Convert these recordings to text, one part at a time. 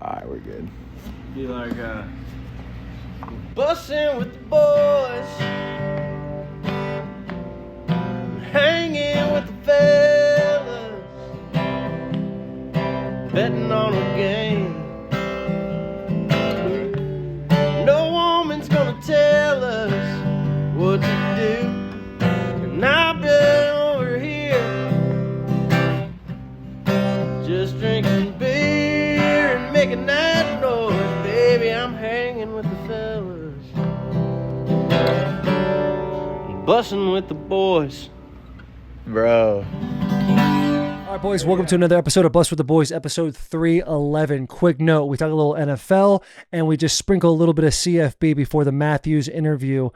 Alright, we're good. Be like, Bussin' with the boys, hanging with the fellas, betting on a game. No woman's gonna tell us what to do, and I've been over here just drinking beer and making that noise. Baby, I'm hanging with the fellas, bussin' with the boys. Bro. All right, boys, welcome to another episode of Bust with the Boys, episode 311. Quick note, we talk a little NFL, and we just sprinkle a little bit of CFB before the Matthews interview.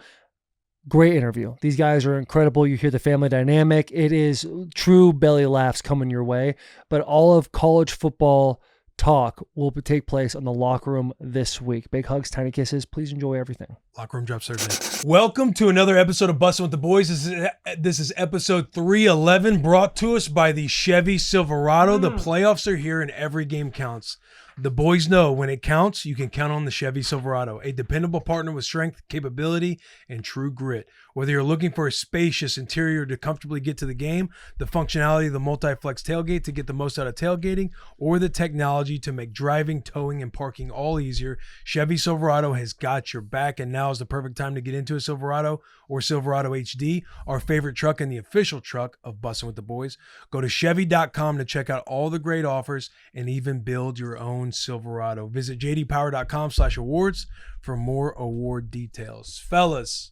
Great interview. These guys are incredible. You hear the family dynamic. It is true belly laughs coming your way, but all of college football talk will take place on the locker room this week. Big hugs, tiny kisses. Please enjoy everything. Locker room drops Thursday. Welcome to another episode of Bussin' with the Boys. This is episode 311, brought to us by the Chevy Silverado. The playoffs are here and every game counts. The boys know when it counts, you can count on the Chevy Silverado, a dependable partner with strength, capability, and true grit. Whether you're looking for a spacious interior to comfortably get to the game, the functionality of the multi-flex tailgate to get the most out of tailgating, or the technology to make driving, towing, and parking all easier, Chevy Silverado has got your back, and now is the perfect time to get into a Silverado or Silverado HD, our favorite truck and the official truck of Bussin' with the Boys. Go to Chevy.com to check out all the great offers and even build your own Silverado. Visit jdpower.com/awards for more award details. Fellas,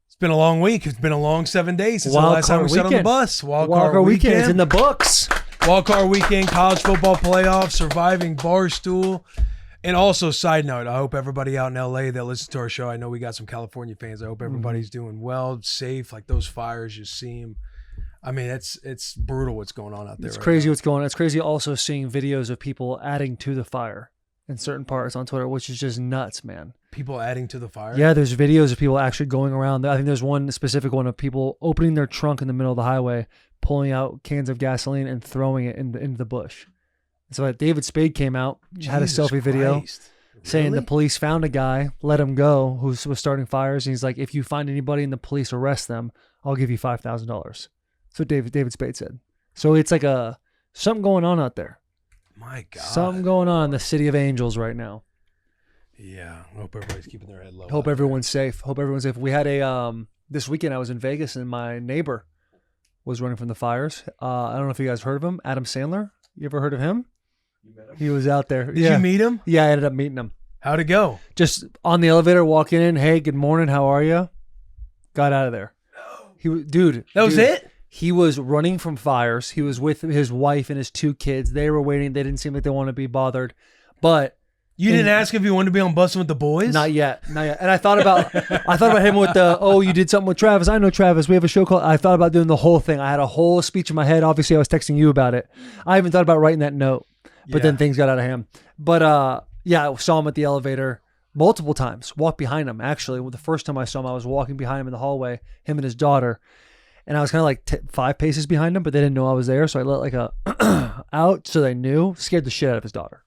it's been a long week. It's been a long 7 days since the last time we sat on the bus. Wildcard weekend is in the books. Wildcard weekend, college football playoffs, surviving Barstool. And also, side note, I hope everybody out in LA that listens to our show, I know we got some California fans. I hope everybody's doing well, safe. Like those fires, you see them. I mean, it's brutal what's going on out there. It's crazy what's going on. It's crazy also seeing videos of people adding to the fire in certain parts on Twitter, which is just nuts, man. People adding to the fire? Yeah, there's videos of people actually going around. I think there's one specific one of people opening their trunk in the middle of the highway, pulling out cans of gasoline and throwing it into the bush. So David Spade came out, had a selfie video saying the police found a guy, let him go, who was starting fires. And he's like, if you find anybody and the police arrest them, I'll give you $5,000. That's what David Spade said. So it's like something going on out there. My God. Something going on in the city of angels right now. Yeah. I hope everybody's keeping their head low. Hope everyone's safe. We had this weekend I was in Vegas and my neighbor was running from the fires. I don't know if you guys heard of him, Adam Sandler. You ever heard of him? He was out there. Did you meet him? Yeah, I ended up meeting him. How'd it go? Just on the elevator, walking in. Hey, good morning. How are you? Got out of there. That was it? He was running from fires. He was with his wife and his 2 kids. They were waiting. They didn't seem like they wanted to be bothered. But you didn't ask if he wanted to be on Bussin' with the Boys? Not yet. And I thought about him with you did something with Travis. I know Travis. We have a show called. I thought about doing the whole thing. I had a whole speech in my head. Obviously, I was texting you about it. I even thought about writing that note, but then things got out of hand. But I saw him at the elevator multiple times. Walked behind him. Actually, the first time I saw him, I was walking behind him in the hallway. Him and his daughter. And I was kind of like 5 paces behind him, but they didn't know I was there. So I let like out so they knew. Scared the shit out of his daughter.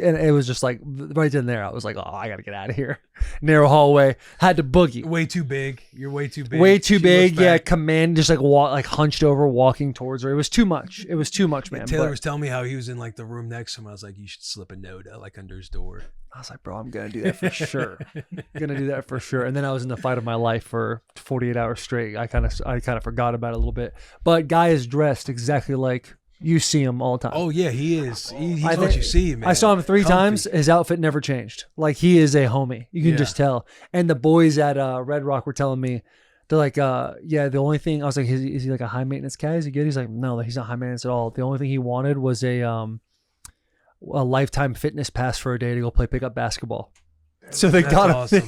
And it was just like right then and there. I was like, oh, I got to get out of here. Narrow hallway. Had to boogie. Way too big. You're way too big. Way too big. Yeah. Command just like hunched over, walking towards her. It was too much. Man. Taylor was telling me how he was in like the room next to him. I was like, you should slip a note like under his door. I was like, bro, I'm going to do that for sure. And then I was in the fight of my life for 48 hours straight. I kind of forgot about it a little bit. But guy is dressed exactly like you see him all the time. Oh, yeah, he is. He's what you see, man. I saw him 3 times. His outfit never changed. Like, he is a homie. You can just tell. And the boys at Red Rock were telling me, they're like, the only thing, I was like, is he like a high maintenance guy? Is he good? He's like, no, he's not high maintenance at all. The only thing he wanted was a lifetime fitness pass for a day to go play pickup basketball. So they got him. Awesome.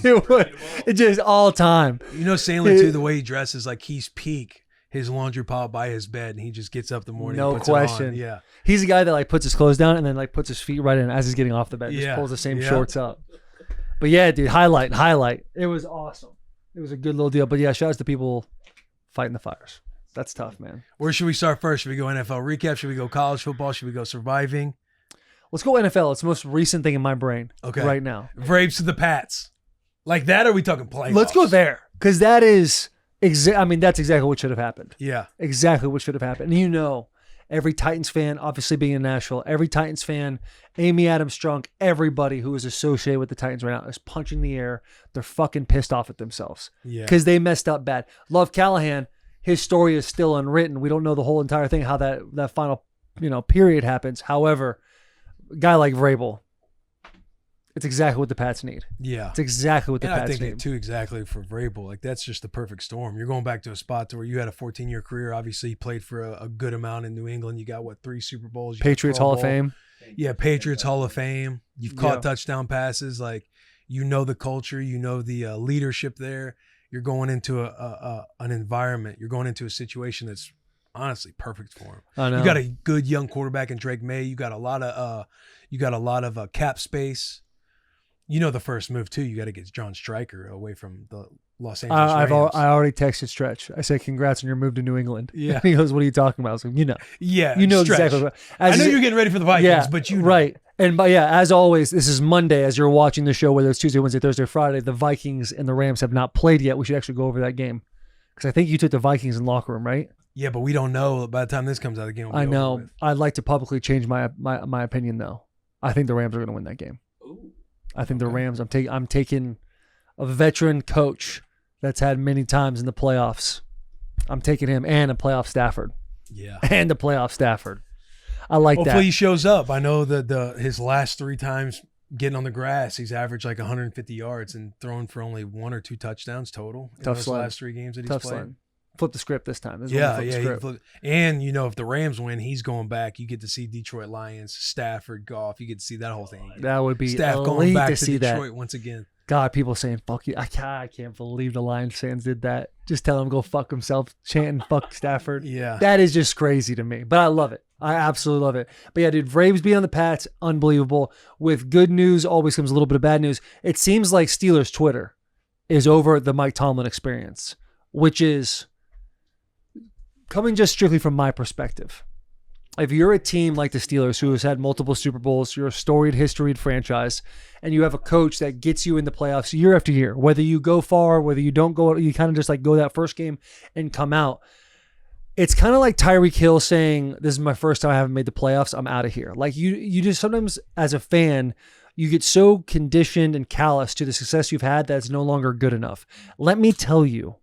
It's just all time. You know, Sandler, too, the way he dresses, like he's peak. His laundry pile by his bed, and he just gets up in the morning and puts question. it on. Yeah. He's the guy that like puts his clothes down and then like puts his feet right in as he's getting off the bed. Just pulls the same shorts up. But yeah, dude, highlight. It was awesome. It was a good little deal. But yeah, shout out to people fighting the fires. That's tough, man. Where should we start first? Should we go NFL recap? Should we go college football? Should we go surviving? Let's go NFL. It's the most recent thing in my brain right now. Braves to the Pats. Like that, or are we talking playoffs? Let's go there. Because that is, that's exactly what should have happened. Yeah. Exactly what should have happened. And every Titans fan, obviously being in Nashville, every Titans fan, Amy Adams Strunk, everybody who is associated with the Titans right now is punching the air. They're fucking pissed off at themselves. Yeah. Because they messed up bad. Love Callahan, his story is still unwritten. We don't know the whole entire thing, how that final, period happens. However, a guy like Vrabel, it's exactly what the Pats need. Yeah. It's exactly what the Pats need. I think too, exactly for Vrabel. Like that's just the perfect storm. You're going back to a spot to where you had a 14-year career. Obviously, you played for a good amount in New England. You got 3 Super Bowls? Patriots Hall of Fame. Yeah, Patriots Hall of Fame. You've caught touchdown passes. Like the culture. The leadership there. You're going into an environment. You're going into a situation that's honestly perfect for him. I know. You got a good young quarterback in Drake May. You got a lot of cap space. The first move too. You got to get John Stryker away from the Los Angeles Rams. I already texted Stretch. I said, "Congrats on your move to New England." Yeah. And he goes, "What are you talking about?" I was like, Yeah. Stretch. Exactly. What, I know you're getting ready for the Vikings, yeah, but right. And as always, this is Monday. As you're watching the show, whether it's Tuesday, Wednesday, Thursday, or Friday, the Vikings and the Rams have not played yet. We should actually go over that game because I think you took the Vikings in locker room, right? Yeah, but we don't know by the time this comes out. The game will be I know. over with. I'd like to publicly change my opinion though. I think the Rams are going to win that game. Ooh. I think the Rams. I'm taking a veteran coach that's had many times in the playoffs. I'm taking him and a playoff Stafford. Yeah, and a playoff Stafford. I like Hopefully that. he shows up. I know that his last 3 times getting on the grass, he's averaged like 150 yards and thrown for only 1 or 2 touchdowns total in those last 3 games that he's played. Slide. Flip the script this time. And if the Rams win, he's going back. You get to see Detroit Lions, Stafford, Goff. You get to see that whole thing. That would be Staff going back to Detroit once again. God, people saying "fuck you." I can't believe the Lions fans did that. Just tell him to go fuck himself, chanting "fuck Stafford." Yeah, that is just crazy to me. But I love it. I absolutely love it. But yeah, dude, Vrabes being on the Pats, unbelievable. With good news always comes a little bit of bad news. It seems like Steelers Twitter is over the Mike Tomlin experience, which is coming just strictly from my perspective. If you're a team like the Steelers who has had multiple Super Bowls, you're a storied, historied franchise, and you have a coach that gets you in the playoffs year after year, whether you go far, whether you don't go, you kind of just like go that first game and come out. It's kind of like Tyreek Hill saying, "This is my first time I haven't made the playoffs. I'm out of here." Like you just sometimes as a fan, you get so conditioned and callous to the success you've had that it's no longer good enough. Let me tell you,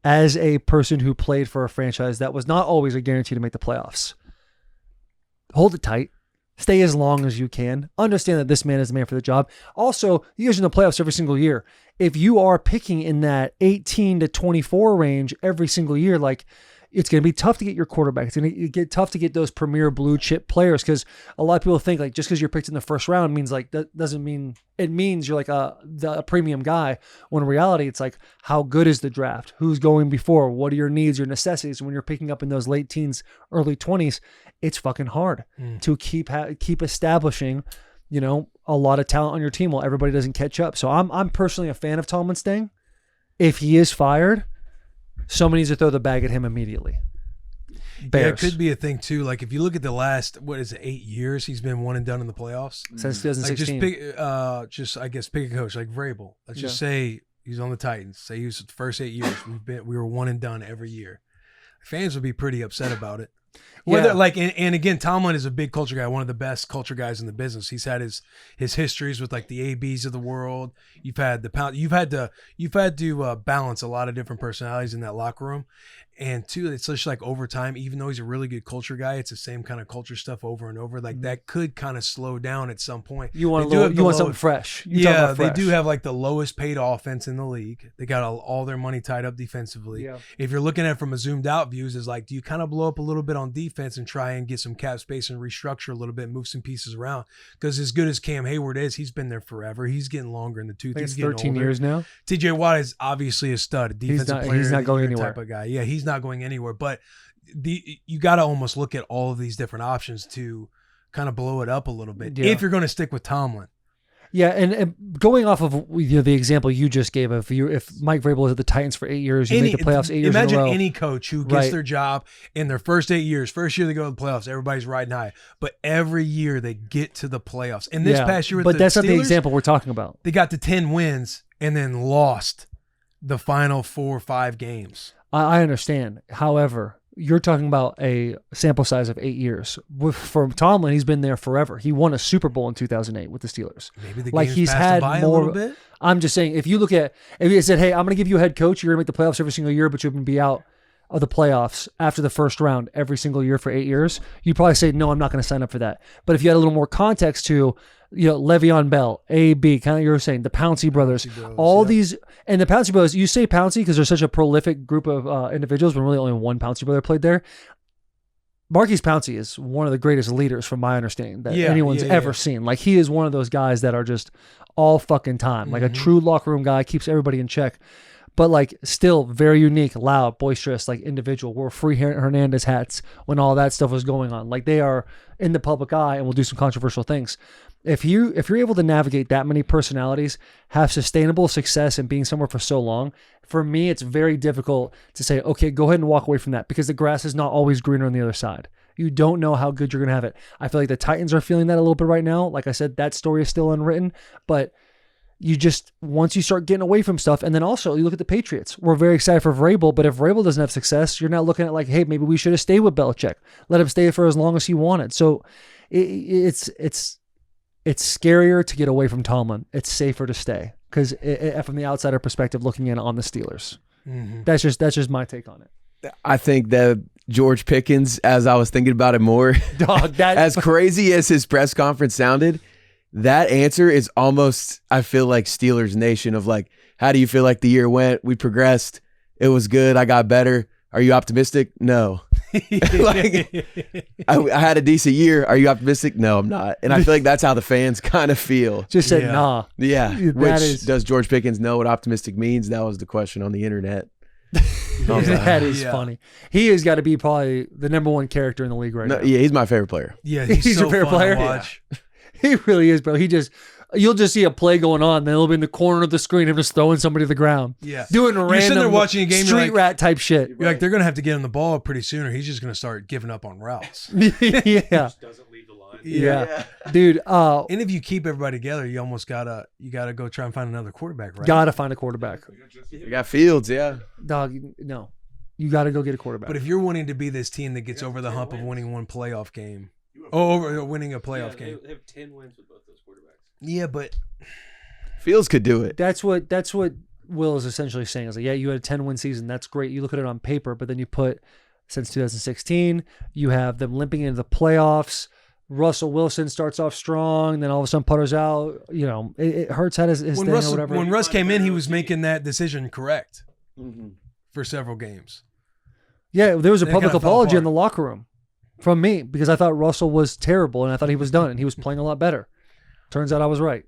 as a person who played for a franchise that was not always a guarantee to make the playoffs, hold it tight. Stay as long as you can. Understand that this man is the man for the job. Also, you guys are in the playoffs every single year. If you are picking in that 18 to 24 range every single year, like it's going to be tough to get your quarterback. It's going to get tough to get those premier blue chip players because a lot of people think like just because you're picked in the first round means like that doesn't mean it means you're like a premium guy. When in reality, it's like how good is the draft? Who's going before? What are your needs, your necessities? When you're picking up in those late teens, early 20s, it's fucking hard to keep establishing, a lot of talent on your team while everybody doesn't catch up. So I'm personally a fan of Tomlin's thing. If he is fired, somebody needs to throw the bag at him immedially. Bears. Yeah, it could be a thing too. Like if you look at the last, 8 years, he's been one and done in the playoffs since 2016. Like pick a coach like Vrabel. Let's just say he's on the Titans. Say he was the first 8 years. We were one and done every year. Fans would be pretty upset about it. And again, Tomlin is a big culture guy, one of the best culture guys in the business. He's had his histories with like the ABs of the world. You've had you've had to balance a lot of different personalities in that locker room. And two, it's just like over time, even though he's a really good culture guy, it's the same kind of culture stuff over and over. Like that could kind of slow down at some point. You want something fresh. They do have like the lowest paid offense in the league. They got all their money tied up defensively. Yeah. If you're looking at it from a zoomed out views, is like, do you kind of blow up a little bit on defense and try and get some cap space and restructure a little bit, move some pieces around? Because as good as Cam Hayward is, he's been there forever. He's getting longer in the tooth. He's getting 13 older. Years now. TJ Watt is obviously a stud, a defensive player. He's not going anywhere. Type of guy. Yeah, he's not going anywhere. But you got to almost look at all of these different options to kind of blow it up a little bit if you're going to stick with Tomlin. Yeah, and going off of the example you just gave, if Mike Vrabel is at the Titans for 8 years, you make the playoffs 8 years in a imagine row. any coach who gets their job in their first 8 years. First year they go to the playoffs, everybody's riding high. But every year they get to the playoffs. And this past year with but the that's not the Steelers, example we're talking about. they got to 10 wins and then lost the final 4 or 5 games. I understand. However, you're talking about a sample size of 8 years. For Tomlin, he's been there forever. He won a Super Bowl in 2008 with the Steelers. Maybe the like game's he's passed had him by more. a little bit. I'm just saying, if you look at, if he said, "Hey, I'm going to give you a head coach. You're going to make the playoffs every single year, but you're going to be out of the playoffs after the first round every single year for 8 years," you'd probably say, "No, I'm not going to sign up for that." But if you had a little more context to, Le'Veon Bell, A, B, kind of you were saying, the Pouncey brothers, all these, and the Pouncey brothers, you say Pouncey because they're such a prolific group of individuals, but really only one Pouncey brother played there. Marquise Pouncey is one of the greatest leaders, from my understanding, that anyone's ever seen. Like, he is one of those guys that are just all fucking time, like a true locker room guy, keeps everybody in check. But like, still very unique, loud, boisterous, like individual. Wore free Hernandez hats when all that stuff was going on. Like, they are in the public eye and will do some controversial things. If you're able to navigate that many personalities, have sustainable success and being somewhere for so long, for me, it's very difficult to say, okay, go ahead and walk away from that, because the grass is not always greener on the other side. You don't know how good you're going to have it. I feel like the Titans are feeling that a little bit right now. Like I said, that story is still unwritten, but you just, once you start getting away from stuff, and then also you look at the Patriots. We're very excited for Vrabel, but if Vrabel doesn't have success, you're not looking at like, hey, maybe we should have stayed with Belichick. Let him stay for as long as he wanted. So it's scarier to get away from Tomlin. It's safer to stay, because from the outsider perspective, looking in on the Steelers, that's just my take on it. I think that George Pickens, as I was thinking about it more, Dog, as crazy as his press conference sounded, that answer is almost, I feel like, Steelers Nation of like, how do you feel like the year went? We progressed. It was good. I got better. Are you optimistic? No. Like, I had a decent year. Are you optimistic? No, I'm not. And I feel like that's how the fans kind of feel. Just said, nah. Yeah. Does George Pickens know what optimistic means? That was the question on the internet. That is funny. He has got to be probably the number one character in the league right now. Yeah, he's my favorite player. Yeah, he's so your favorite fun player. to watch. He really is, bro. You'll just see a play going on, then he'll be in the corner of the screen, him just throwing somebody to the ground. Yeah. Doing You're sitting there random watching a game, street rat type shit. You're like, they're going to have to get him the ball pretty soon, or he's just going to start giving up on routes. Yeah. Doesn't leave the line. Yeah. Dude, And if you keep everybody together, you almost gotta go try and find another quarterback, right? gotta find a quarterback. You got Fields, yeah. Dog, no. You gotta go get a quarterback. But if you're wanting to be this team that gets over the hump of winning one playoff game, over winning a playoff game, They have 10 wins with both those quarterbacks. yeah, but Fields could do it. that's what Will is essentially saying. Is like, yeah, you had a 10-win season. That's great. You look at it on paper, but then you put, since 2016, you have them limping into the playoffs. Russell Wilson starts off strong, then all of a sudden putters out. It hurts at his when thing Russ or whatever. when Russ came in, he was making that decision correct for several games. Yeah, there was a They public kinda fell apology in apart. the locker room from me, because I thought Russell was terrible and I thought he was done and he was playing a lot better. Turns out I was right.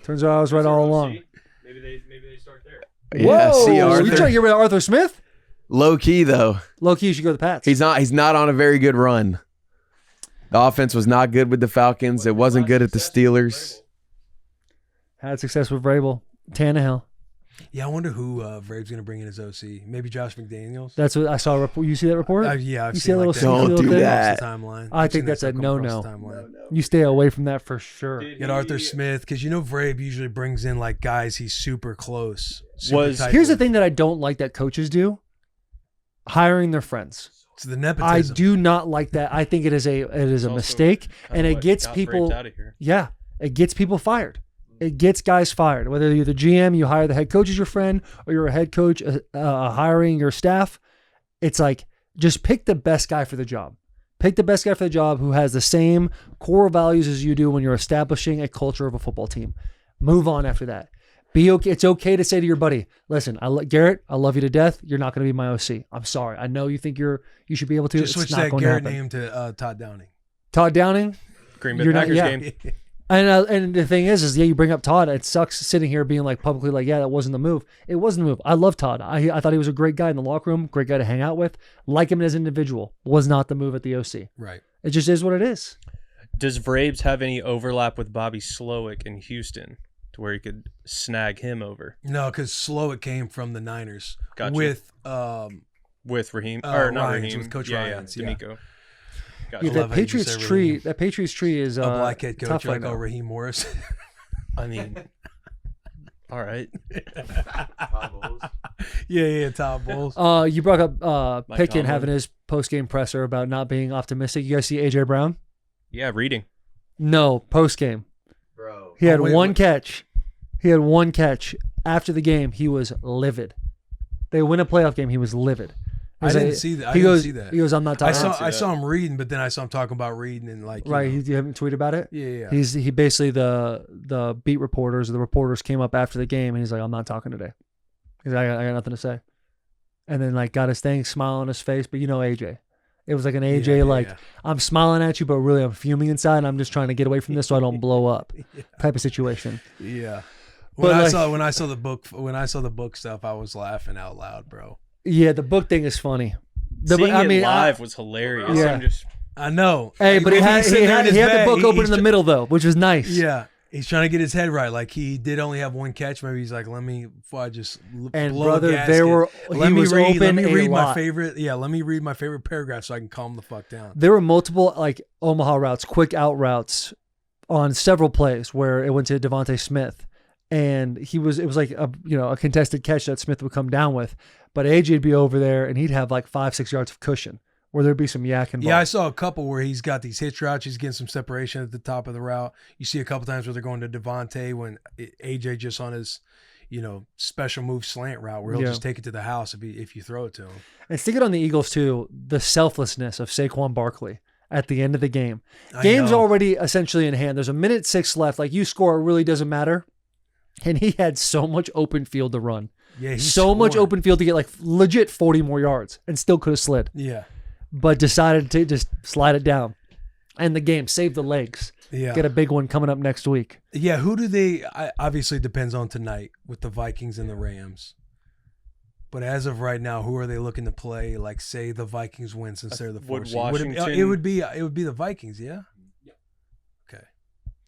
Turns out I was right all along. Maybe they start there. Yeah, Whoa, see you trying to Arthur. get rid of Arthur Smith? Low key though. Low key, you should go to the Pats. He's not on a very good run. The offense was not good with the Falcons. It wasn't good at the Steelers. Had success with Vrabel. Tannehill. Yeah, I wonder who Vrabel's going to bring in as OC. Maybe Josh McDaniels. That's what I saw. You see that report? Yeah, I've You see seen a little that. sneaky Don't little do thing? that. Across the timeline. I I've think seen that's that a come across no-no. the timeline. You stay away from that for sure. Get Arthur Smith, because Vrabel usually brings in like guys he's super close. Tight Here's the with. thing that I don't like that coaches do: hiring their friends. It's the nepotism. I do not like that. I think it is a mistake, and it gets people. out of here. Yeah, it gets people fired. It gets guys fired. Whether you're the GM, you hire the head coach as your friend, or you're a head coach hiring your staff. It's like, just pick the best guy for the job. Pick the best guy for the job who has the same core values as you do when you're establishing a culture of a football team. Move on after that. Be okay. It's okay to say to your buddy, listen, Garrett, I love you to death. You're not going to be my OC. I'm sorry. I know you think you should be able to. Just switch it's not that going Garrett to happen. name to Todd Downing. Todd Downing. Green Bay You're not- Packers yeah. game. And the thing is yeah, you bring up Todd. It sucks sitting here being like publicly like, yeah, that wasn't the move. It wasn't the move. I love Todd. I thought he was a great guy in the locker room, great guy to hang out with, like him as an individual. Was not the move at the OC. Right. It just is what it is. Does Vrabes have any overlap with Bobby Slowick in Houston to where he could snag him over? No, because Slowick came from the Niners Gotcha. with Raheem or not Ryans, Raheem, with Coach Ryans, yeah. D'Amico. Gotcha. Yeah, love that how you just Patriots said tree. Raheem. That Patriots tree is a black head coach tough right like now. Raheem Morris. I mean, all right. yeah, Todd Bowles. You brought up Mike Pickett Tomlin. having his post game presser about not being optimistic. You guys see AJ Brown? Yeah, reading. No, post game. Bro. He had wait, one wait. catch. He had one catch. After the game, he was livid. They win a playoff game. He was livid. He I was didn't like- see that. I He didn't goes. see that. He goes. I'm not I talking. saw see I that. saw him reading, but then I saw him talking about reading and like Right. know. You haven't tweeted about it. Yeah. He basically the beat reporters or the reporters came up after the game and he's like, I'm not talking today. He's like, I got nothing to say. And then like got his thing, smile on his face, but you know AJ. It was like an AJ Yeah. I'm smiling at you, but really I'm fuming inside and I'm just trying to get away from this so I don't blow up type of situation. Yeah. But, When like- I saw the book stuff, I was laughing out loud, bro. Yeah, the book thing is funny. Seeing it live was hilarious. Yeah. I'm just I know. Hey, but he had sitting there in his the bed, book open he's in the middle though, which was nice. Yeah. He's trying to get his head right. Like he did only have one catch. Maybe he's like, before I just And blow brother, a gasket, he was let open me a read my lot. favorite. Yeah, let me read my favorite paragraph so I can calm the fuck down. There were multiple like Omaha routes, quick out routes on several plays where it went to Devontae Smith. And it was like a contested catch that Smith would come down with. But AJ'd be over there and he'd have like 5-6 yards of cushion where there'd be some yak involved. Yeah, I saw a couple where he's got these hitch routes. He's getting some separation at the top of the route. You see a couple times where they're going to Devontae when AJ just on his, special move slant route where he'll just take it to the house if you throw it to him. And stick it on the Eagles too, the selflessness of Saquon Barkley at the end of the game. I Game's know. already essentially in hand. There's 1:06 left. Like you score, it really doesn't matter. And he had so much open field to run. Yeah, Much scored. open field to get like legit 40 more yards and still could have slid. Yeah, But decided to just slide it down. And the game saved the legs. yeah, Get a big one coming up next week. yeah. Who do they? Obviously, it depends on tonight with the Vikings and the Rams. But as of right now, who are they looking to play? Like, say the Vikings win since they're the Would 4th seed. Washington- It would be the Vikings. Yeah. Okay.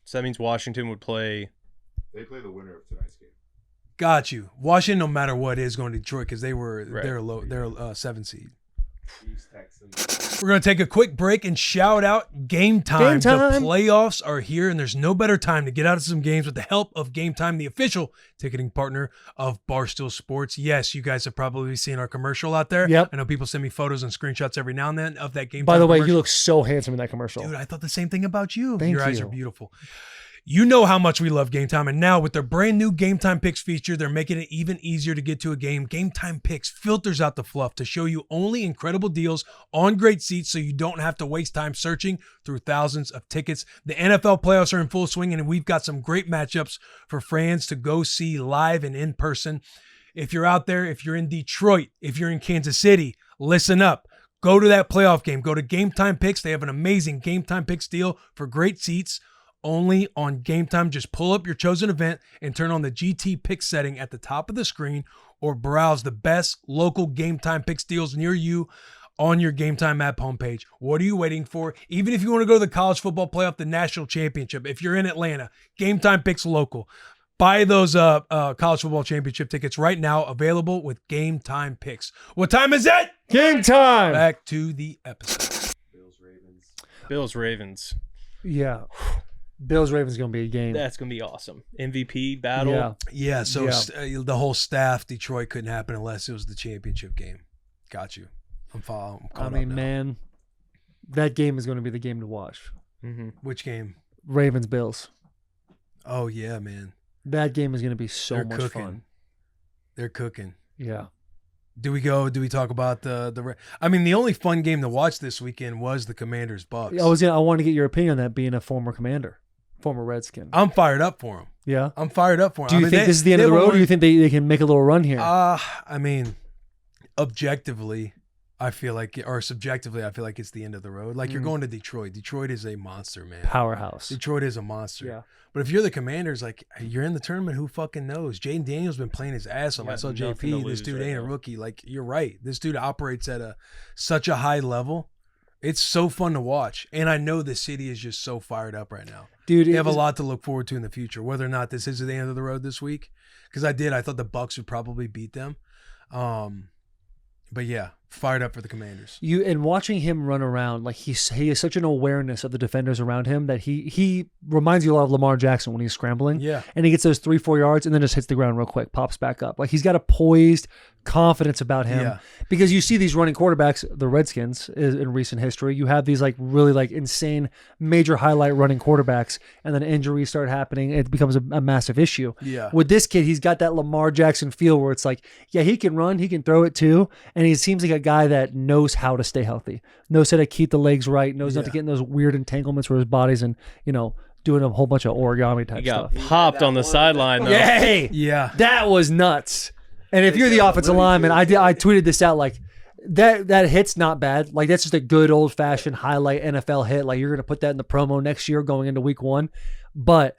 so that means Washington would play. They play the winner of tonight's game. Got you. Washington, no matter what, is going to Detroit because they're Right. they're a 7 seed. Chiefs, Texans. We're going to take a quick break and shout out Game Time. Game Time. The playoffs are here, and there's no better time to get out of some games with the help of Game Time, the official ticketing partner of Barstool Sports. Yes, you guys have probably seen our commercial out there. Yep. I know people send me photos and screenshots every now and then of that Game By Time the way, commercial. you look so handsome in that commercial. Dude, I thought the same thing about you. Thank Your eyes you. are beautiful. You know how much we love Game Time, and now with their brand new Game Time Picks feature, they're making it even easier to get to a game. Game Time Picks filters out the fluff to show you only incredible deals on great seats so you don't have to waste time searching through thousands of tickets. The NFL playoffs are in full swing, and we've got some great matchups for fans to go see live and in person. If you're out there, if you're in Detroit, if you're in Kansas City, listen up. Go to that playoff game. Go to Game Time Picks. They have an amazing Game Time Picks deal for great seats. Only on Game Time. Just pull up your chosen event and turn on the GT Picks setting at the top of the screen or browse the best local Game Time Picks deals near you on your Game Time app homepage. What are you waiting for? Even if you want to go to the college football playoff, the national championship, if you're in Atlanta, Game Time Picks local. Buy those college football championship tickets right now, available with Game Time Picks. What time is it? Game time. Back to the episode. Bills Ravens. Yeah. Bills Ravens going to be a game. That's gonna be awesome. MVP battle. Yeah. Yeah, so Yeah. The whole staff, Detroit couldn't happen unless it was the championship game. Got you. I'm following. I mean, man, that game is going to be the game to watch. Mm-hmm. Which game? Ravens Bills. Oh yeah, man. That game is going to be so They're much cooking. fun. They're cooking. Yeah. Do we talk about the? I mean, the only fun game to watch this weekend was the Commanders Bucks. I want to get your opinion on that, being a former commander, former Redskin. I'm fired up for them. Yeah. I'm fired up for them. Do you think this is the end of the road, or do you think they can make a little run here? I mean, objectively, I feel like, or subjectively, I feel like it's the end of the road. Like you're going to Detroit. Detroit is a monster, man. Powerhouse. Detroit is a monster. Yeah. But if you're the Commanders, like you're in the tournament, who fucking knows? Jaden Daniels been playing his ass off. Yeah, I saw nothing to JP. This lose dude right ain't a now. rookie. Like you're right. This dude operates at such a high level. It's so fun to watch. And I know the city is just so fired up right now. Dude, They have a lot to look forward to in the future, whether or not this is the end of the road this week. Because I thought the Bucs would probably beat them. But yeah, fired up for the Commanders. And watching him run around, like he has such an awareness of the defenders around him that he reminds you a lot of Lamar Jackson when he's scrambling. Yeah. And he gets those 3-4 yards and then just hits the ground real quick, pops back up. Like he's got a poised confidence about him. Yeah. Because you see these running quarterbacks, the Redskins in recent history, you have these like really like insane major highlight running quarterbacks, and then injuries start happening. It becomes a massive issue. Yeah. With this kid, he's got that Lamar Jackson feel where it's like, yeah, he can run, he can throw it too. And he seems like a guy that knows how to stay healthy, knows how to keep the legs right, knows not to get in those weird entanglements where his body's and, doing a whole bunch of origami type He got stuff. popped on the sideline, though. Yeah, hey, Yeah. that was nuts. And if you're the offensive lineman, I tweeted this out like that hit's not bad. Like that's just a good old fashioned highlight NFL hit. Like you're gonna put that in the promo next year going into week 1. But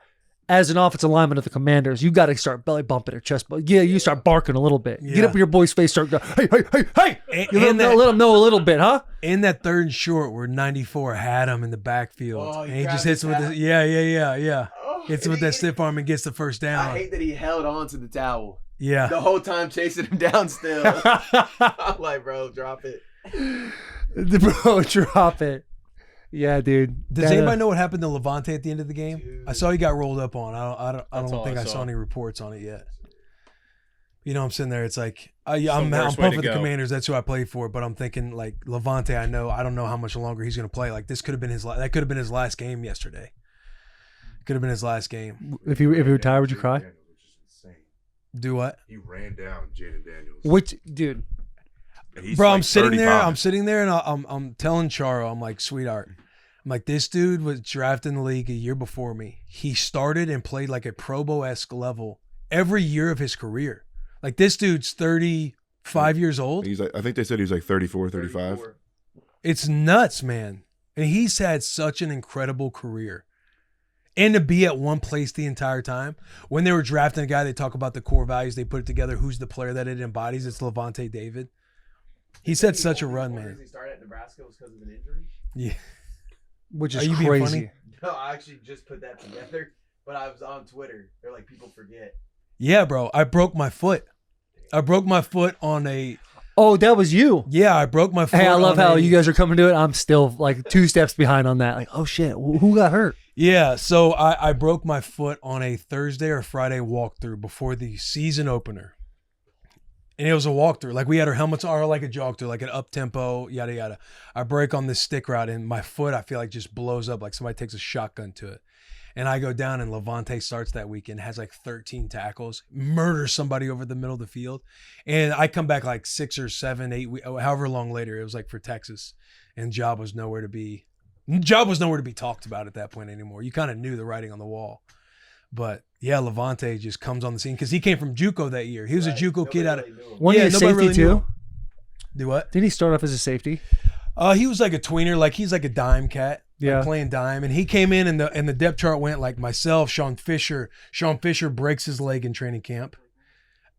as an offensive lineman of the Commanders, you got to start belly bumping or chest bump. Yeah, you start barking a little bit. Get up in your boy's face, start going, hey. You let him know a little bit, huh? In that third and short where 94 had him in the backfield. And he just hits with the yeah. Hits with that stiff arm and gets the first down. I hate that he held on to the towel Yeah. the whole time, chasing him down still. I'm like, bro, drop it. Bro, drop it. Yeah, dude. Does anybody know what happened to Levante at the end of the game? Dude. I saw he got rolled up on. I don't think I saw any reports on it yet. I'm sitting there. It's like I'm pumped for the Commanders. That's who I play for. But I'm thinking like Levante. I don't know how much longer he's going to play. Like this could have been that could have been his last game yesterday. Could have been his last game. If he retired, would you cry? Do what? He ran down Jaden Daniels. Which dude? Bro, I'm sitting there, and I'm telling Charo, I'm like, sweetheart, I'm like, this dude was drafted in the league a year before me. He started and played like a Pro Bowl-esque level every year of his career. Like this dude's 35 years old. He's like, I think they said he was like 34, 35. It's nuts, man. And he's had such an incredible career. And to be at one place the entire time. When they were drafting a guy, they talk about the core values. They put it together. Who's the player that it embodies? It's Levante David. He's had such a run, man. He started at Nebraska was because of an injury. Yeah. Which is Are you being crazy. funny? No, I actually just put that together, but I was on Twitter. They're like, people forget. Yeah, bro. I broke my foot. I broke my foot on a... Oh, that was you. Yeah, I broke my foot. Hey, I love how you guys are coming to it. I'm still like 2 steps behind on that. Like, oh shit, who got hurt? Yeah, so I broke my foot on a Thursday or Friday walkthrough before the season opener. And it was a walkthrough. Like we had our helmets on, like a jog through, like an up tempo, yada yada. I break on this stick route, and my foot, I feel like, just blows up like somebody takes a shotgun to it. And I go down, and Levante starts that weekend, has like 13 tackles, murders somebody over the middle of the field. And I come back like 6 or 7, 8 weeks, however long later, it was like for Texas. And Job was nowhere to be talked about at that point anymore. You kind of knew the writing on the wall. But yeah, Levante just comes on the scene because he came from JUCO that year. He was a JUCO kid out of. Wasn't he a safety too? Do what? Didn't he start off as a safety? He was like a tweener, like he's like a dime cat, like playing dime. And he came in, and the depth chart went like myself, Sean Fisher. Sean Fisher breaks his leg in training camp,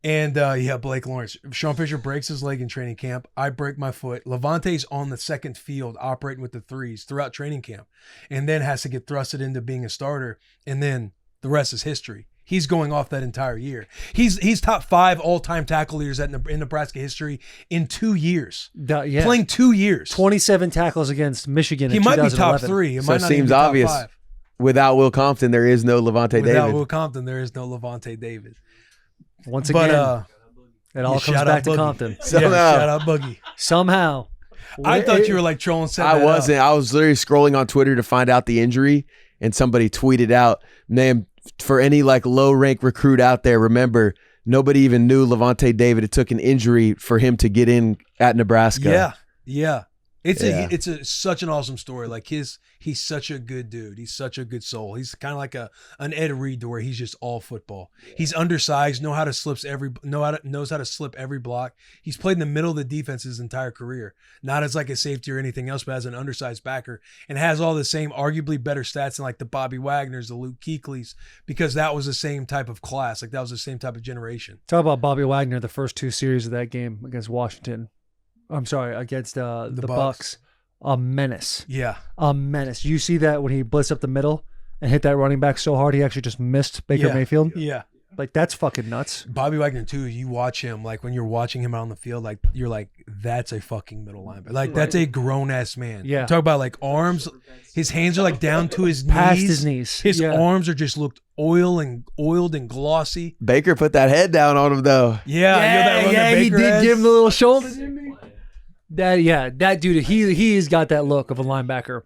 and Blake Lawrence. Sean Fisher breaks his leg in training camp. I break my foot. Levante's on the second field operating with the threes throughout training camp, and then has to get thrusted into being a starter, and then the rest is history. He's going off that entire year. He's top 5 all-time tackle leaders in Nebraska history in 2 years. Playing 2 years. 27 tackles against Michigan. He might be top 3. It might not seems even be top obvious. 5. Without Will Compton, there is no Levante David. Without Will Compton, there is no Levante David. Once again, it all comes back to Compton. Somehow. Yeah, shout out Boogie. Somehow. I thought you were like trolling. I wasn't. I was literally scrolling on Twitter to find out the injury, and somebody tweeted out, "Man, for any like low rank recruit out there, remember nobody even knew Levante David. It took an injury for him to get in at Nebraska." Yeah. It's such an awesome story. Like he's such a good dude. He's such a good soul. He's kind of like an Ed Reed to where he's just all football. He's undersized, knows how to slip every block. He's played in the middle of the defense his entire career, not as like a safety or anything else, but as an undersized backer, and has all the same, arguably better stats than like the Bobby Wagners, the Luke Kuechly's, because that was the same type of class. Like that was the same type of generation. Talk about Bobby Wagner, the first 2 series of that game against Washington. I'm sorry, against the Bucks. a menace. Yeah. A menace. You see that when he blitzed up the middle and hit that running back so hard he actually just missed Baker Mayfield? Yeah. Like, that's fucking nuts. Bobby Wagner too. You watch him, like when you're watching him out on the field, like you're like, that's a fucking middle linebacker. Like that's a grown ass man. Yeah. Talk about like arms. His hands are like down to his Past knees. his knees. His Yeah. arms are just looked oiled and glossy. Baker put that head down on him though. Yeah, you know that run that he Baker did has? give him the little shoulder, didn't he? That dude, he's got that look of a linebacker.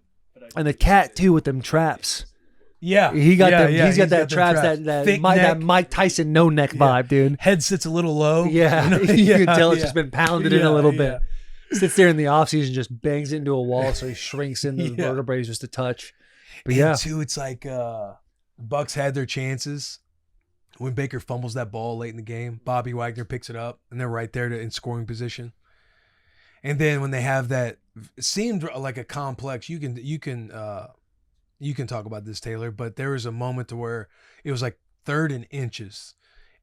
And the cat too with them traps. Yeah, He got yeah, them. yeah, He's got that them traps, traps. that Thick that neck. Mike Tyson no neck vibe, dude. Head sits a little low. Yeah, You know? you can tell it's yeah. just been pounded in a little Yeah, bit. Sits there in the offseason, just bangs it into a wall, so he shrinks into the vertebrae just a touch. But And too, it's like Bucks had their chances. When Baker fumbles that ball late in the game, Bobby Wagner picks it up, and they're right there in scoring position. And then when they have that, it seemed like a complex. You can talk about this, Taylor, but there was a moment to where it was like 3rd and inches,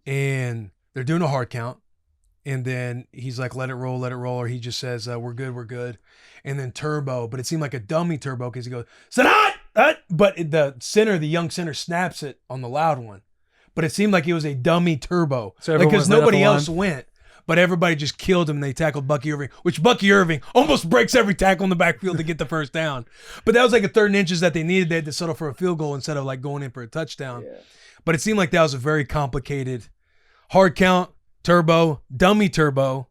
and they're doing a hard count, and then he's like, let it roll, or he just says, we're good, and then turbo, but it seemed like a dummy turbo because he goes, Sanat! But the young center snaps it on the loud one, but it seemed like it was a dummy turbo, So everyone because was lit up nobody the line? else went. But everybody just killed him, and they tackled Bucky Irving, which Bucky Irving almost breaks every tackle in the backfield to get the first down. But that was like a 3rd and inches that they needed. They had to settle for a field goal instead of like going in for a touchdown. Yeah. But it seemed like that was a very complicated hard count, turbo, dummy turbo,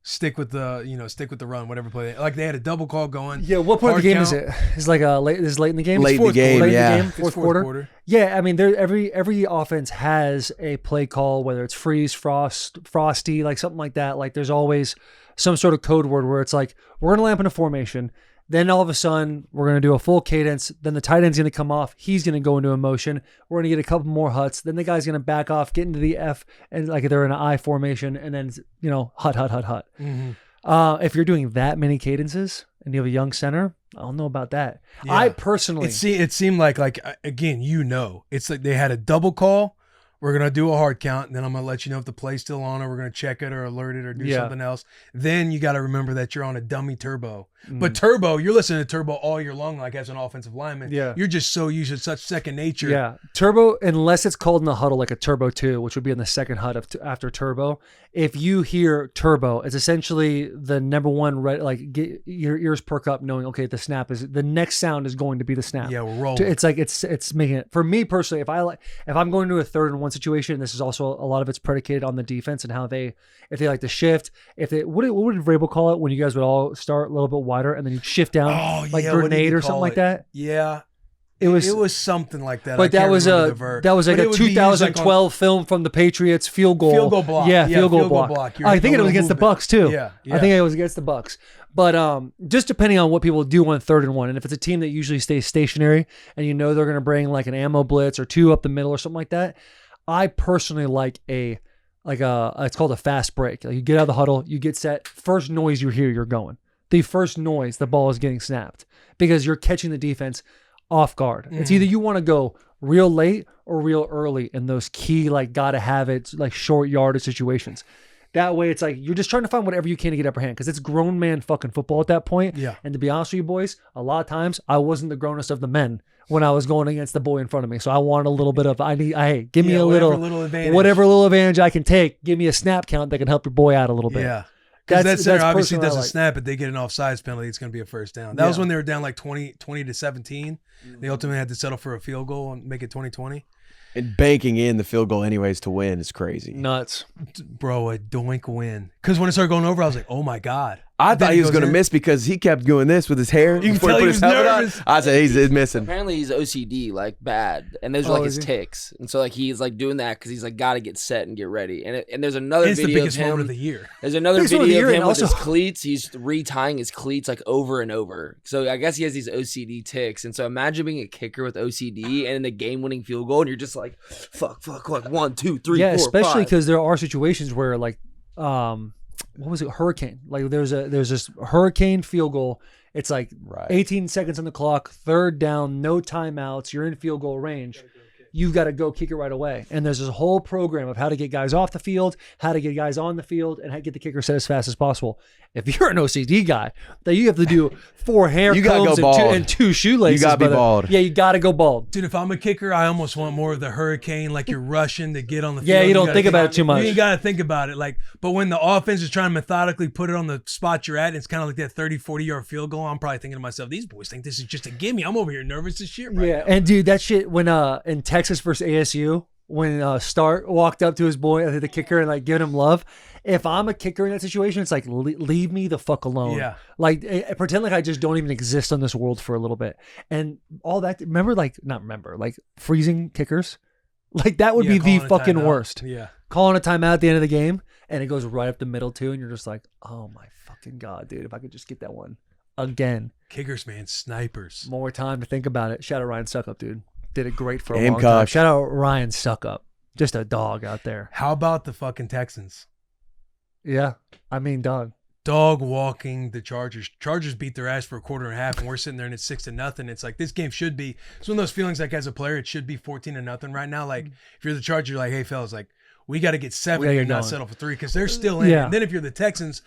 stick with the run, whatever play. Like they had a double call going. Yeah, what point of the game is it? It's like late in the game? Late in the game, It's fourth quarter. Yeah, I mean, every offense has a play call, whether it's freeze, frosty, like something like that. Like there's always some sort of code word where it's like, we're going to lamp in a formation. Then all of a sudden, we're going to do a full cadence. Then the tight end's going to come off. He's going to go into a motion. We're going to get a couple more huts. Then the guy's going to back off, get into the F, and like they're in an I formation, and then, hut. Mm-hmm. If you're doing that many cadences and you have a young center, I don't know about that. Yeah. I personally... It seemed like again, it's like they had a double call. We're going to do a hard count, and then I'm going to let you know if the play's still on, or we're going to check it or alert it or do something else. Then you got to remember that you're on a dummy turbo. But turbo, you're listening to turbo all year long, like as an offensive lineman. Yeah. You're just so used to such second nature. Yeah. Turbo, unless it's called in the huddle like a turbo 2, which would be in the second hut after turbo. If you hear turbo, it's essentially the number one, get your ears perk up knowing, okay, the next sound is going to be the snap. Yeah, we're rolling. It's like it's making it, for me personally, if I'm going to a 3rd and 1 situation, this is also a lot of it's predicated on the defense and how if they like to shift, what did Vrabel call it when you guys would all start a little bit wider and then you'd shift down grenade or something like that? Yeah. It was something like that. But that was like a 2012 film from the Patriots field goal block. Yeah, field goal block. I think it was against the Bucks too. Yeah. I think it was against the Bucks. But just depending on what people do on 3rd and 1, and if it's a team that usually stays stationary and they're going to bring like an ammo blitz or 2 up the middle or something like that, I personally like it's called a fast break. Like you get out of the huddle, you get set, first noise you hear, you're going. The first noise, the ball is getting snapped because you're catching the defense off guard. It's either you want to go real late or real early in those key, gotta have it, short yardage situations. That way, it's like you're just trying to find whatever you can to get upper hand because it's grown man fucking football at that point. Yeah. And to be honest with you boys, a lot of times I wasn't the grownest of the men when I was going against the boy in front of me. So I wanted a little bit of, give me a whatever little advantage I can take. Give me a snap count that can help your boy out a little bit. Yeah. Because that center obviously personally doesn't snap it. They get an offsides penalty. It's going to be a first down. That was when they were down like 20-17. They ultimately had to settle for a field goal and make it 20-20. And banking in the field goal anyways to win is crazy. Nuts. Bro, a doink win. Because when it started going over, I was like, oh my God. I thought he was going to miss because he kept doing this with his hair. You can tell he was nervous. I said he's missing. Apparently he's OCD, bad, and those are his ticks, and so he's doing that because he's got to get set and get ready. And there's another it's video the biggest of him. moment of the year. There's another Biggest moment of the video of year, him and with his also- cleats. He's retying his cleats over and over. So I guess he has these OCD ticks, and so imagine being a kicker with OCD and in the game-winning field goal, and you're just like, fuck, 1, 2, 3, Yeah, 4, especially 5. because there are situations where what was it? Hurricane. There's this hurricane field goal. It's 18 seconds on the clock, 3rd down, no timeouts. You're in field goal range. You've got to go kick it right away. And there's this whole program of how to get guys off the field, how to get guys on the field, and how to get the kicker set as fast as possible. If you're an OCD guy, then you have to do 4 hair You gotta combs go and, bald. and 2 shoelaces. You gotta be brother. bald. Yeah, you gotta go bald. Dude, if I'm a kicker, I almost want more of the hurricane, like you're rushing to get on the field. Yeah, you don't gotta think about it too much. You ain't got to think about it. Like, but when the offense is trying to methodically put it on the spot you're at, it's kind of like that 30, 40-yard field goal. I'm probably thinking to myself, these boys think this is just a gimme. I'm over here nervous as shit right now. And dude, that shit when in Texas versus ASU, when Stark walked up to his boy, the kicker, and like giving him love. If I'm a kicker in that situation, it's like leave me the fuck alone. Yeah. Like pretend like I just don't even exist on this world for a little bit, and all that. Like freezing kickers, like that would be the calling a fucking timeout. worst. Yeah. Calling a timeout at the end of the game, and it goes right up the middle too, and you're just like, oh my fucking god, dude! If I could just get that one again. Kickers, man, snipers. More time to think about it. Shout out Ryan Suckup, dude. Did it great for a long Gamecock. time. Shout out Ryan Suckup. Just a dog out there. How about the fucking Texans? Yeah. I mean, dog. Dog walking the Chargers. Chargers beat their ass for a quarter and a half, and we're sitting there and it's 6-0. It's like this game should be. It's one of those feelings like as a player, it should be 14-0 right now. Like if you're the Chargers, you're like, hey fellas, like we got to get 7 Yeah, you're and not going. settle for 3 because they're still in. Yeah. And then if you're the Texans,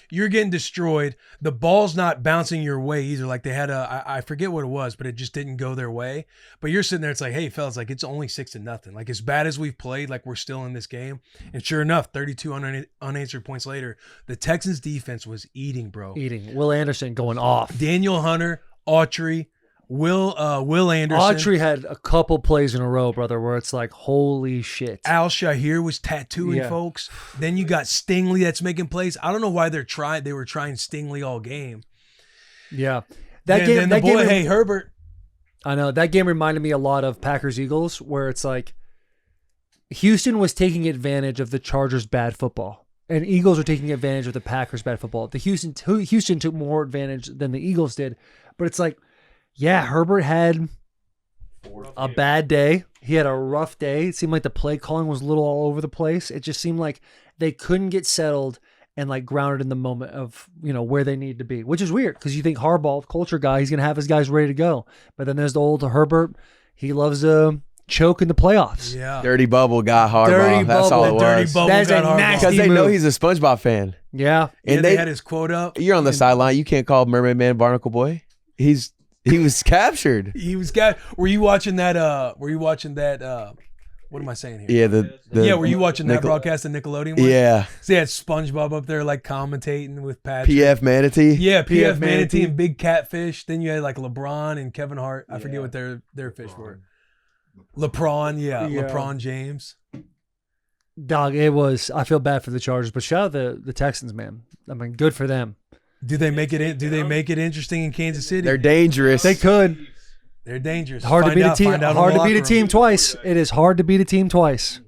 you're getting destroyed. The ball's not bouncing your way either. Like they had I forget what it was, but it just didn't go their way. But you're sitting there, it's like, hey fellas, like it's only 6-0. Like as bad as we've played, like we're still in this game. And sure enough, 32 unanswered points later, the Texans defense was eating, bro. Eating. Will Anderson going off. Daniel Hunter, Autry, Will Anderson. Autry had a couple plays in a row, brother, where it's like, holy shit. Al Shahir was tattooing Yeah. folks. Then you got Stingley that's making plays. I don't know why they were trying Stingley all game. Yeah. Then the boy, hey, Herbert. I know. That game reminded me a lot of Packers-Eagles, where it's like Houston was taking advantage of the Chargers' bad football. And Eagles were taking advantage of the Packers' bad football. Houston took more advantage than the Eagles did. But it's like, yeah, Herbert had a bad day. He had a rough day. It seemed like the play calling was a little all over the place. It just seemed like they couldn't get settled and like grounded in the moment of, where they need to be, which is weird because you think Harbaugh, culture guy, he's going to have his guys ready to go. But then there's the old Herbert. He loves to choke in the playoffs. Yeah. Dirty Bubble got Harbaugh. Dirty That's Bubble. all it Dirty was. Bubble That's got a Harbaugh. nasty Because they know move. he's a SpongeBob fan. Yeah. Yeah, And they they had his quote up. You're on the sideline. You can't call Mermaid Man Barnacle Boy. He was captured. He was got. Were you watching that? What am I saying here? Yeah, Were you watching that Nickel- broadcast, the Nickelodeon one? Yeah. So they had SpongeBob up there like commentating with Patrick. PF Manatee. Yeah, PF PF Manatee and Big Catfish. Then you had like LeBron and Kevin Hart. I forget what their fish were. LeBron, Yeah. LeBron James. Dog, I feel bad for the Chargers, but shout out the Texans, man. I mean, good for them. Do they make it interesting in Kansas City? They're dangerous. They could. They're dangerous. Hard to Find beat a out- team. find out in Hard the to beat a locker room. team twice. It is hard to beat a team twice.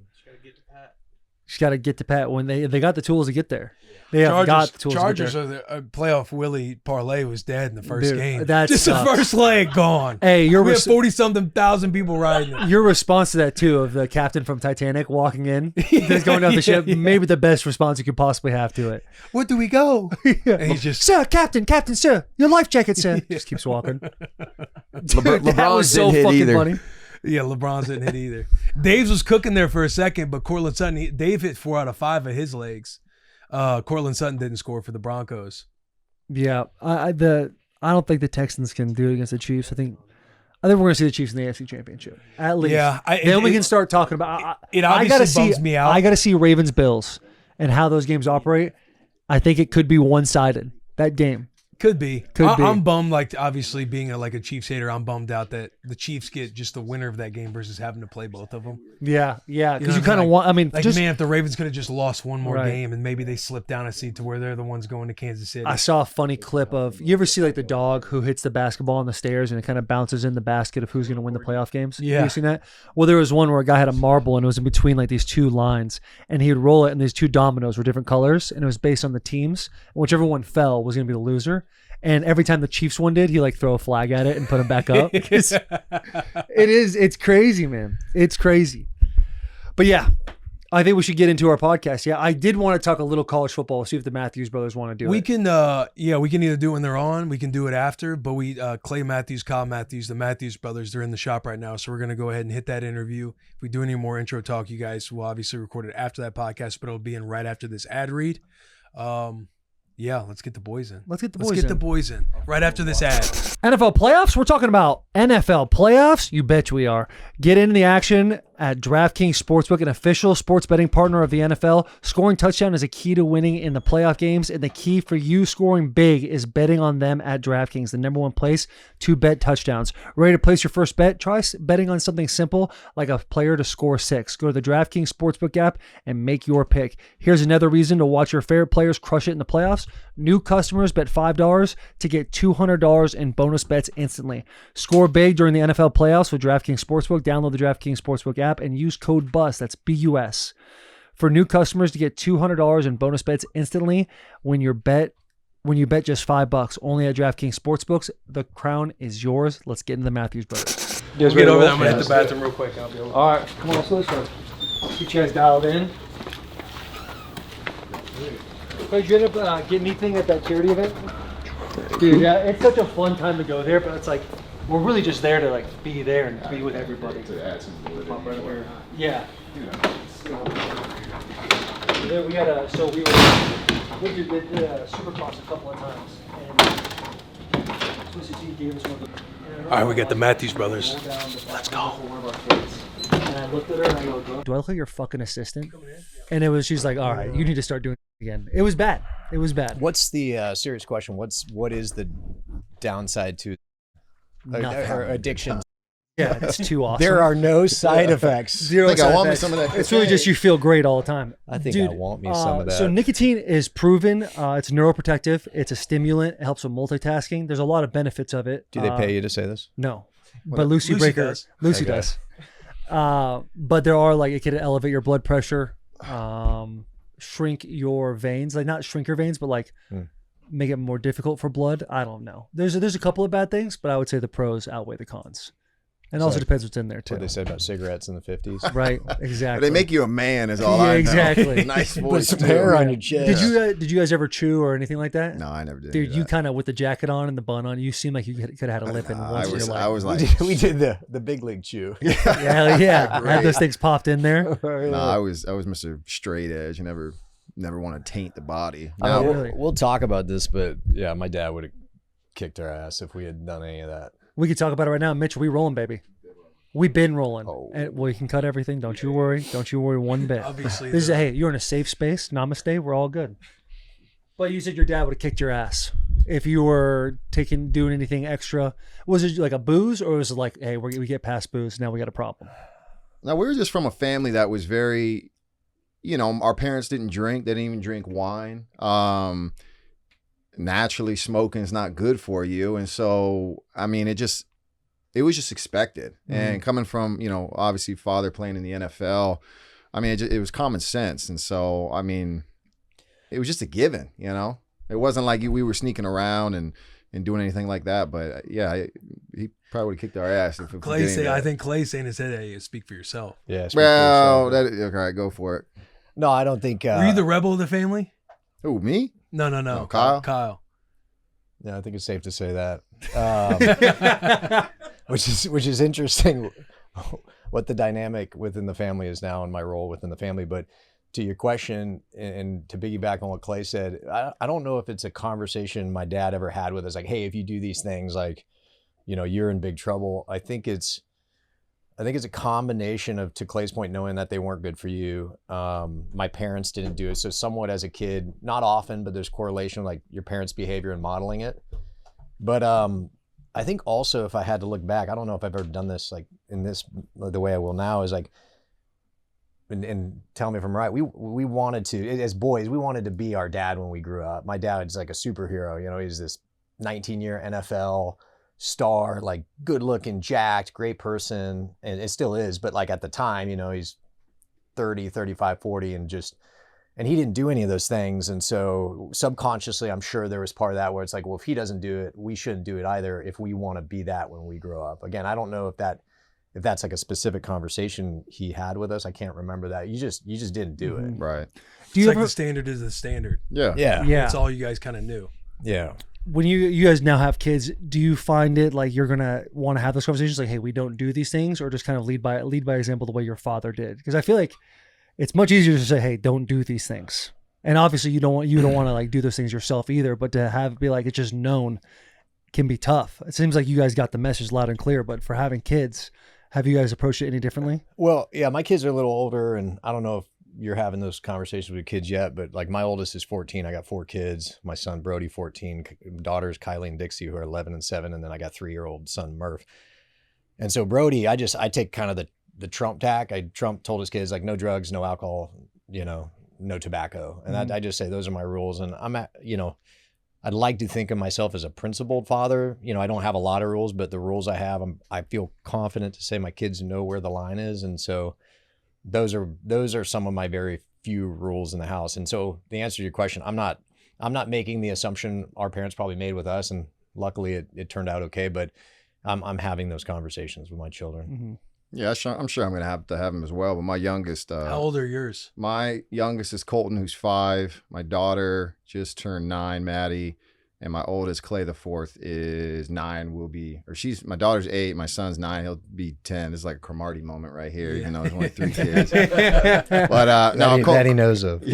Just got to get to Pat when they got the tools to get there. They have got the tools Chargers to get there. are the playoff Willie parlay was dead in the first Dude, game. that just sucks. the first leg gone. Hey, we have 40-something thousand people riding it. your response to that too of the captain from Titanic walking in, just going down the ship. Maybe the best response you could possibly have to it. Where do we go? And he's just Sir, captain, sir, your life jacket, sir. Just keeps walking. Dude, that LeBron was so didn't hit fucking either. funny. yeah. LeBron's didn't hit either. Dave's was cooking there for a second, but Cortland Sutton, Dave hit 4 out of 5 of his legs. Cortland Sutton didn't score for the Broncos. Yeah, I don't think the Texans can do it against the Chiefs. I think we're going to see the Chiefs in the AFC Championship at least. Yeah, then we can start talking about. It I gotta obviously see. bums me out. I got to see Ravens Bills and how those games operate. I think it could be one-sided, that game. Could be. Could be. I'm bummed, like obviously being a Chiefs hater, I'm bummed out that the Chiefs get just the winner of that game versus having to play both of them. Yeah, because You know you what I'm kind of saying? want. I mean, Like, just man, if the Ravens could have just lost one more Right. game and maybe they slip down a seat to where they're the ones going to Kansas City. I saw a funny clip of, you ever see like the dog who hits the basketball on the stairs and it kind of bounces in the basket of who's going to win the playoff games? Yeah. You seen that? Well, there was one where a guy had a marble and it was in between like these two lines and he would roll it and these two dominoes were different colors and it was based on the teams. And whichever one fell was going to be the loser. And every time the Chiefs one did, he like throw a flag at it and put him back up. It's crazy, man. It's crazy. But yeah, I think we should get into our podcast. Yeah, I did want to talk a little college football, see if the Matthews brothers want to do We it. can, we can either do it when they're on, we can do it after. But Clay Matthews, Kyle Matthews, the Matthews brothers, they're in the shop right now, so we're gonna go ahead and hit that interview. If we do any more intro talk, you guys will obviously record it after that podcast, but it'll be in right after this ad read. Yeah, let's get the boys in. Let's get the Let's boys get in. the boys in right after this ad. NFL playoffs? We're talking about NFL playoffs? You bet we are. Get into the action at DraftKings Sportsbook, an official sports betting partner of the NFL. Scoring touchdown is a key to winning in the playoff games, and the key for you scoring big is betting on them at DraftKings, the number one place to bet touchdowns. Ready to place your first bet? Try betting on something simple like a player to score 6. Go to the DraftKings Sportsbook app and make your pick. Here's another reason to watch your favorite players crush it in the playoffs. New customers bet $5 to get $200 in bonus bets instantly. Score big during the NFL playoffs with DraftKings Sportsbook. Download the DraftKings Sportsbook app and use code BUS, that's BUS, for new customers to get $200 in bonus bets instantly when you bet just $5 only at DraftKings Sportsbooks. The crown is yours. Let's get into the Matthews brothers. We'll get over there. I'm going to hit the bathroom real quick. I'll be over. All right, come on, let's go. Get you guys dialed in. Did you end up getting anything at that charity event? Dude, yeah, it's such a fun time to go there, but it's like, we're really just there to like be there and be with everybody. To add some validity. Yeah. Then we got so we did Supercross a couple of times, and Swiss T gave us one of the. All right, we got the Matthews brothers. Let's go. And I looked at her and I go, "Do I look like your fucking assistant?" And it was, she's like, "All right, you need to start doing it again." It was bad. It was bad. What's the serious question? What is the downside to Nothing. or addiction? Yeah, it's too awesome. There are no side effects. Zero I think I side want me effects. some of that. It's really just you feel great all the time. I think Dude, I want me some of that. So nicotine is proven. It's neuroprotective. It's a stimulant. It helps with multitasking. There's a lot of benefits of it. Do they pay you to say this? No, but Lucy Lucy Breaker, does. Lucy Okay. does. But there are like, it can elevate your blood pressure, shrink your veins, like not shrink your veins, but like make it more difficult for blood. I don't know. There's a couple of bad things, but I would say the pros outweigh the cons. And also like depends what's in there too. What they said about cigarettes in the 50s. Right, But exactly. they make you a man, is all Yeah, I know. exactly. Nice Put voice. some too. hair on your chest. Did you guys ever chew or anything like that? No, I never did. Dude, do you that. kind of with the jacket on and the bun on, you seem like you could have had a lip in Nah, once in your life. I was like, We did the big league chew. yeah. I had those things popped in there. no, I was Mr. Straight Edge. Never want to taint the body. I Now, mean, really? we'll talk about this, but yeah, my dad would have kicked our ass if we had done any of that. We could talk about it right now. Mitch, we rolling, baby. We've been rolling. Oh. And we can cut everything. Don't you worry. Don't you worry one bit. Obviously, This is hey, you're in a safe space. Namaste. We're all good. But you said your dad would have kicked your ass if you were doing anything extra. Was it like a booze, or was it like, hey, we get past booze, now we got a problem? now we were just from a family that was very, our parents didn't drink. They didn't even drink wine. Naturally, smoking is not good for you, and so I mean, it was just expected. And coming from, obviously father playing in the NFL, I mean, it was common sense. And so, I mean, it was just a given, It wasn't like we were sneaking around and doing anything like that. But yeah, he probably would have kicked our ass if Clay say, I think Clay's saying his head, hey, speak for yourself. Yeah. Well, all right, go for it. No, I don't think. Were you the rebel of the family? Who, me? No. No, Kyle? Kyle. Yeah, I think it's safe to say that. Which is interesting what the dynamic within the family is now and my role within the family. But to your question, and to piggyback on what Clay said, I don't know if it's a conversation my dad ever had with us, like, hey, if you do these things, like, you're in big trouble. I think it's a combination of, to Clay's point, knowing that they weren't good for you. My parents didn't do it. So somewhat as a kid, not often, but there's correlation, like your parents' behavior and modeling it. But I think also, if I had to look back, I don't know if I've ever done this like in this, the way I will now, is like, and tell me if I'm right. We wanted to, as boys, we wanted to be our dad when we grew up. My dad's like a superhero, he's this 19-year NFL star, like good looking, jacked, great person. And it still is, but like at the time, he's 30, 35, 40 and he didn't do any of those things. And so subconsciously, I'm sure there was part of that where it's like, well, if he doesn't do it, we shouldn't do it either if we want to be that when we grow up. Again, I don't know if that's like a specific conversation he had with us. I can't remember that. You just didn't do it. Right. Do It's you like ever? the standard is the standard. Yeah. Yeah. Yeah. That's all you guys kind of knew. Yeah. When you guys now have kids, do you find it like you're gonna want to have those conversations, like, hey, we don't do these things, or just kind of lead by example the way your father did? Because I feel like it's much easier to say, hey, don't do these things. And obviously you don't want to like do those things yourself either, but to be like, it's just known can be tough. It seems like you guys got the message loud and clear, but for having kids, have you guys approached it any differently? Well, yeah, my kids are a little older, and I don't know if you're having those conversations with kids yet, but like my oldest is 14. I got 4 kids. My son, Brody, 14, daughters, Kylie and Dixie, who are 11 and 7. And then I got 3-year-old son, Murph. And so Brody, I take kind of the Trump tack. Trump told his kids like no drugs, no alcohol, no tobacco. And I just say, those are my rules. And I'd like to think of myself as a principled father. I don't have a lot of rules, but the rules I have, I feel confident to say my kids know where the line is. And so those are some of my very few rules in the house. And so the answer to your question, I'm not making the assumption our parents probably made with us. And luckily it turned out okay, but I'm having those conversations with my children. Mm-hmm. Yeah, I'm sure I'm going to have them as well. But my youngest, How old are yours? My youngest is Colton, who's 5. My daughter just turned 9, Maddie. And my oldest, Clay the 4th, is 9. My daughter's 8. My son's 9. He'll be 10. It's like a Cromartie moment right here, even though there's only 3 kids. But Daddy knows of.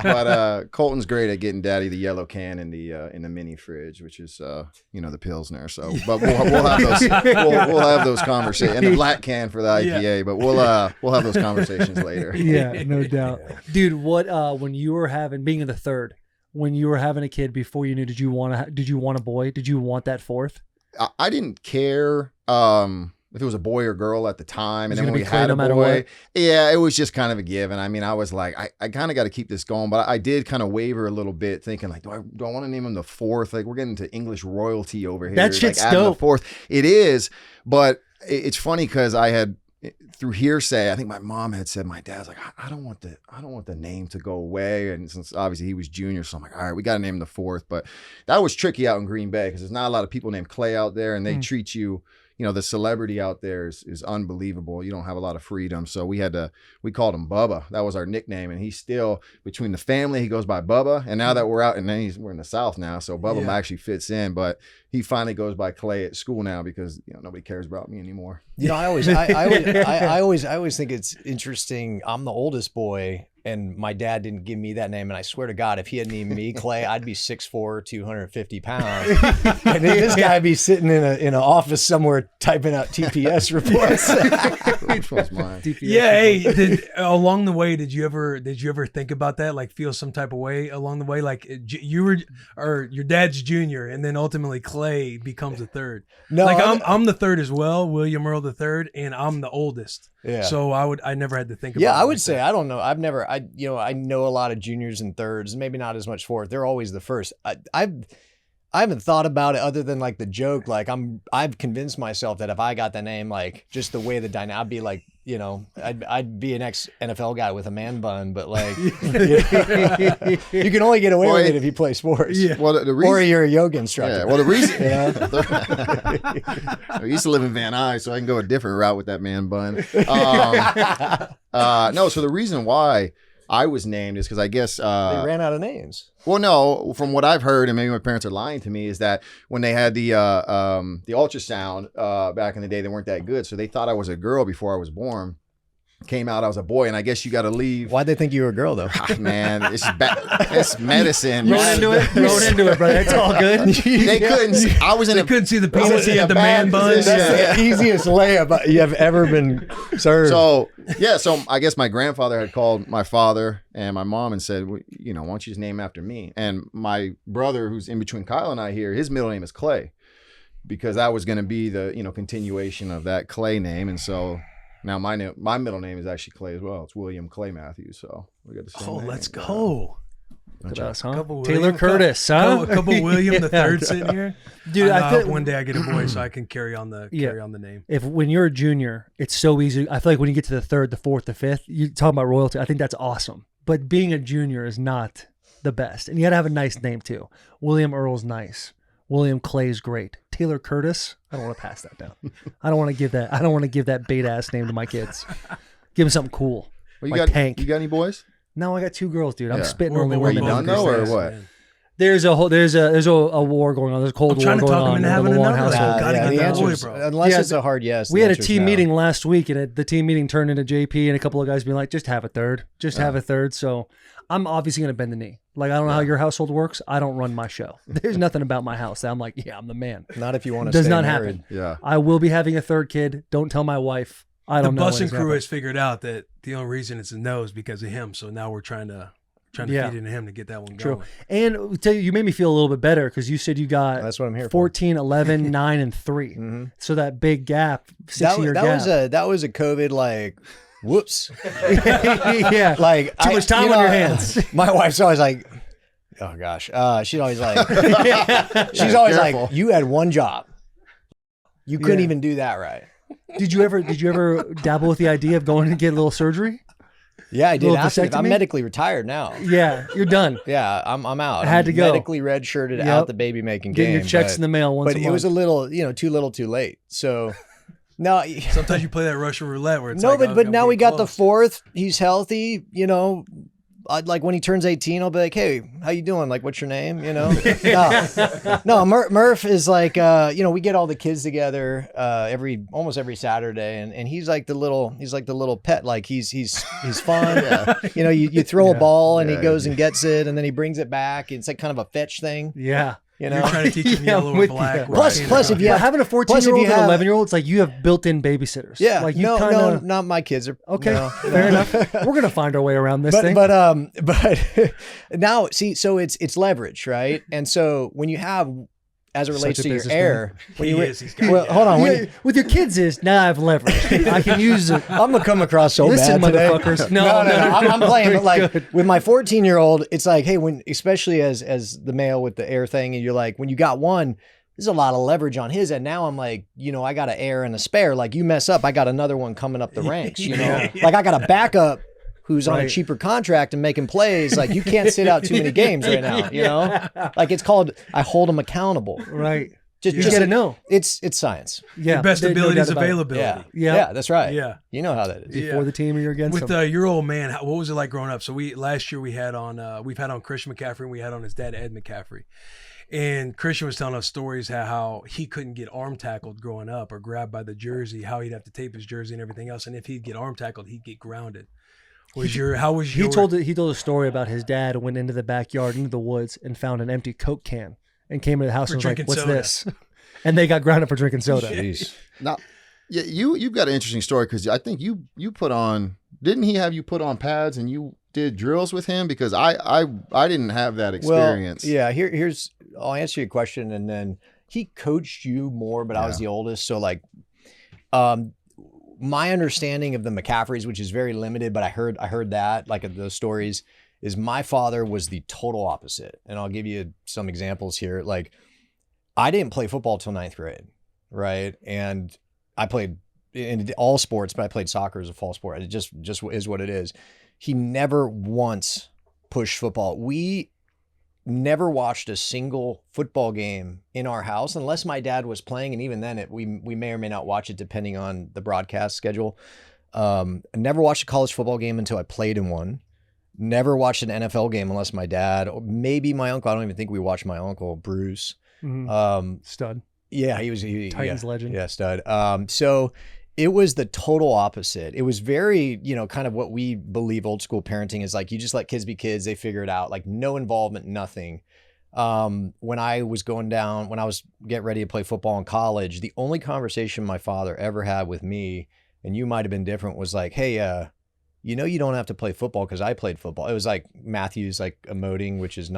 But Colton's great at getting Daddy the yellow can in the mini fridge, which is the Pilsner. So, but we'll have those we'll have those conversations, and the black can for the IPA. Yeah. But we'll have those conversations later. Yeah, no doubt, dude. What when you were being in the third? When you were having a kid before you knew, did you want a boy? Did you want that 4th? I didn't care if it was a boy or girl at the time. And then when we had a boy, yeah, it was just kind of a given. I mean, I was like, I kind of got to keep this going, but I did kind of waver a little bit, thinking like, do I want to name him the 4th? Like, we're getting to English royalty over here. That shit's like, dope. The 4th. It is, but it's funny because I had, through hearsay, I think my mom had said, my dad's like, I don't want the name to go away. And since obviously he was junior, so I'm like, all right, we got to name him the 4th. But that was tricky out in Green Bay because there's not a lot of people named Clay out there, and they treat you, the celebrity out there is unbelievable. You don't have a lot of freedom. So we called him Bubba. That was our nickname. And he's still, between the family, he goes by Bubba. And now that we're out, and then we're in the South now, so Bubba actually fits in. But he finally goes by Clay at school now because nobody cares about me anymore. I always think it's interesting. I'm the oldest boy, and my dad didn't give me that name. And I swear to God, if he had named me Clay, I'd be 6'4", 250 pounds. And then this guy would be sitting in an office somewhere typing out TPS reports. Which one's mine? Yeah. Hey, along the way, did you ever think about that? Like, feel some type of way along the way? Like your dad's junior, and then ultimately Clay becomes a 3rd. No, like I'm the 3rd as well, William Earl the 3rd, and I'm the oldest. Yeah. So I never had to think about it. Yeah, I would say that. I don't know. I know a lot of juniors and 3rds, maybe not as much 4th. They're always the 1st. I haven't thought about it other than like the joke. Like I've convinced myself that if I got the name, like just the way the dynamic, I'd be like, I'd be an ex-NFL guy with a man bun, but like, you can only get away with it if you play sports. Yeah. Well, the reason, or you're a yoga instructor. Yeah. Well, the reason, I used to live in Van Nuys, so I can go a different route with that man bun. No, so the reason why I was named is because I guess they ran out of names. Well, no, from what I've heard, and maybe my parents are lying to me, is that when they had the ultrasound back in the day, they weren't that good, so they thought I was a girl before I was born. Came out I was a boy, and I guess you got to leave. Why'd they think you were a girl though? Man, it's medicine. Roll into it, brother. It's all good. They couldn't. They couldn't see the penis. He had the man bun. That's the easiest layup you have ever been served. So I guess my grandfather had called my father and my mom and said, well, why don't you just name after me? And my brother, who's in between Kyle and I here, his middle name is Clay, because that was going to be the continuation of that Clay name, and so. Now my middle name is actually Clay as well. It's William Clay Matthews. So we got the same name. Let's go. Look at us, huh? Taylor Curtis, huh? A couple William the 3rd sitting here. Dude, I hope one day I get a boy so I can carry on the name. When you're a junior, it's so easy. I feel like when you get to the 3rd, the 4th, the 5th, you talk about royalty. I think that's awesome. But being a junior is not the best, and you got to have a nice name too. William Earl's nice. William Clay's great. Taylor Curtis, I don't want to pass that down. I don't want to give that beta ass name to my kids. Give them something cool. Well, like Tank. You got any boys? No, I got 2 girls, dude. I'm spitting Were only one. You done though, or what? There's a war going on. There's a cold I'm war trying to going talk him on into in having the Lewan another. household. Gotta get the that answer boy, is, bro. unless Yeah, it's a hard yes. We the had a answer is team no. meeting last week, and the team meeting turned into JP and a couple of guys being like, just have a third. Just have a third. So I'm obviously going to bend the knee. Like, I don't know how your household works. I don't run my show. There's nothing about my house that I'm like, yeah, I'm the man. Not if you want to Does stay not married. happen. Yeah. I will be having a third kid. Don't tell my wife. I The don't know. when Bussin it's crew happening. has figured out that the only reason it's a no is because of him. So now we're trying to Yeah. feed into him to get that one True. going. And tell you made me feel a little bit better because you said you got That's what I'm here for. 14, 11, 9, and 3. Mhm. So that big gap, That, 6-year gap. that was a COVID like, whoops. Yeah. Like Too much time on your hands. My wife's always like, oh gosh. She's always like, she's always careful. like, you had one job. You couldn't Yeah. even do that right. Did you ever dabble with the idea of going to get a little surgery? Yeah, I did. Little After, I'm vasectomy? medically retired now. Yeah, you're done. Yeah, I'm out. Had I'm to go. medically redshirted Yep. out the baby making Getting game. your checks but, in the mail once but a it was a month. little, too little, too late. So no, Sometimes you play that Russian roulette where it's no, like, but oh, but I'm now getting we got the close. fourth. He's healthy. I'd like when he turns 18, I'll be like, hey, how you doing? Like, what's your name? No, Murph is like, we get all the kids together almost every Saturday, and he's like the little pet. Like he's fun. You throw a ball and he goes and gets it, and then he brings it back. It's like kind of a fetch thing. Yeah. You're trying to teach him Yeah, yellow I'm and with black. you. We're Plus, seeing if it. you Yeah, have having a plus if 14-year-old you and an have- 11-year-old, it's like you have built-in babysitters. Yeah, like you no, kinda, not my kids are Okay, no. fair enough. We're gonna find our way around this thing. But now see, so it's leverage, right? And so when you have, as it relates Such a to your businessman. heir, when He you is, he's got well, it. hold on, Yeah, with your kids is now I have leverage. I can use it. I'm gonna come across so Listen, bad today. motherfuckers. No, I'm playing, but like Good. with my 14-year-old, it's like, hey, when especially as the male with the heir thing, and you're like, when you got one, there's a lot of leverage on his end. Now I'm like, I got an heir and a spare. Like you mess up, I got another one coming up the ranks. Like I got a backup who's on a Right. cheaper contract and making plays. Like you can't sit out too many games right now. Like it's called I hold them accountable. Right. Just You gotta know. It's science. Yeah. Your best no ability doubt is about it. availability. Yeah, Yeah. that's right. Yeah. You know how that is. Yeah. For the team or you're against With them. your old man, what was it like growing up? So last year we've had on Christian McCaffrey and we had on his dad Ed McCaffrey, and Christian was telling us stories how he couldn't get arm tackled growing up or grabbed by the jersey, how he'd have to tape his jersey and everything else, and if he'd get arm tackled, he'd get grounded. He told a story about his dad went into the backyard, into the woods, and found an empty Coke can and came into the house For and was like, drinking "What's soda." this?" And they got grounded for drinking soda. Jeez. Now, yeah, you've got an interesting story because I think you put on. Didn't he have you put on pads and you did drills with him? Because I didn't have that experience. Well, yeah. Here's I'll answer your question, and then he coached you more, but I was the oldest, so like, my understanding of the McCaffreys, which is very limited, but I heard that like of those stories, is my father was the total opposite, and I'll give you some examples here. Like, I didn't play football till 9th grade, right? And I played in all sports, but I played soccer as a fall sport. It just is what it is. He never once pushed football. We never watched a single football game in our house unless my dad was playing, and even then we may or may not watch it depending on the broadcast schedule. I never watched a college football game until I played in one. Never watched an NFL game unless my dad or maybe my uncle. I don't even think we watched my uncle Bruce. Mhm. Stud. Yeah, he was Titans legend. Yeah, stud. So it was the total opposite. It was very, kind of what we believe old school parenting is like. You just let kids be kids. They figure it out. Like no involvement, nothing. When I was getting ready to play football in college, the only conversation my father ever had with me, and you might have been different, was like, hey, you don't have to play football because I played football. It was like Matthew's like emoting, which is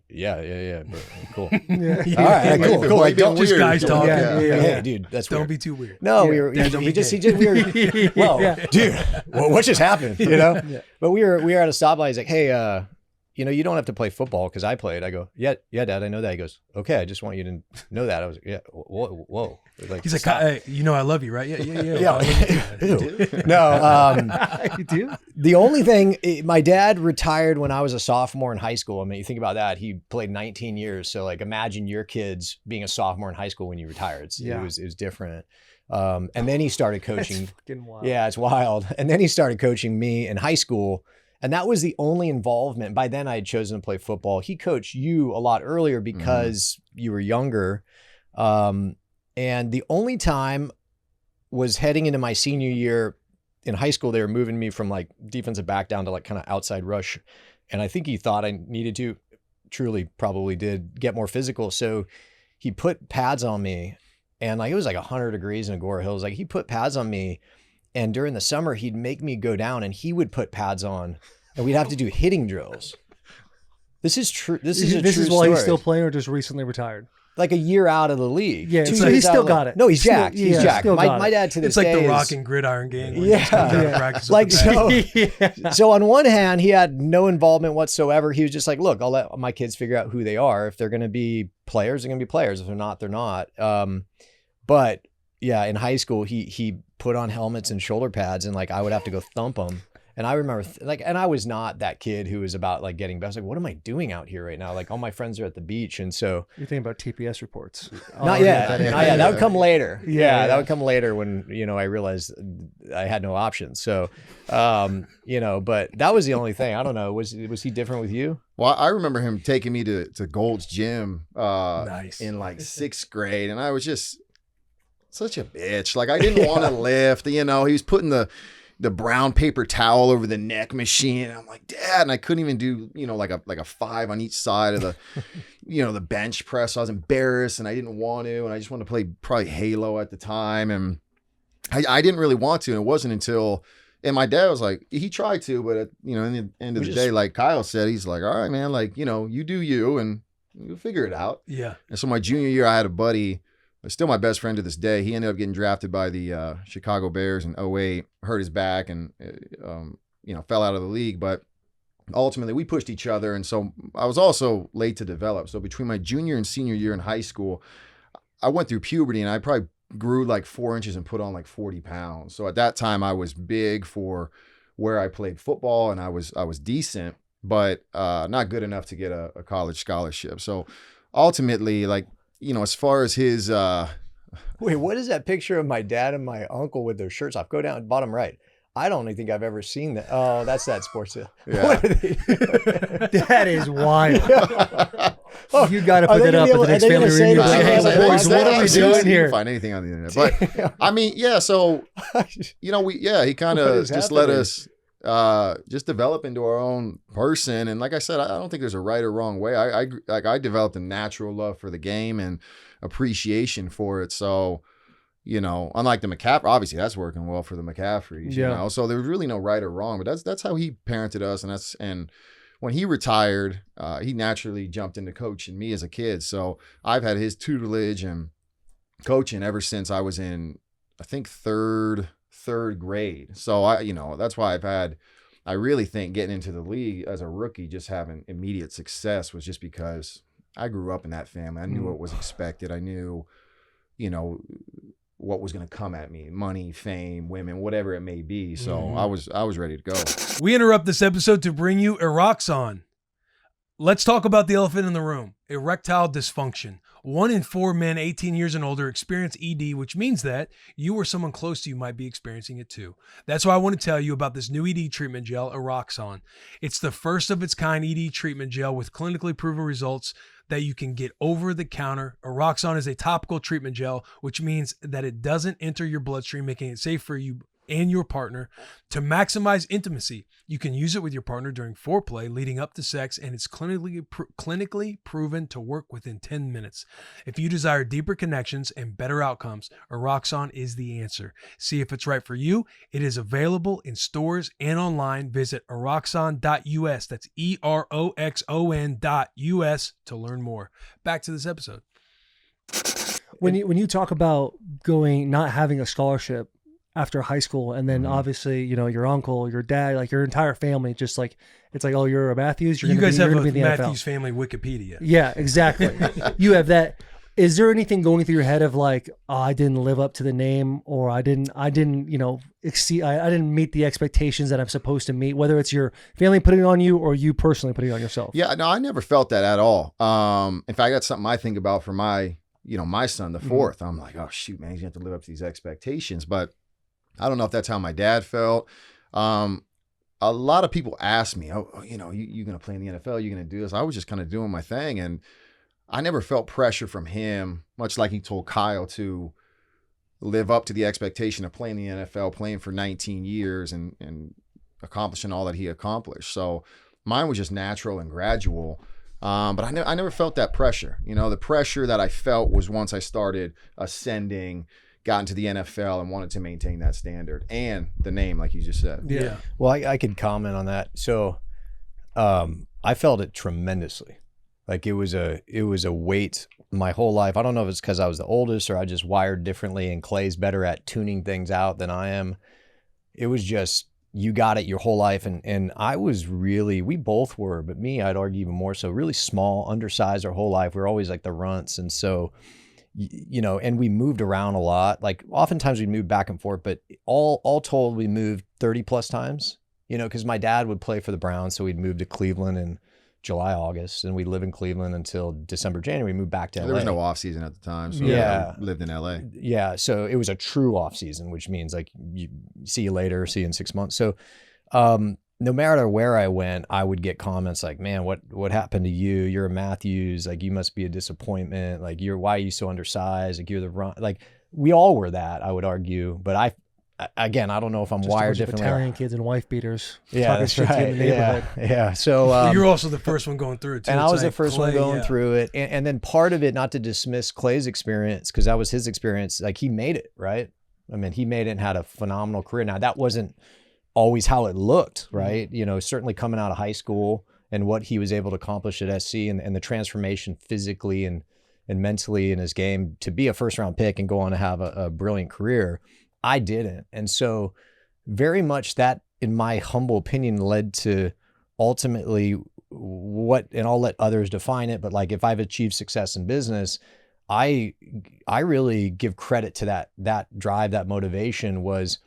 yeah, bro, cool. Yeah. All right, cool. Like, don't Just guys talking. Hey, dude, that's Don't weird. be too weird. No, Yeah. we were. Dad, don't We be just, gay. we were. Whoa, Yeah. dude, what just happened? But we were at a stoplight. He's like, hey, you don't have to play football because I played. I go, yeah, Dad, I know that. He goes, okay, I just want you to know that. I was, yeah, whoa. Like, He's like, stop. hey, I love you, right? Yeah. Yeah. Ew. No. You do? The only thing, my dad retired when I was a sophomore in high school. I mean, you think about that. He played 19 years. So like, imagine your kids being a sophomore in high school when you retired. It was different. And then he started coaching. That's fucking wild. Yeah, it's wild. And then he started coaching me in high school. And that was the only involvement. By then I had chosen to play football. He coached you a lot earlier because you were younger. And the only time was heading into my senior year in high school. They were moving me from like defensive back down to like kind of outside rush. And I think he thought I needed to, truly probably did, get more physical. So he put pads on me, and like it was like 100 degrees in Agora Hills. Like he put pads on me, and during the summer he'd make me go down and he would put pads on, and we'd have to do hitting drills. This is true. This is while story. he's still playing or just recently retired. Like a year out of the league. Yeah, 2 so years he's out still of got it. No, he's Still- jacked. He's yeah, jacked. still got My it. dad to this It's like day the is- rock and gridiron gang. Where Yeah. you just come down to practice with Like the pads. so. So on one hand, he had no involvement whatsoever. He was just like, look, I'll let my kids figure out who they are. If they're going to be players, they're going to be players. If they're not, they're not. But yeah, in high school, he put on helmets and shoulder pads, and like I would have to go thump them. And I remember and I was not that kid who was about like getting best. Like, what am I doing out here right now? Like all my friends are at the beach. And so You're thinking about TPS reports. not yet. Not yet. That would come later. Yeah. That would come later when, I realized I had no options. So, but that was the only thing. I don't know. Was he different with you? Well, I remember him taking me to Gold's Gym Nice. in like 6th grade, and I was just such a bitch. Like I didn't want to lift. He was putting the brown paper towel over the neck machine. I'm like, Dad, and I couldn't even do, like a 5 on each side of the, the bench press. So I was embarrassed and I didn't want to, and I just wanted to play probably Halo at the time. And I didn't really want to. And it wasn't until, and my dad was like, he tried to, but in the end of the day, like Kyle said, he's like, all right, man, like, you do you and you'll figure it out. Yeah. And so my junior year, I had a buddy, still my best friend to this day. He ended up getting drafted by the Chicago Bears in 2008, hurt his back and, fell out of the league. But ultimately we pushed each other. And so I was also late to develop. So between my junior and senior year in high school, I went through puberty and I probably grew like 4 inches and put on like 40 pounds. So at that time I was big for where I played football, and I was decent, but not good enough to get a college scholarship. So ultimately, like, as far as his Wait, what is that picture of my dad and my uncle with their shirts off? Go down bottom right. I don't even think I've ever seen that. Oh, that's that sports. Yeah. What are they? That is wild. Oh, You got to are put they that up gonna at the be next able- are they family gonna say reunion. that? Like, hey, Yeah, boys, what are we You doing can here? find anything on the internet, but I mean, yeah. So he kind What of is just let happening? us just develop into our own person. And like I said, I don't think there's a right or wrong way. I developed a natural love for the game and appreciation for it. So, unlike the McCaffrey, obviously that's working well for the McCaffreys. Yeah. So there's really no right or wrong, but that's how he parented us, and when he retired, he naturally jumped into coaching me as a kid. So I've had his tutelage and coaching ever since I was in, I think, third grade. So that's why I really think getting into the league as a rookie, just having immediate success, was just because I grew up in that family. I knew what was expected. I knew, what was going to come at me: money, fame, women, whatever it may be. So I was ready to go. We interrupt this episode to bring you Eroxon. Let's talk about the elephant in the room: erectile dysfunction. 1 in 4 men 18 years and older experience ED, which means that you or someone close to you might be experiencing it too. That's why I want to tell you about this new ED treatment gel, Eroxon. It's the first of its kind ED treatment gel with clinically proven results that you can get over the counter. Eroxon is a topical treatment gel, which means that it doesn't enter your bloodstream, making it safe for you and your partner. To maximize intimacy, you can use it with your partner during foreplay leading up to sex, and it's clinically proven to work within 10 minutes. If you desire deeper connections and better outcomes, Eroxon is the answer. See if it's right for you. It is available in stores and online. Visit eroxon.us. That's EROXON.us to learn more. Back to this episode. When you talk about not having a scholarship after high school, and then obviously, your uncle, your dad, like your entire family, just like, it's like, oh, you're a Matthews. You guys have a be in the Matthews NFL. family Wikipedia. Yeah, exactly. You have that. Is there anything going through your head of like, oh, I didn't live up to the name, or I didn't, exceed, I didn't meet the expectations that I'm supposed to meet, whether it's your family putting it on you or you personally putting it on yourself? Yeah, no, I never felt that at all. In fact, that's something I think about for my son, the fourth. I'm like, oh shoot, man, he's gonna have to live up to these expectations. But I don't know if that's how my dad felt. a lot of people ask me, oh, you know, you going to play in the NFL? You going to do this? I was just kind of doing my thing. And I never felt pressure from him, much like he told Kyle to live up to the expectation of playing in the NFL, playing for 19 years and accomplishing all that he accomplished. So mine was just natural and gradual. But I never felt that pressure. You know, the pressure that I felt was once I started ascending, got into the NFL and wanted to maintain that standard and the name, like you just said. Yeah. Well, I could comment on that. So I felt it tremendously. Like it was a weight my whole life. I don't know if it's because I was the oldest or I just wired differently, and Clay's better at tuning things out than I am. It was just, you got it your whole life. And I was really, we both were, but me, I'd argue even more so, really small, undersized our whole life. We were always like the runts. And so, you know, and we moved around a lot. Like oftentimes we moved back and forth, but all told, we moved 30 plus times, you know, because my dad would play for the Browns. So we'd move to Cleveland in July, August, and we'd live in Cleveland until December, January. We moved back to LA. There was no off season at the time. So yeah, we lived in LA. Yeah. So it was a true off season, which means like you see you later, see you in 6 months. So no matter where I went, I would get comments like, man, what happened to you? You're a Matthews. Like, you must be a disappointment. Like, why are you so undersized? Like, you're the run. Like, we all were that, I would argue. But again, I don't know if I'm Just wired a bunch of differently. Italian kids and wife beaters. Yeah, talking that's shit to you right. in the neighborhood. Yeah. So You're also the first one going through it too. and I It's was the like first one Clay, going yeah. through it. And then part of it, not to dismiss Clay's experience, because that was his experience. Like, he made it, right? I mean, he made it and had a phenomenal career. Now, that wasn't always how it looked, right? You know, certainly coming out of high school and what he was able to accomplish at SC and the transformation physically and mentally in his game to be a first round pick and go on to have a brilliant career. I didn't. And so very much that, in my humble opinion, led to ultimately what, and I'll let others define it, but like, if I've achieved success in business, I really give credit to that drive, that motivation was,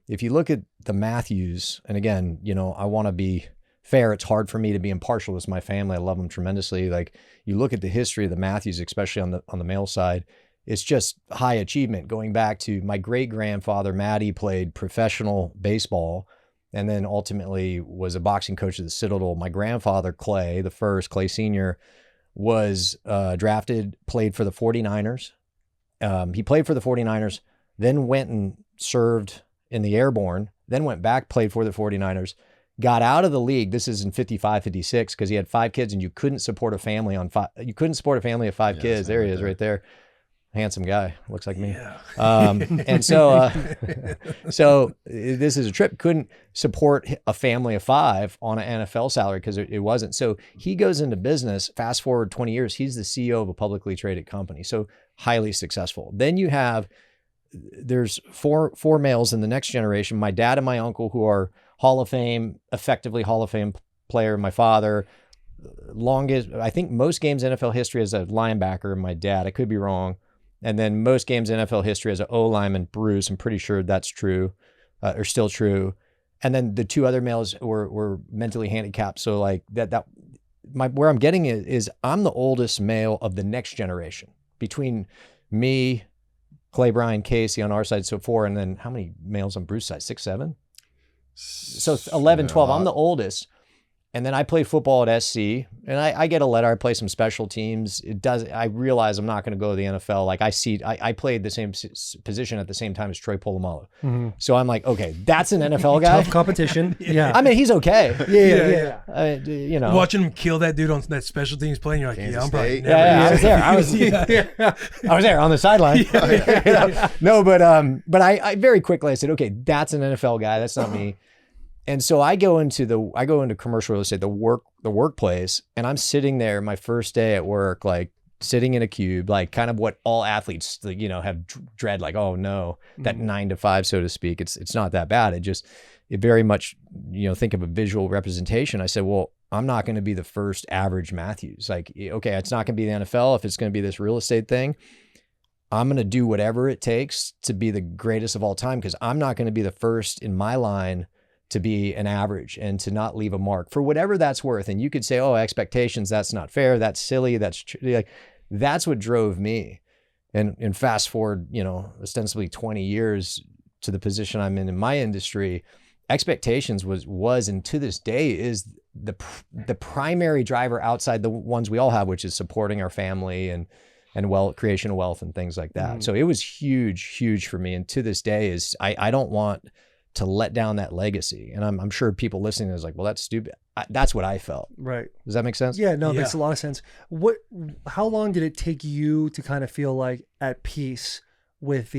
if you look at the Matthews, and again, you know, I want to be fair. It's hard for me to be impartial. It's my family. I love them tremendously. Like, you look at the history of the Matthews, especially on the male side, it's just high achievement. Going back to my great grandfather, Matty, played professional baseball and then ultimately was a boxing coach at the Citadel. My grandfather, Clay, the first, Clay Sr., was drafted, played for the 49ers. He played for the 49ers, then went and served in the Airborne, then went back, played for the 49ers, got out of the league. This is in 55, 56, because he had 5 kids and you couldn't support a family of 5 kids. There he is right there. Handsome guy. Looks like me. Yeah. And so this is a trip. Couldn't support a family of 5 on an NFL salary because it wasn't. So he goes into business. Fast forward 20 years, he's the CEO of a publicly traded company. So highly successful. Then there's four males in the next generation. My dad and my uncle, who are Hall of Fame, effectively Hall of Fame player. My father, I think most games in NFL history as a linebacker. My dad, I could be wrong. And then most games in NFL history as an O lineman, Bruce. I'm pretty sure that's true, or still true. And then the 2 other males were mentally handicapped. So like where I'm getting is I'm the oldest male of the next generation between me, Clay, Brian, Casey on our side, so 4, and then how many males on Bruce's side? 6, 7? So 11, 12. I'm the oldest. And then I played football at SC, and I get a letter. I play some special teams. I realize I'm not going to go to the NFL. Like, I played the same position at the same time as Troy Polamalu. Mm-hmm. So I'm like, okay, that's an NFL guy. Tough competition. Yeah. I mean, he's okay. Yeah. You know, Watching him kill that dude on that special teams play, and you're like, Kansas yeah, I'm probably State. never. I was there. I was there on the sideline. You know? No, but I very quickly I said, okay, that's an NFL guy. That's not me. And so I go into commercial real estate, the workplace, and I'm sitting there my first day at work, like sitting in a cube, like kind of what all athletes, you know, have dread, like, oh no, that 9 to 5, so to speak. It's not that bad. It very much, you know, think of a visual representation. I said, well, I'm not going to be the first average Matthews. Like, okay, it's not going to be the NFL. If it's going to be this real estate thing, I'm going to do whatever it takes to be the greatest of all time, because I'm not going to be the first in my line to be an average and to not leave a mark for whatever that's worth. And you could say, oh, expectations, that's not fair. That's silly. That's what drove me. And fast forward, you know, ostensibly 20 years to the position I'm in my industry. expectations was and to this day is the primary driver outside the ones we all have, which is supporting our family and creation of wealth and things like that. So it was huge for me. And to this day is I don't want to let down that legacy. And I'm sure people listening is like, well, that's stupid. That's what I felt. Right. Does that make sense? Yeah, no, it makes a lot of sense. How long did it take you to kind of feel like at peace with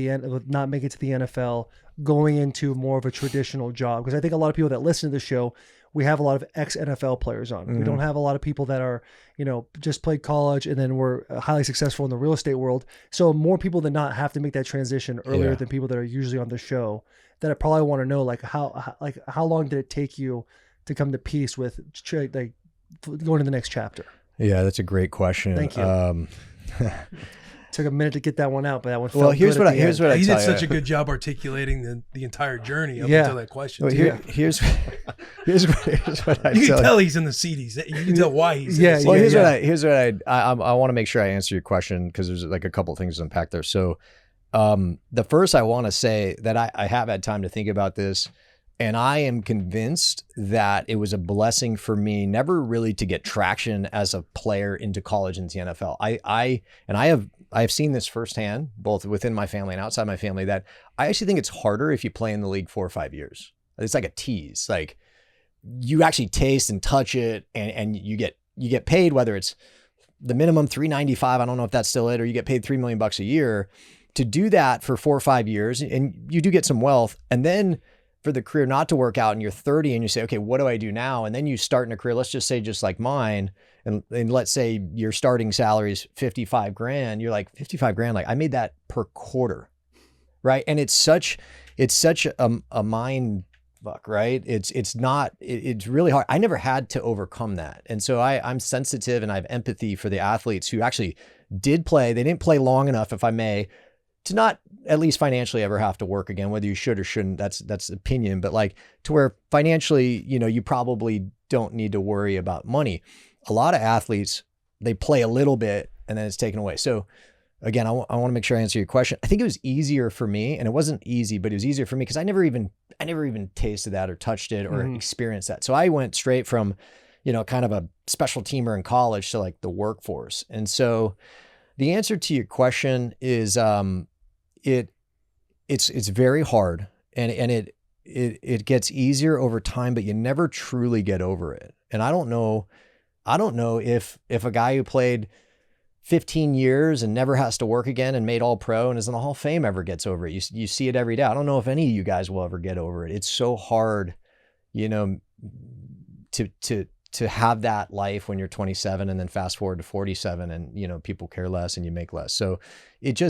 not making it to the NFL, going into more of a traditional job? Because I think a lot of people that listen to the show, we have a lot of ex-NFL players on. We don't have a lot of people that are, just played college and then were highly successful in the real estate world. So more people than not have to make that transition earlier than people that are usually on the show, that I probably want to know, like how long did it take you to come to peace with like going to the next chapter? Yeah, that's a great question. Thank you. Took a minute to get that one out, but that one felt well, here's good what at the end. I He tell did you. such a good job articulating the entire journey up Yeah. until that question. Well, too. here's what I You tell can tell he's in the seat. You can tell why he's in the seat. Well, here's what I want to make sure I answer your question, because there's like a couple of things to unpack there. So the first, I want to say that I have had time to think about this, and I am convinced that it was a blessing for me never really to get traction as a player into college into the NFL. I've seen this firsthand, both within my family and outside my family, that I actually think it's harder if you play in the league 4 or 5 years. It's like a tease. Like you actually taste and touch it, and you get paid, whether it's the minimum $395, I don't know if that's still it, or you get paid $3 million a year to do that for 4 or 5 years, and you do get some wealth. And then for the career not to work out and you're 30 and you say, okay, what do I do now? And then you start in a career, let's just say just like mine, and let's say your starting salary is $55,000. You're like, $55,000, like I made that per quarter, right? And it's such a mind fuck, right? It's really hard. I never had to overcome that. And so I'm sensitive and I have empathy for the athletes who actually did play. They didn't play long enough, if I may, to not at least financially ever have to work again, whether you should or shouldn't, that's opinion, but like to where financially, you probably don't need to worry about money. A lot of athletes, they play a little bit and then it's taken away. So again, I want to make sure I answer your question. I think it was easier for me, and it wasn't easy, but it was easier for me because I never even tasted that or touched it or experienced that. So I went straight from, kind of a special teamer in college to like the workforce. And so the answer to your question is, it's very hard, and it gets easier over time, but you never truly get over it. And I don't know if a guy who played 15 years and never has to work again and made all pro and is in the Hall of Fame ever gets over it. You see it every day. I don't know if any of you guys will ever get over it. It's so hard, to have that life when you're 27 and then fast forward to 47 and, people care less and you make less. So it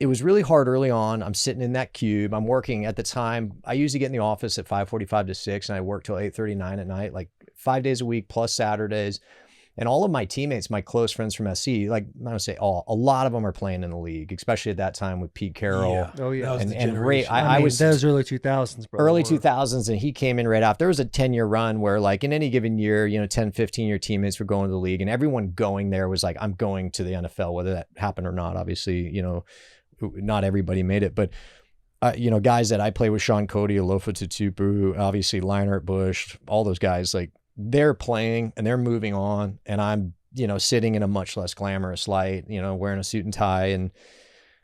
was really hard early on. I'm sitting in that cube. I'm working at the time. I usually get in the office at 5:45 to 6 and I work till 8:39 at night, like 5 days a week plus Saturdays. And all of my teammates, my close friends from SC, like I don't say all, a lot of them are playing in the league, especially at that time with Pete Carroll. Yeah. Oh yeah. And Ray. I was those early 2000s, bro. Early 2000s, and he came in right after. There was a 10-year run where like in any given year, 10, 15-year teammates were going to the league, and everyone going there was like, I'm going to the NFL, whether that happened or not. Obviously, not everybody made it, but guys that I play with, Sean Cody, Alofa Tutupu, obviously Leinart Bush, all those guys, like they're playing and they're moving on, and I'm sitting in a much less glamorous light, wearing a suit and tie,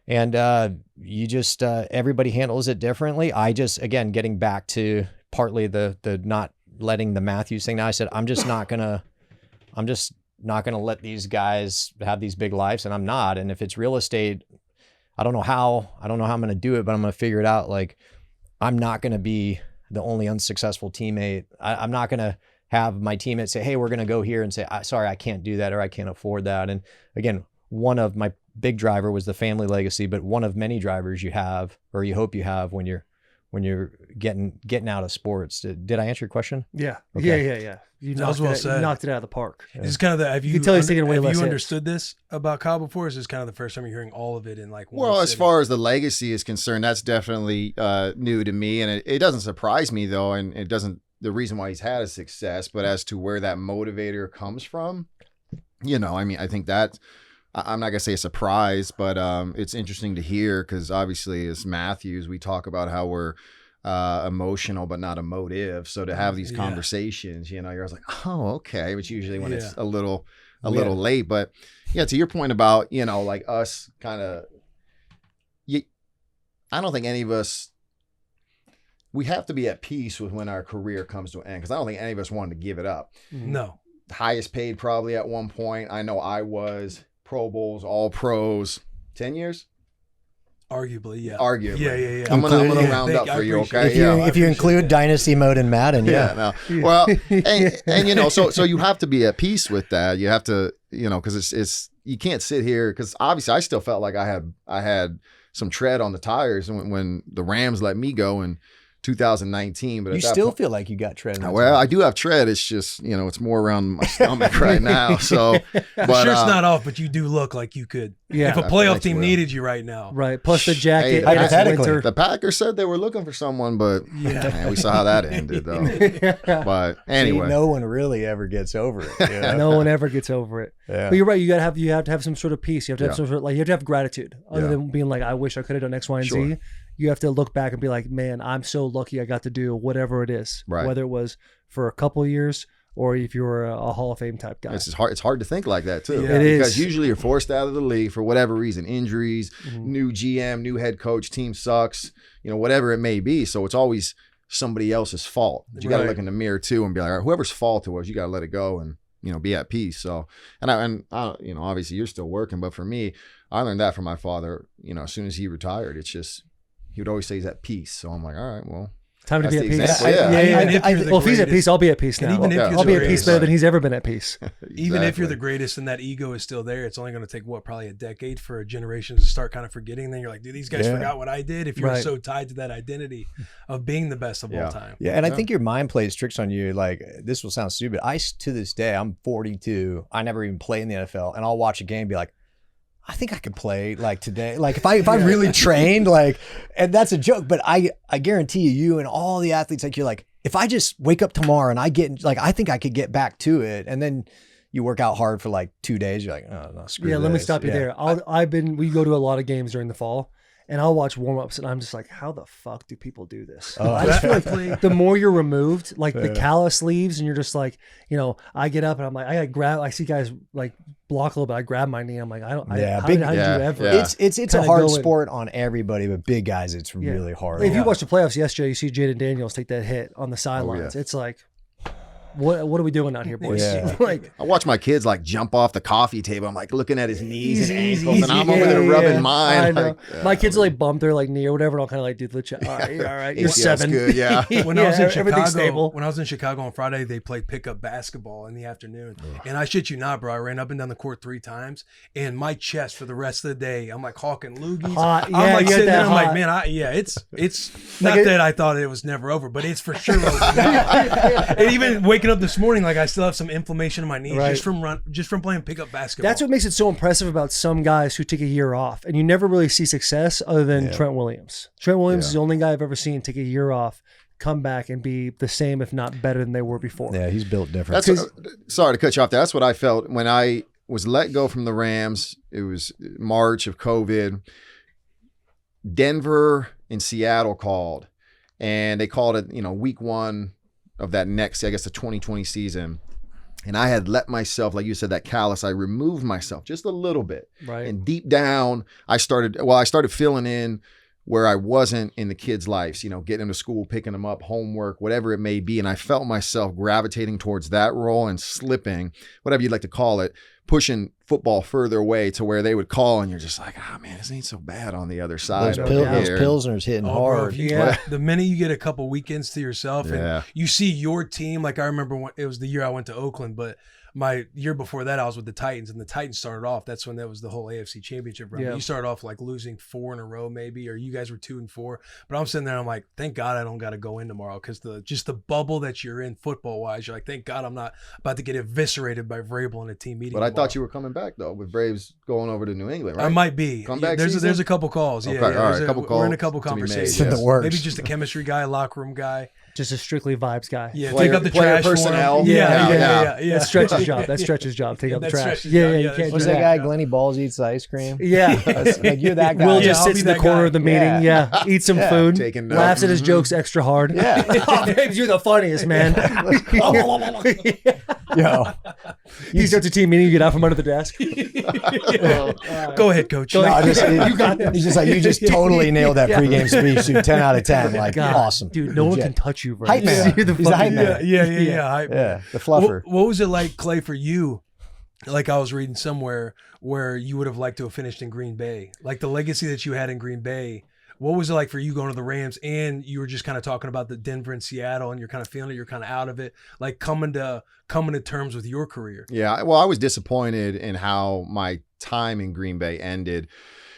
and you just everybody handles it differently. I just, again, getting back to partly the not letting the Matthews thing. Now I said I'm just not gonna let these guys have these big lives, and I'm not. And if it's real estate, I don't know how I'm going to do it, but I'm going to figure it out. Like, I'm not going to be the only unsuccessful teammate. I'm not going to have my teammates say, hey, we're going to go here, and say, sorry, I can't do that, or I can't afford that. And again, one of my big driver was the family legacy, but one of many drivers you have, or you hope you have when you're getting out of sports. Did I answer your question? Yeah. Okay. Yeah. You That was knocked, well it, said. you knocked it out of the park. It's kind of the, have you, can tell he's taking away have less you hits. understood this about Kyle before? Is this kind of the first time you're hearing all of it in like one Well, as sitting? far as the legacy is concerned, that's definitely new to me, and it doesn't surprise me though, and it doesn't. The reason why he's had a success, but as to where that motivator comes from, I think that I'm not gonna say a surprise, but it's interesting to hear, because obviously as Matthews, we talk about how we're emotional but not emotive. So to have these conversations, you know, you're always like, oh, okay. Which usually when it's a little late. But yeah, to your point about, you know, like us kind of, I don't think any of us, we have to be at peace with when our career comes to an end, because I don't think any of us wanted to give it up. No. Highest paid probably at one point. I know I was. Pro Bowls, all pros, 10 years? Arguably, yeah. Arguably. Yeah. I'm gonna round up for you, okay? If you include Dynasty mode and Madden, No. Well, and you know, so you have to be at peace with that. You have to, you know, because it's you can't sit here, because obviously I still felt like I had some tread on the tires when the Rams let me go in 2019. But you still feel like you got tread. Well, I do have tread. It's just, you know, it's more around my stomach right now. So, but shirt's not off, but you do look like you could. Yeah. If a playoff team needed you right now. Right. Plus the jacket. Hypothetically. The Packers said they were looking for someone, but man, we saw how that ended, though. But anyway. See, no one really ever gets over it. You know? No one ever gets over it. Yeah. But you're right. You have to have some sort of peace. You have to have some sort of, like, you have to have gratitude, other than being like, I wish I could have done X, Y, and Z. You have to look back and be like, man, I'm so lucky I got to do whatever it is, whether it was for a couple of years or if you were a Hall of Fame type guy. It's hard to think like that too. Yeah. It is. Because usually you're forced out of the league for whatever reason, injuries, new GM, new head coach, team sucks, you know, whatever it may be. So it's always somebody else's fault. But you got to look in the mirror too and be like, all right, whoever's fault it was, you got to let it go and, you know, be at peace. So, and I, you know, obviously you're still working, but for me, I learned that from my father. You know, as soon as he retired, it's just, he would always say he's at peace. So I'm like, all right, well, time to be at peace. Well, if he's at peace, I'll be at peace now. I'll be at peace better than he's ever been at peace. Even if you're the greatest and that ego is still there, it's only going to take probably a decade for a generation to start kind of forgetting. Then you're like, dude, these guys forgot what I did. If you're so tied to that identity of being the best of all time. Yeah, and I think your mind plays tricks on you. Like, this will sound stupid. To this day, I'm 42. I never even played in the NFL, and I'll watch a game and be like, I think I could play like today. Like if I really trained, like, and that's a joke, but I guarantee you and all the athletes, like, you're like, if I just wake up tomorrow and I think I could get back to it. And then you work out hard for like 2 days. You're like, oh no, screw this. Let me stop you there. We go to a lot of games during the fall. And I'll watch warm-ups, and I'm just like, how the fuck do people do this? I just feel like the more you're removed, like the callus leaves, and you're just like, you know, I get up, and I'm like, I see guys like block a little bit. I grab my knee. I'm like, how did you ever? It's a hard sport on everybody, but big guys, it's really hard. If you watch the playoffs yesterday, you see Jaden Daniels take that hit on the sidelines. It's like, what are we doing out here, boys? Yeah. Like, I watch my kids like jump off the coffee table. I'm like looking at his knees and ankles, and I'm over there rubbing mine. I know. Like, my kids will like bump their like knee or whatever, and I'll kind of like do the check. All right, you're ACL's 7. good, yeah. When I was in Chicago on Friday, they played pickup basketball in the afternoon, and I shit you not, bro, I ran up and down the court 3 times, and my chest for the rest of the day, I'm like hawking loogies. I'm like sitting there, I'm like, man, it's not that I thought it was never over, but it's for sure over now. And even waking up this morning, like, I still have some inflammation in my knees just from playing pickup basketball. That's what makes it so impressive about some guys who take a year off, and you never really see success other than Trent Williams. Trent Williams is the only guy I've ever seen take a year off, come back, and be the same, if not better than they were before. Yeah, he's built different. Sorry to cut you off there. That's what I felt when I was let go from the Rams. It was March of COVID. Denver and Seattle called, and they called it, you know, week 1 of that next, I guess, the 2020 season. And I had let myself, like you said, that callus, I removed myself just a little bit. Right. And deep down, I started filling in where I wasn't in the kids' lives, you know, getting them to school, picking them up, homework, whatever it may be. And I felt myself gravitating towards that role and slipping, whatever you'd like to call it, pushing football further away to where they would call, and you're just like, oh man, this ain't so bad on the other side. Those Pilsners hitting hard. Bro, the minute you get a couple weekends to yourself and you see your team, like I remember when it was the year I went to Oakland, but my year before that I was with the Titans, and the Titans started off, that's when that was the whole AFC championship run. You started off like losing 4 in a row maybe, or you guys were 2-4, but I'm sitting there, I'm like, thank God I don't got to go in tomorrow, because the bubble that you're in football wise, you're like, thank God I'm not about to get eviscerated by Vrabel in a team meeting. But I thought you were coming back though, with Braves going over to New England, right? I might be. Comeback there's a couple calls. Okay, all right, we're in a couple conversations. Maybe Maybe just a chemistry guy, locker room guy. just a strictly vibes guy. Yeah, Player- take out the player trash for 'em. personnel. Yeah. That's Stretch's job. That's Stretch's job. Take out the That's trash. Stretch's Yeah, job. you Yeah, can't that's do What's right. that that. guy? Glenny Balls eats ice cream. Yeah. That's, like you're that guy. Will Yeah, just I'll sits be in the that corner guy. of the meeting. Yeah. Eats some Yeah. food. Taking Laughs at his notes. jokes extra hard. Yeah. Oh, babes, you're the funniest, man. Yo, He starts a team meeting, you get out from under the desk. Go ahead, coach. no, I just, You got this. he's just like, you just totally nailed that pregame speech, dude. 10 out of 10. Like, God, awesome. dude. No one Legit. can touch you, bro. Hype man. You're the He's the hype fucking- man. Yeah. Hype. Yeah, the fluffer. What was it like, Clay, for you? Like I was reading somewhere where you would have liked to have finished in Green Bay, like the legacy that you had in Green Bay. What was it like for you going to the Rams? And you were just kind of talking about the Denver and Seattle, and you're kind of feeling it, you're kind of out of it, like coming to terms with your career. Yeah, well, I was disappointed in how my time in Green Bay ended.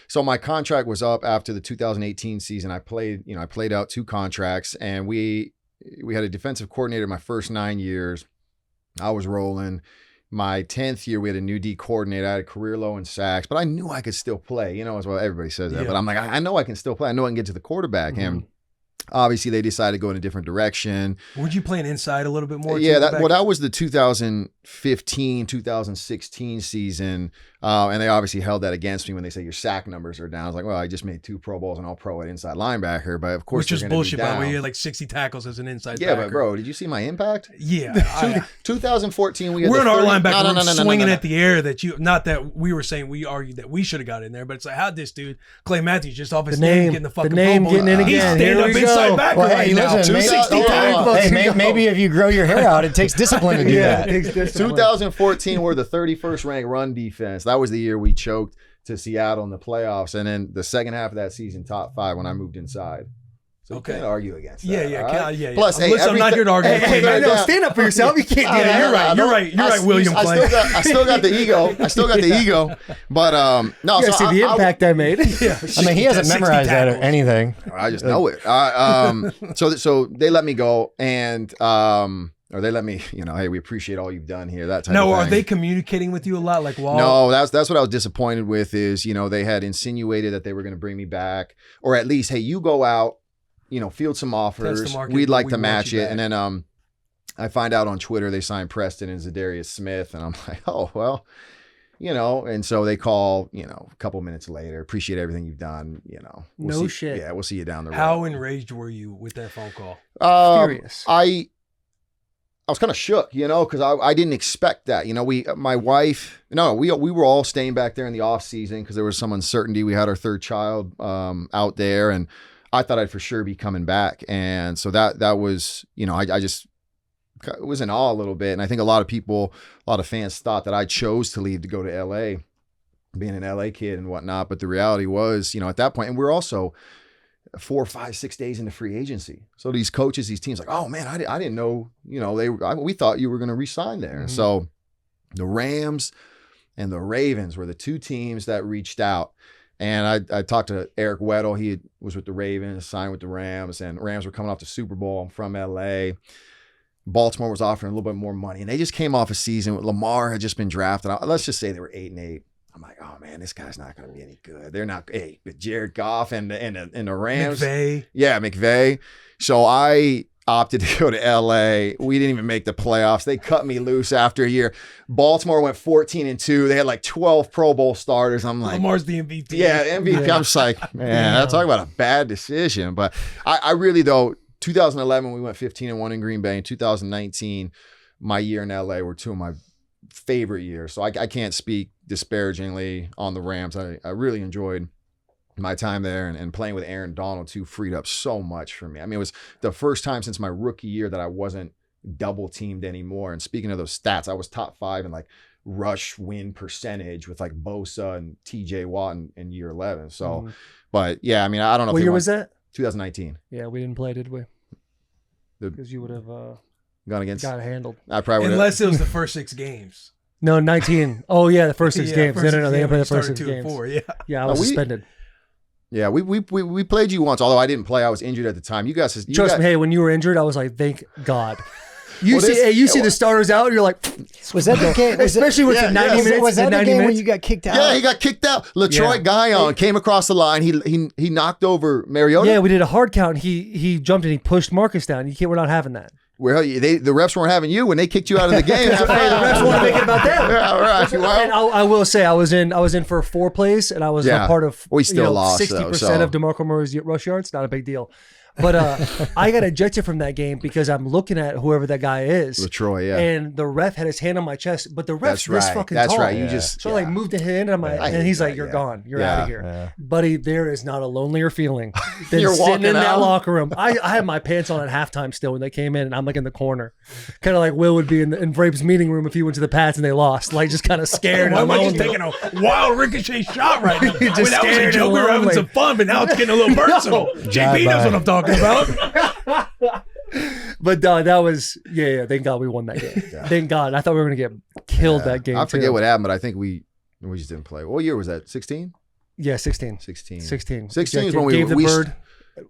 So my contract was up after the 2018 season. I played out 2 contracts, and we had a defensive coordinator my first 9 years. I was rolling. My 10th year, we had a new D coordinator. I had a career low in sacks, but I knew I could still play. As well, everybody says that. Yeah. But I'm like, I know I can still play. I know I can get to the quarterback. And obviously, they decided to go in a different direction. Weren't you playing inside a little bit more? Yeah, too, that back- was the 2015, 2016 season. And they obviously held that against me when they say your sack numbers are down. I was like, well, I just made 2 Pro Bowls and all pro at inside linebacker. But of course, which was they're gonna be bullshit, by the way. down. You had like 60 tackles as an inside Yeah, backer. but bro, did you see my impact? Yeah. 2014, we had We're the in our 30 linebacker room swinging no. at the air that you, not that we were saying we argued that we should have got in there, but it's like, how'd this dude, Clay Matthews, just off his The name, name- getting the the fucking name Pro Bowl. getting in He's again. stand Here up we inside go. backer Well, right hey, now. listen, 260 maybe- tackles. Hey, maybe if you grow your hair out, it takes discipline to do that. 2014, we're the 31st ranked run defense. That was the year we choked to Seattle in the playoffs. And then the second half of that season, top 5 when I moved inside. So you Okay. can't argue against Yeah, that. yeah, all right? yeah. Plus, Listen, I'm not here to argue. Hey, Clay no, Matthews. stand up for yourself. You can't do Yeah, that. You're right, William Clay. I still got the ego. I still got the ego. But no, You so guys see the impact I made. I mean, he hasn't 60 memorized that or tackles. anything. I just know it. So they let me go, and or they let me. Hey, we appreciate all you've done here. That type No, of are thing. they communicating with you a lot? Like, while No, that's what I was disappointed with. Is they had insinuated that they were going to bring me back, or at least, hey, you go out, field some offers. Test the market, We'd like we to want match you it, back. and then I find out on Twitter they signed Preston and Zadarius Smith, and I'm like, oh well, and so they call, a couple minutes later, appreciate everything you've done, No shit. Yeah, we'll see you down the road. how enraged were you with that phone call? Furious. I was kind of shook, because I didn't expect that. My wife, we were all staying back there in the off season because there was some uncertainty. We had our 3rd child out there, and I thought I'd for sure be coming back. And so that was, I just was in awe a little bit. And I think a lot of fans thought that I chose to leave to go to LA, being an LA kid and whatnot. But the reality was, at that point, and we're also 4, 5, 6 days into free agency. So these coaches, these teams, like, oh man, I didn't know, we thought you were going to resign there. And so the Rams and the Ravens were the 2 teams that reached out. And I talked to Eric Weddle. He was with the Ravens, signed with the Rams, and Rams were coming off the Super Bowl. I'm from LA. Baltimore was offering a little bit more money, and they just came off a season with Lamar had just been drafted. Let's just say they were 8-8. I'm like, oh man, this guy's not going to be any good. They're not. Hey, but Jared Goff and the Rams, McVay. yeah, McVay. So I opted to go to LA. We didn't even make the playoffs. They cut me loose after a year. Baltimore went 14-2. They had like 12 Pro Bowl starters. I'm like, Lamar's the MVP. yeah, MVP. I'm just like, man, I'm talking about a bad decision. But I really, though, 2011, we went 15-1 in Green Bay. In 2019, my year in LA were 2 of my favorite years. So I can't speak disparagingly on the Rams. I really enjoyed my time there, and playing with Aaron Donald too freed up so much for me. I mean, it was the first time since my rookie year that I wasn't double teamed anymore. And speaking of those stats, I was top 5 in like rush win percentage with like Bosa and TJ Watt in year 11. So, but yeah, I mean, I don't know. What if they year want- was that? 2019. Yeah, we didn't play, did we? The- Because you would have Gone against. got it handled. I probably would. Unless it was the first 6 games. No, 19. Oh, yeah, the first 6 games. first No, they didn't six play the games, first started 6 2 and games. 4, yeah. Yeah, I No, was we- suspended. Yeah, we played you once, although I didn't play. I was injured at the time. You guys Trust me, hey, when you were injured, I was like, thank God. You see the starters out, and you're like, Was that the game? especially when it's 90 minutes. Was that the 90 game when minutes? you got kicked out? Yeah, he got kicked out. Latroy Guion came across the line. He knocked over Mariota. Yeah, we did a hard count. He jumped and he pushed Marcus down. We're not having that. Well, the refs weren't having you when they kicked you out of the game. Hey, the refs want to make it about them. Yeah, all right. And I will say I was in for 4 plays and I was a part of We still lost, 60% though, of DeMarco Murray's rush yards. Not a big deal. But I got ejected from that game because I'm looking at whoever that guy is. Latroy, yeah. And the ref had his hand on my chest, but the ref's this fucking That's tall. right. You just So I moved the hand and he's like, "You're gone. You're out of here, buddy." There is not a lonelier feeling than You're sitting in walking that out. locker room. I had my pants on at halftime still when they came in, and I'm like in the corner, kind of like Will would be in Vrabel's meeting room if he went to the Pats and they lost, like just kind of scared. Why and am I just lonely. taking a wild ricochet shot right now? Just That was a scared joke. and We were having lonely. some fun, but now it's getting a little personal. JP knows what I'm talking about. But that was thank God we won that game. Thank God. I thought we were gonna get killed that game. I forget too. what happened, but I think we just didn't play. What year was that? 16? Yeah, 16. 16. 16. 16 is Ejected, when we gave the we bird.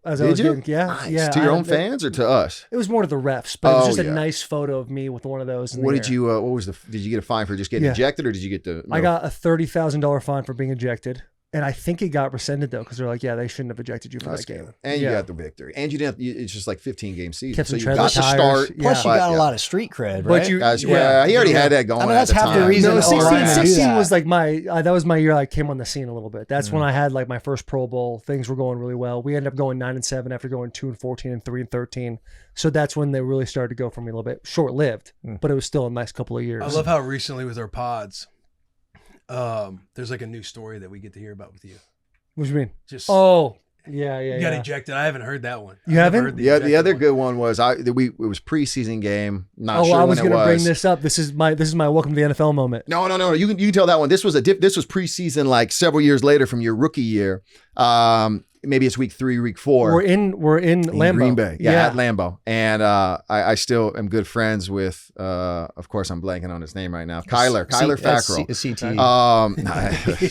As I Did was you? getting, yeah, Nice. yeah. To your own fans or to us? It was more to the refs, but it was Oh, just a yeah. nice photo of me with one of those. In What the did air. you? What was the? Did you get a fine for just getting Yeah. ejected, or did you get the? I got a $30,000 fine for being ejected, and I think it got rescinded though because they're like, yeah, they shouldn't have ejected you for That's that game. good. And you Yeah. got the victory, and you didn't. It's just like 15 game season, Kept so some you tread got to tires, start. yeah. Plus, you but, got yeah. a lot of street cred, right? But you, Guys, well, he already had that going. I mean, that's at the half the time. reason. No, all 16, right to do 16 that. was like that was my year I came on the scene a little bit. That's when I had like my first Pro Bowl. Things were going really well. We ended up going 9-7 after going 2-14 and 3-13. So that's when they really started to go for me a little bit. Short lived, but it was still a nice couple of years. I love how recently with our pods, there's like a new story that we get to hear about with you. What do you mean? Just Oh, yeah. you got ejected. I haven't heard that one. You haven't? Heard The ejected other one. good one was it was preseason game. Not Oh, sure I was when it going to was. bring this up. This is my welcome to the NFL moment. No. You can tell that one. This was this was preseason, like several years later from your rookie year. Maybe it's week 3, week 4. We're in Lambeau. Green Bay, at Lambeau, and I still am good friends with. Of course, I'm blanking on his name right now. Kyler Fackrell.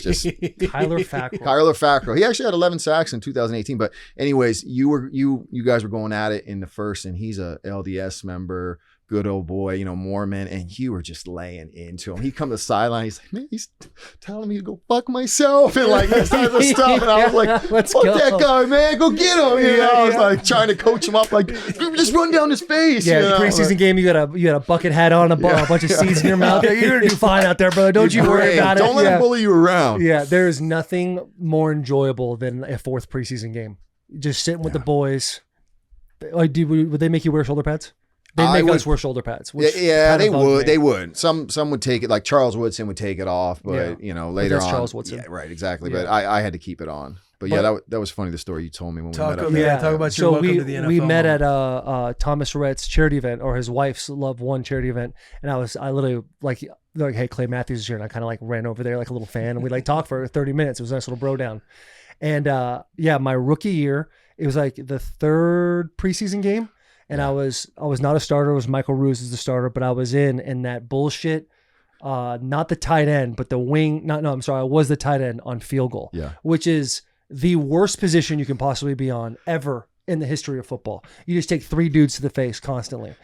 Just Kyler Fackrell. Kyler Fackrell. He actually had 11 sacks in 2018. But anyways, you guys were going at it in the first, and he's a LDS member. Good old boy, Mormon, and you were just laying into him. He come to the sideline, he's like, man, he's telling me to go fuck myself and like this type of stuff. And I was like, Let's fuck go. that guy, man, go get him. I was like trying to coach him up, like just run down his face. Yeah, the preseason game, you got a bucket hat on, a bunch of seeds in your mouth. You're gonna do fine out there, brother. Don't you worry about it. Don't let him bully you around. Yeah, there is nothing more enjoyable than a 4th preseason game. Just sitting with the boys. Like, would they make you wear shoulder pads? They make us wear shoulder pads. which Yeah, kind they of bugged would. me. They would. Some would take it. Like Charles Woodson would take it off, but Yeah. later that's on. Charles Woodson. Yeah, right, exactly. Yeah. But I had to keep it on. But yeah, that was funny. The story you told me when we met up. Talk about your welcome to the NFL. We met moment. at Thomas Rhett's charity event, or his wife's Love One charity event, and I literally like, hey, Clay Matthews is here, and I kind of like ran over there like a little fan, and we like talked for 30 minutes. It was a nice little bro down, and my rookie year, it was like the 3rd preseason game, and I was not a starter. It was Michael Ruse as the starter, but I was in that bullshit. Not the tight end, but the wing. I'm sorry. I was the tight end on field goal, which is the worst position you can possibly be on ever in the history of football. You just take 3 dudes to the face constantly.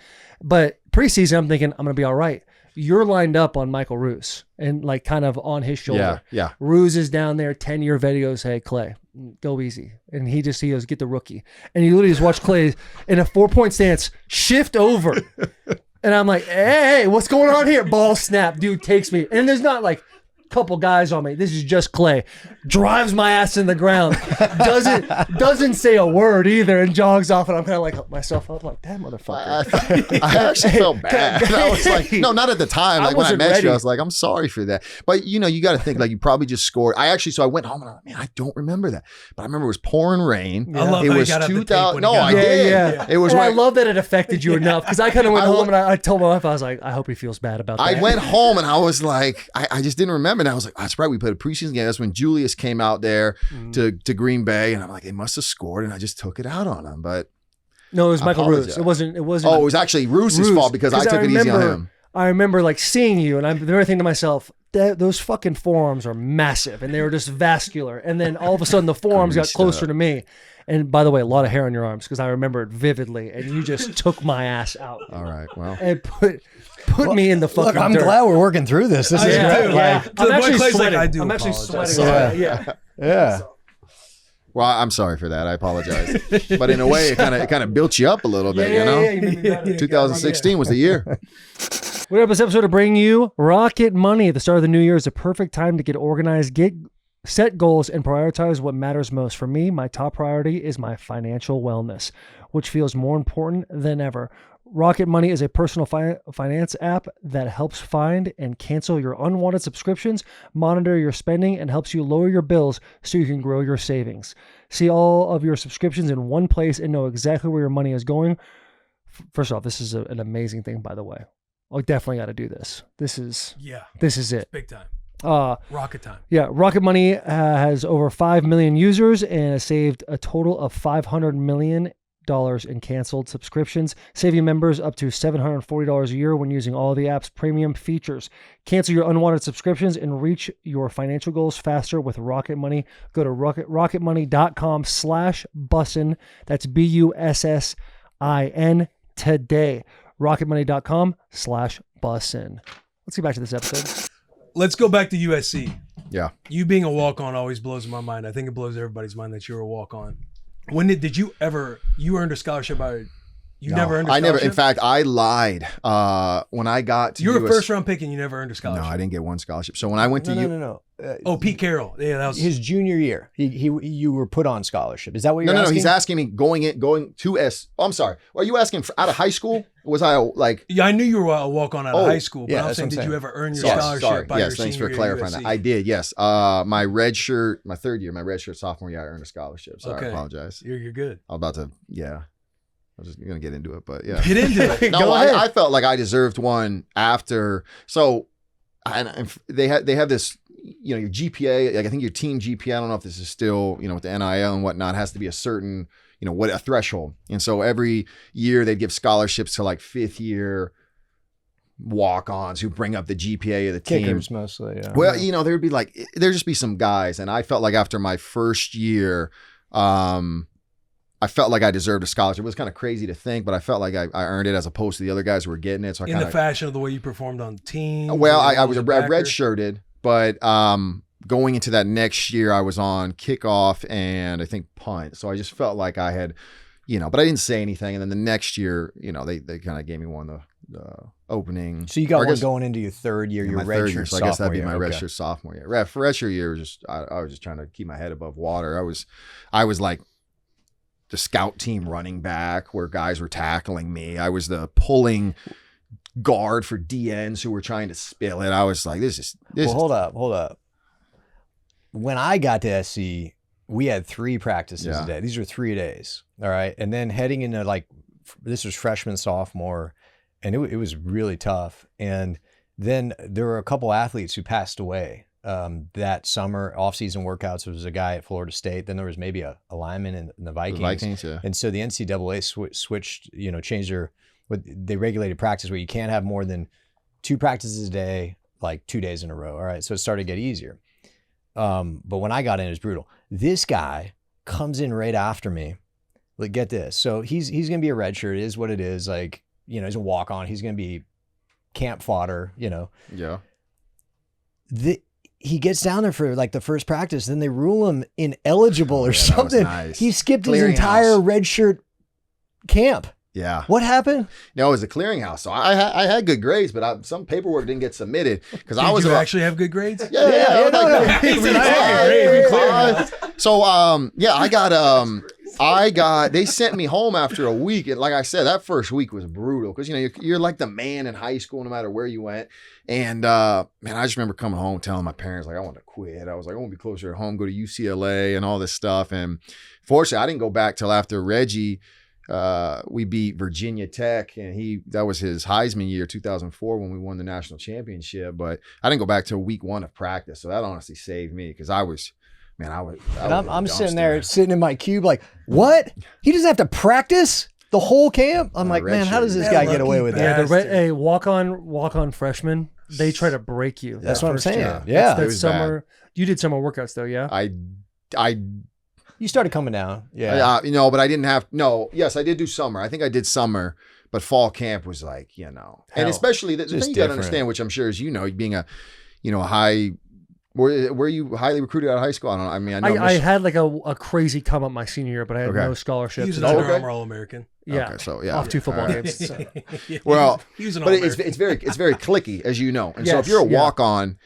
But preseason, I'm thinking I'm going to be all right. You're lined up on Michael Ruse and like kind of on his shoulder. Yeah. Ruse is down there, 10-year vet. He goes, hey, Clay, go easy. And he goes, get the rookie. And you literally just watch Clay in a 4-point stance shift over. And I'm like, hey, what's going on here? Ball snap. Dude takes me. And there's not like a couple guys on me. This is just Clay. Drives my ass in the ground. Doesn't say a word either and jogs off. And I'm kind of like up myself up like, that motherfucker. I actually felt bad. I was like, no, not at the time. Like when I met you, I was like, I'm sorry for that. But you got to think like you probably just scored. So I went home and I'm like, man, I don't remember that. But I remember it was pouring rain. I love it how was you got out the tape 2000. when No, he got I out. did. Yeah. It was And I when love that it affected you enough because I kind of went home and I told my wife, I was like, I hope he feels bad about that. I went home and I was like, I just didn't remember. And I was like, that's right. We played a preseason game. That's when Julius came out there to Green Bay. And I'm like, they must have scored. And I just took it out on him. But No, it was Michael Ruse. apologize. It wasn't. oh, it was actually Ruse's fault because I took it easy on him. I remember like seeing you and I remember thinking to myself, those fucking forearms are massive, and they were just vascular. And then all of a sudden, the forearms got closer to me. And by the way, a lot of hair on your arms because I remember it vividly. And you just took my ass out. All right, well, and put me in the fucking. Look, I'm dirt. glad we're working through this. This is Yeah, great. dude. Like, I'm actually Clay's sweating. I do I'm actually apologize. sweating. Yeah. yeah. well, I'm sorry for that. I apologize. But in a way, it kind of built you up a little bit, you know. you made me better. 2016 was the year. What up, this episode to bring you Rocket Money. At the start of the new year is a perfect time to get organized, set goals, and prioritize what matters most. For me, my top priority is my financial wellness, which feels more important than ever. Rocket Money is a personal finance app that helps find and cancel your unwanted subscriptions, monitor your spending, and helps you lower your bills so you can grow your savings. See all of your subscriptions in one place and know exactly where your money is going. First off, this is an amazing thing, by the way. I definitely got to do this. This is it. Big time. Rocket time. Yeah, Rocket Money has over 5 million users and has saved a total of $500 million in canceled subscriptions, saving members up to $740 a year when using all of the app's premium features. Cancel your unwanted subscriptions and reach your financial goals faster with Rocket Money. Go to rocketmoney.com/bussin. That's BUSSIN today. rocketmoney.com/bussin. Let's get back to this episode. Let's go back to USC. Yeah. You being a walk-on always blows my mind. I think it blows everybody's mind that you were a walk-on. When did you ever, you earned a scholarship by, never earned a scholarship? I never, in fact, I lied. When I got to You were a US first-round pick and you never earned a scholarship. No, I didn't get one scholarship. So when I went to no. Pete Carroll. Yeah, that was His junior year. You were put on scholarship. Is that what you're No, asking? he's asking me going to I'm sorry. Are you asking out of high school? Was I like? Yeah, I knew you were a walk-on out of high school, but yeah, I'm that's saying, what I'm did you saying. ever earn your Yes, scholarship sorry. by Yes, your thanks senior for year clarifying at that. I USC? did. Yes. My red shirt, my third year, my red shirt sophomore year, I earned a scholarship. So Okay. I apologize. You're good. I'm about to. Yeah. I was just gonna get into it, but yeah. Get into it. No, I felt like I deserved one after. So, and they have this, your GPA. Like I think your team GPA. I don't know if this is still, with the NIL and whatnot, has to be a certain, what a threshold. And so every year they'd give scholarships to like fifth year walk-ons who bring up the GPA of the team. Kickers mostly. Yeah. Well, there'd just be some guys, and I felt like after my first year, I felt like I deserved a scholarship. It was kind of crazy to think, but I felt like I earned it as opposed to the other guys who were getting it. So I In the fashion of the way you performed on the team. well, I was red-shirted, but going into that next year, I was on kickoff and I think punt. So I just felt like I had, but I didn't say anything. And then the next year, they kind of gave me one the opening. So you got one going into your third year, your my red third shirt year. So I guess that'd be sophomore my year. red shirt sophomore year. For red shirt year, I was just trying to keep my head above water. I was like the scout team running back where guys were tackling me. I was the pulling guard for DNs who were trying to spill it. I was like, this. Well, hold up. When I got to SC, we had 3 practices a day. These are 3 days. All right. And then heading into this was freshman, sophomore, and it was really tough. And then there were a couple athletes who passed away that summer. Off-season workouts. There was a guy at Florida State. Then there was maybe a lineman in the Vikings. Yeah. And so the NCAA switched, changed they regulated practice where you can't have more than 2 practices a day, like 2 days in a row. All right. So it started to get easier. But when I got in, it was brutal. This guy comes in right after me. Like, get this. So he's going to be a redshirt. It is what it is. Like, he's a walk-on. He's going to be camp fodder, Yeah. He gets down there for like the first practice. Then they rule him ineligible or something. Nice. He skipped his Clearinghouse. entire redshirt camp. Yeah. What happened? No, it was a clearinghouse. So I had good grades, but some paperwork didn't get submitted because I Did was you actually have good grades? Yeah. He said, I had good grades. So they sent me home after a week. And like I said, that first week was brutal because, you're like the man in high school, no matter where you went. And man, I just remember coming home telling my parents, like, I want to quit. I was like, I want to be closer to home, go to UCLA and all this stuff. And fortunately, I didn't go back till after Reggie. We beat Virginia Tech, and that was his Heisman year, 2004, when we won the national championship. But I didn't go back till week 1 of practice, so that honestly saved me because I'm sitting there, sitting in my cube, like, what? He doesn't have to practice the whole camp? I'm like, man, how does this guy get away with that? Yeah, a walk-on freshman they try to break you. That's that what I'm first saying. year. Yeah. It That's was summer. You did summer workouts though, yeah. I You started coming down. Yeah. but I didn't have. No, yes, I did do summer. I think I did summer, but fall camp was like, and Hell. especially the Just thing you got to different. understand, which I'm sure as being a, high. Were you highly recruited out of high school? I don't know. I mean, I know. I had like a crazy come up my senior year, but I had Okay. no He scholarships. was an and Under so- okay. Armour All-American. Yeah. Okay, so yeah, Off 2 football all right. games. So. Well, he was an But All-American. it's very clicky, as you know. And so if Yes, you're a yeah. walk on,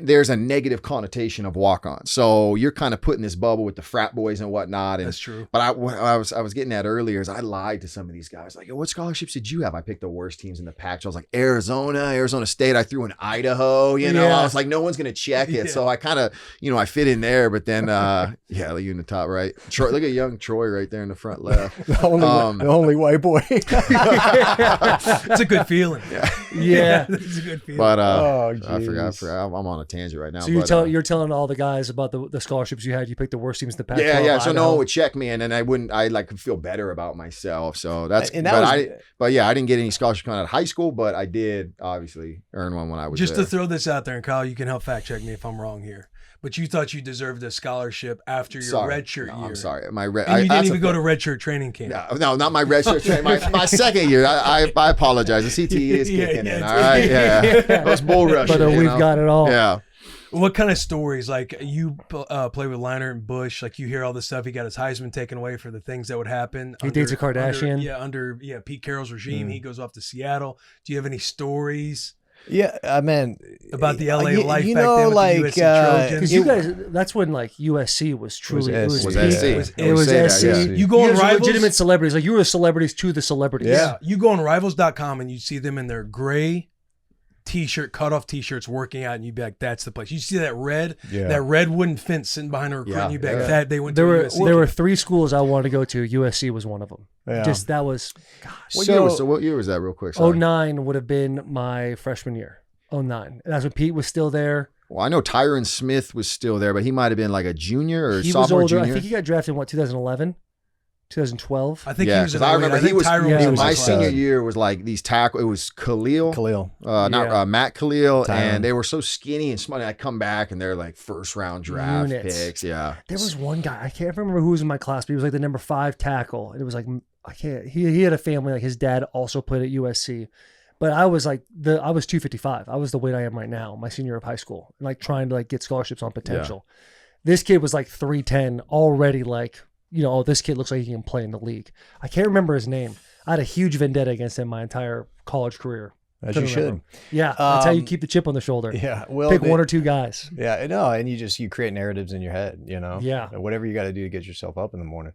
there's a negative connotation of walk on. So you're kind of put in this bubble with the frat boys and whatnot. And That's true. But what I was getting at earlier is I lied to some of these guys. Like, what scholarships did you have? I picked the worst teams in the pack. So I was like, Arizona State. I threw in Idaho. Yeah. I was like, no one's gonna check it. Yeah. So I kind of, I fit in there. But then, like you in the top right, Troy. Look at young Troy right there in the front left. The only white boy. It's a good feeling. Yeah. It's a good feeling. But Oh, I forgot. geez. I'm on a tangent right now. So but, you're telling all the guys about the scholarships you had. You picked the worst teams in the pack. Yeah. So no one would check me, and then I could feel better about myself. So that's. And that was- But yeah, I didn't get any scholarship coming out of high school, but I did obviously earn one when I was Just there. to throw this out there, and Kyle, you can help fact check me if I'm wrong here. But you thought you deserved a scholarship after your redshirt year. I'm sorry, my red. And you didn't even go to redshirt training camp. No, not my redshirt training. My second year. I apologize. The CTE is Yeah, kicking yeah, in. it's- All right, yeah. Those bull rushes. But we've got it all. Yeah. What kind of stories, like you play with Leinart and Bush, like you hear all this stuff, he got his Heisman taken away for the things that would happen. He dates a Kardashian. Under Pete Carroll's regime, he goes off to Seattle. Do you have any stories Yeah, I mean, about the LA life you back know, then with like, the USC Trojans? Because you guys, that's when like USC was truly it was SC. peak. SC. It was Say that, SC. yeah. You go You on guys were Rivals, legitimate celebrities. Like you were celebrities to the celebrities. Yeah. you go on Rivals.com and you see them in their gray T-shirt, cutoff T-shirts, working out, and you'd be like, "That's the place." You see that red wooden fence sitting behind a recruit, and you'd be like, Yeah. "That they went There to were USC." there were 3 schools I wanted to go to. USC was one of them. Yeah. Just that was What year was that? Real quick. Sorry. 09 would have been my freshman year. 09. And that's when Pete was still there. Well, I know Tyron Smith was still there, but he might have been like a junior or He was sophomore, older. junior. I think he got drafted in 2011, 2012. I think Yeah, he was. 'cause In I remember I think he was- Tyron yeah, was he in was my my class. senior year was like these tackle. It was Khalil, Yeah. Matt Khalil, Tyron. and they were so skinny and smart. I come back and they're like first round draft Units. picks. Yeah, There was one guy, I can't remember who was in my class, but he was like the number 5 tackle. And it was like, I can't, he had a family, like his dad also played at USC. But I was like, I was 255. I was the weight I am right now, my senior year of high school, and like trying to like get scholarships on potential. This kid was like 310 already, like, oh, this kid looks like he can play in the league. I can't remember his name. I had a huge vendetta against him my entire college career. As Couldn't you remember should. him. Yeah, that's how you Um, keep the chip on the shoulder. Yeah. Well, Pick 1 or 2 guys. Yeah, no, and you create narratives in your head, Yeah. whatever you got to do to get yourself up in the morning.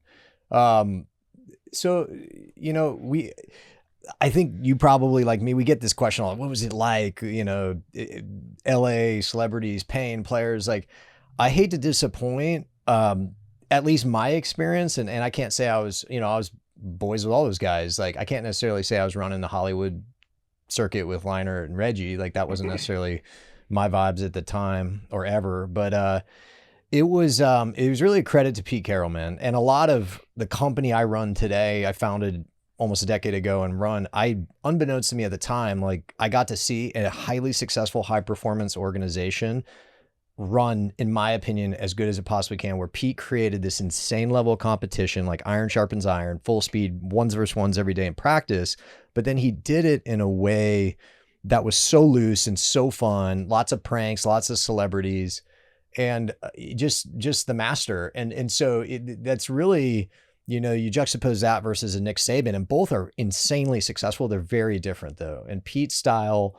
So, I think you probably like me, we get this question a lot. What was it like, LA celebrities paying players? Like, I hate to disappoint, at least my experience. And I can't say I was boys with all those guys. Like, I can't necessarily say I was running the Hollywood circuit with Leinart and Reggie. Like, that wasn't necessarily my vibes at the time or ever, but, it was really a credit to Pete Carroll, man. And a lot of the company I run today, I founded almost a decade ago and unbeknownst to me at the time, like I got to see a highly successful, high performance organization run, in my opinion, as good as it possibly can, where Pete created this insane level of competition, like iron sharpens iron, full speed, 1s versus 1s every day in practice. But then he did it in a way that was so loose and so fun, lots of pranks, lots of celebrities, and just the master. And so that's really, you juxtapose that versus a Nick Saban, and both are insanely successful. They're very different though. And Pete's style,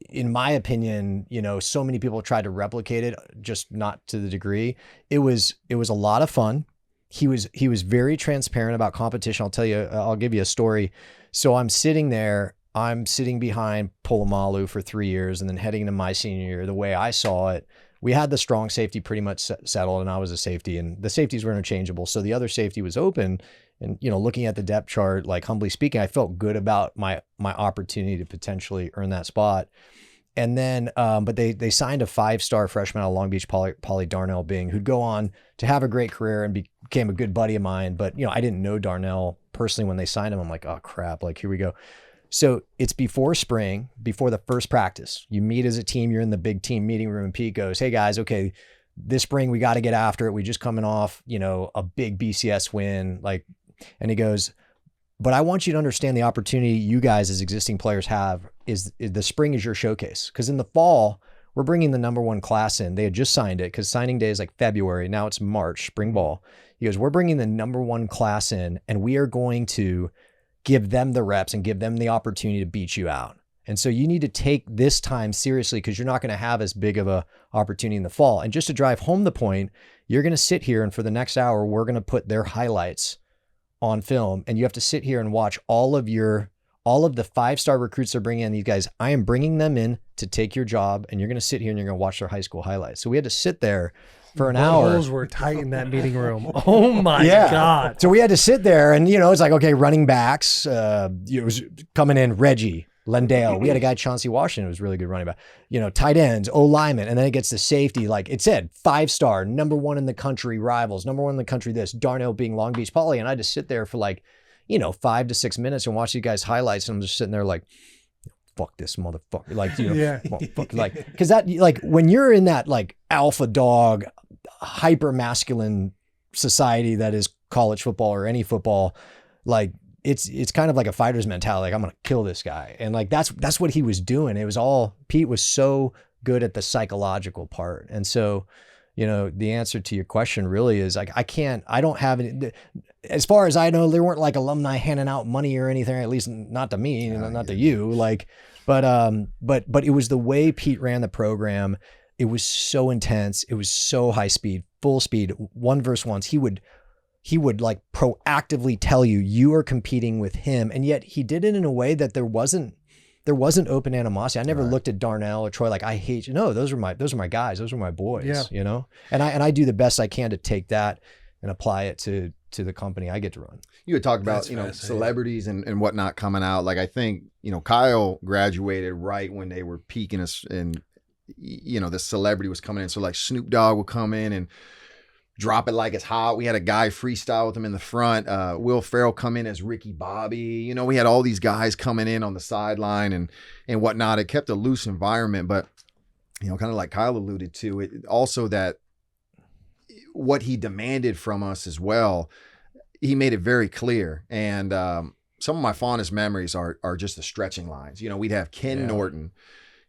in my opinion, so many people tried to replicate it, just not to the degree. It was a lot of fun. He was very transparent about competition. I'll give you a story. So I'm sitting behind Polamalu for 3 years, and then heading into my senior year, the way I saw it, we had the strong safety pretty much settled, and I was a safety, and the safeties were interchangeable. So the other safety was open, and looking at the depth chart, like humbly speaking, I felt good about my opportunity to potentially earn that spot. And then, but they signed a 5-star freshman out of Long Beach, Pauly Darnell Bing, who'd go on to have a great career and became a good buddy of mine. But I didn't know Darnell personally when they signed him. I'm like, oh crap, like here we go. So it's before spring, before the first practice. You meet as a team. You're in the big team meeting room, and Pete goes, "Hey guys, okay, this spring we got to get after it. We just coming off, a big BCS win." And he goes, "But I want you to understand the opportunity you guys as existing players have is the spring is your showcase. Because in the fall, we're bringing the number 1 class in. They had just signed it because signing day is like February. Now it's March, spring ball." He goes, "We're bringing the number 1 class in, and we are going to give them the reps and give them the opportunity to beat you out. And so you need to take this time seriously because you're not going to have as big of a opportunity in the fall." And just to drive home the point, you're going to sit here and for the next hour, we're going to put their highlights on film, and you have to sit here and watch all of the 5-star recruits they're bringing in. These guys, I am bringing them in to take your job, and you're going to sit here and you're going to watch their high school highlights. So we had to sit there for an hour. Holes were tight in that meeting room. Oh my God. So we had to sit there and, it's like, okay, running backs, it was coming in Reggie, Lendale. We had a guy, Chauncey Washington, who was really good running back, tight ends, O-lineman. And then it gets to safety. Like it said, 5-star, number 1 in the country rivals, number 1 in the country, this Darnell being Long Beach Poly. And I just sit there for 5 to 6 minutes and watch these guys highlights. And I'm just sitting there like, fuck this motherfucker. Cause that, when you're in that alpha dog, hyper masculine society that is college football or any football, it's kind of like a fighter's mentality. I'm going to kill this guy. And that's what he was doing. It was all, Pete was so good at the psychological part. And so, the answer to your question really is I don't have any, as far as I know, there weren't alumni handing out money or anything, at least not to me, not to you, but it was the way Pete ran the program. It was so intense. It was so high speed, full speed, 1 versus 1s. He would proactively tell you are competing with him. And yet he did it in a way that there wasn't open animosity. I never looked at Darnell or Troy I hate you. No, those are my guys. Those are my boys, And I do the best I can to take that and apply it to the company I get to run. You had talked about, celebrities and whatnot coming out. I think, Kyle graduated right when they were peaking us and, the celebrity was coming in. So Snoop Dogg would come in and drop it like it's hot. We had a guy freestyle with him in the front. Will Ferrell come in as Ricky Bobby. We had all these guys coming in on the sideline and whatnot. It kept a loose environment, but, kind of like Kyle alluded to, it also that what he demanded from us as well, he made it very clear. And some of my fondest memories are just the stretching lines. We'd have Ken Norton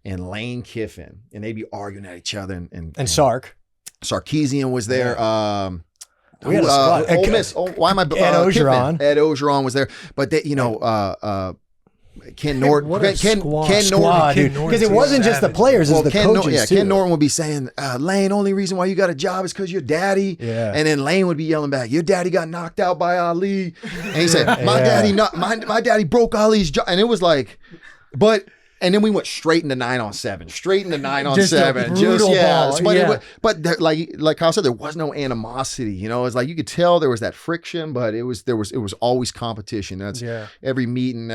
and Lane Kiffin, and they'd be arguing at each other. And Sarkisian was there. We had a squad. Ole Miss. Why am I? Ed Ogeron. Ed Ogeron was there, but they, Ken Norton. What a Ken squad, Norton. Because it wasn't just the players, it was the coaches too. Ken Norton would be saying, "Lane, only reason why you got a job is because your daddy." Yeah. And then Lane would be yelling back, "Your daddy got knocked out by Ali," and he said, my daddy broke Ali's jaw," and it was and then we went straight into 9-on-7, straight into 9-on-7. But like Kyle said, there was no animosity. It's you could tell there was that friction, but it was always competition. That's every meeting,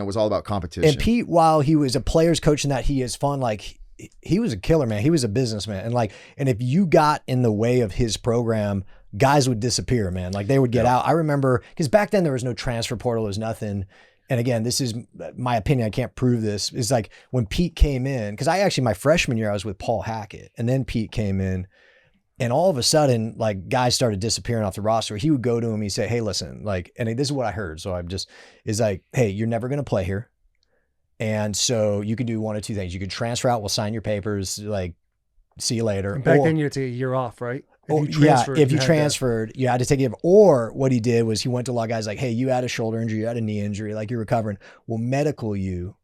was all about competition. And Pete, while he was a player's coach and that he is fun, he was a killer, man. He was a businessman, and if you got in the way of his program, guys would disappear, man. They would get out. I remember because back then there was no transfer portal, there was nothing. And again, this is my opinion. I can't prove this. Is when Pete came in, because my freshman year, I was with Paul Hackett. And then Pete came in and all of a sudden, guys started disappearing off the roster. He would go to him, he'd say, "Hey, listen, and this is what I heard. So hey, you're never going to play here. And so you could do one of two things. You could transfer out, we'll sign your papers, see you later." And back then you had to take a year off, right? If you transferred, you had to take it. Or what he did was he went to a lot of guys "Hey, you had a shoulder injury, you had a knee injury, you're recovering. We'll medical you,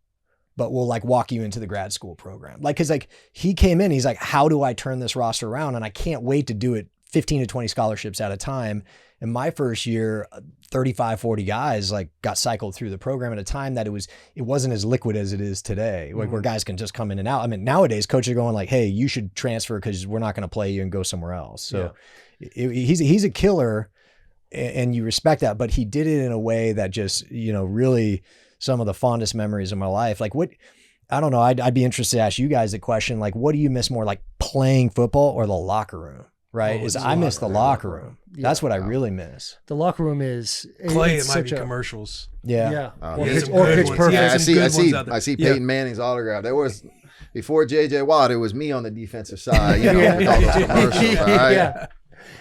but we'll walk you into the grad school program." Because he came in, he's like, "How do I turn this roster around? And I can't wait to do it 15 to 20 scholarships at a time." In my first year, 35, 40 guys got cycled through the program at a time that it wasn't as liquid as it is today, where guys can just come in and out. I mean, nowadays coaches are going "Hey, you should transfer because we're not going to play you and go somewhere else." So he's a killer and you respect that, but he did it in a way that just, really some of the fondest memories of my life. I don't know. I'd be interested to ask you guys the question, what do you miss more, playing football or the locker room? right? Oh, Is it's I the miss the locker room. That's what I really miss. The locker room is Clay, it's it might be such a- commercials. Yeah. Yeah. Oh, Or yeah, pitch, some or good pitch ones. perfect. Yeah, I some good ones out there. see Yeah. Peyton Manning's autograph. There was before J.J. Watt, it was me on the defensive side. You know, with all those commercials. All right? Yeah.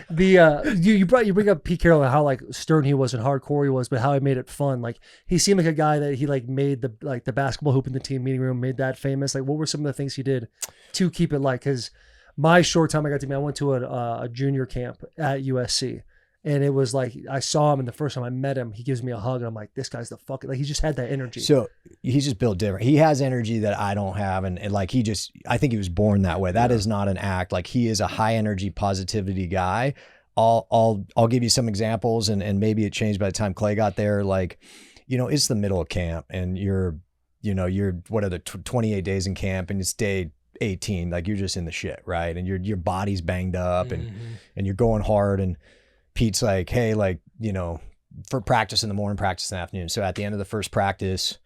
The you bring up Pete Carroll and how like stern he was and hardcore he was, but how he made it fun. Like he seemed like a guy that he like made the basketball hoop in the team meeting room, made that famous. Like what were some of the things he did to keep it like? Because my short time I got to meet, I went to a junior camp at USC. And it was like, I saw him and the first time I met him, he gives me a hug and I'm like, this guy's the fucking, like he just had that energy. So he's just built different. He has energy that I don't have. And like, I think he was born that way. That is not an act. Like he is a high energy positivity guy. I'll give you some examples and maybe it changed by the time Clay got there. Like, you know, it's the middle of camp and you're what are the 28 days in camp and it's day 18. Like you're just in the shit. Right. And your body's banged up and you're going hard and Pete's like, hey, like, you know, for practice in the morning, practice in the afternoon. So at the end of the first practice,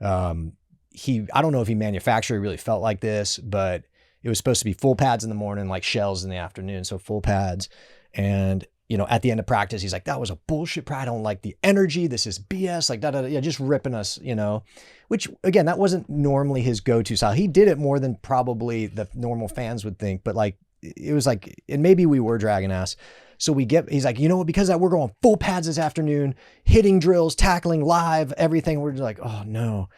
I don't know if he manufactured, he really felt like this, but it was supposed to be full pads in the morning, like shells in the afternoon. So full pads. And, you know, at the end of practice, he's like, that was a bullshit practice. I don't like the energy. This is BS. Like, yeah, just ripping us, you know, which again, that wasn't normally his go-to style. He did it more than probably the normal fans would think, but like, it was like, and maybe we were dragging ass. So he's like, you know what, because of that we're going full pads this afternoon, hitting drills, tackling live, everything. We're just like, oh no.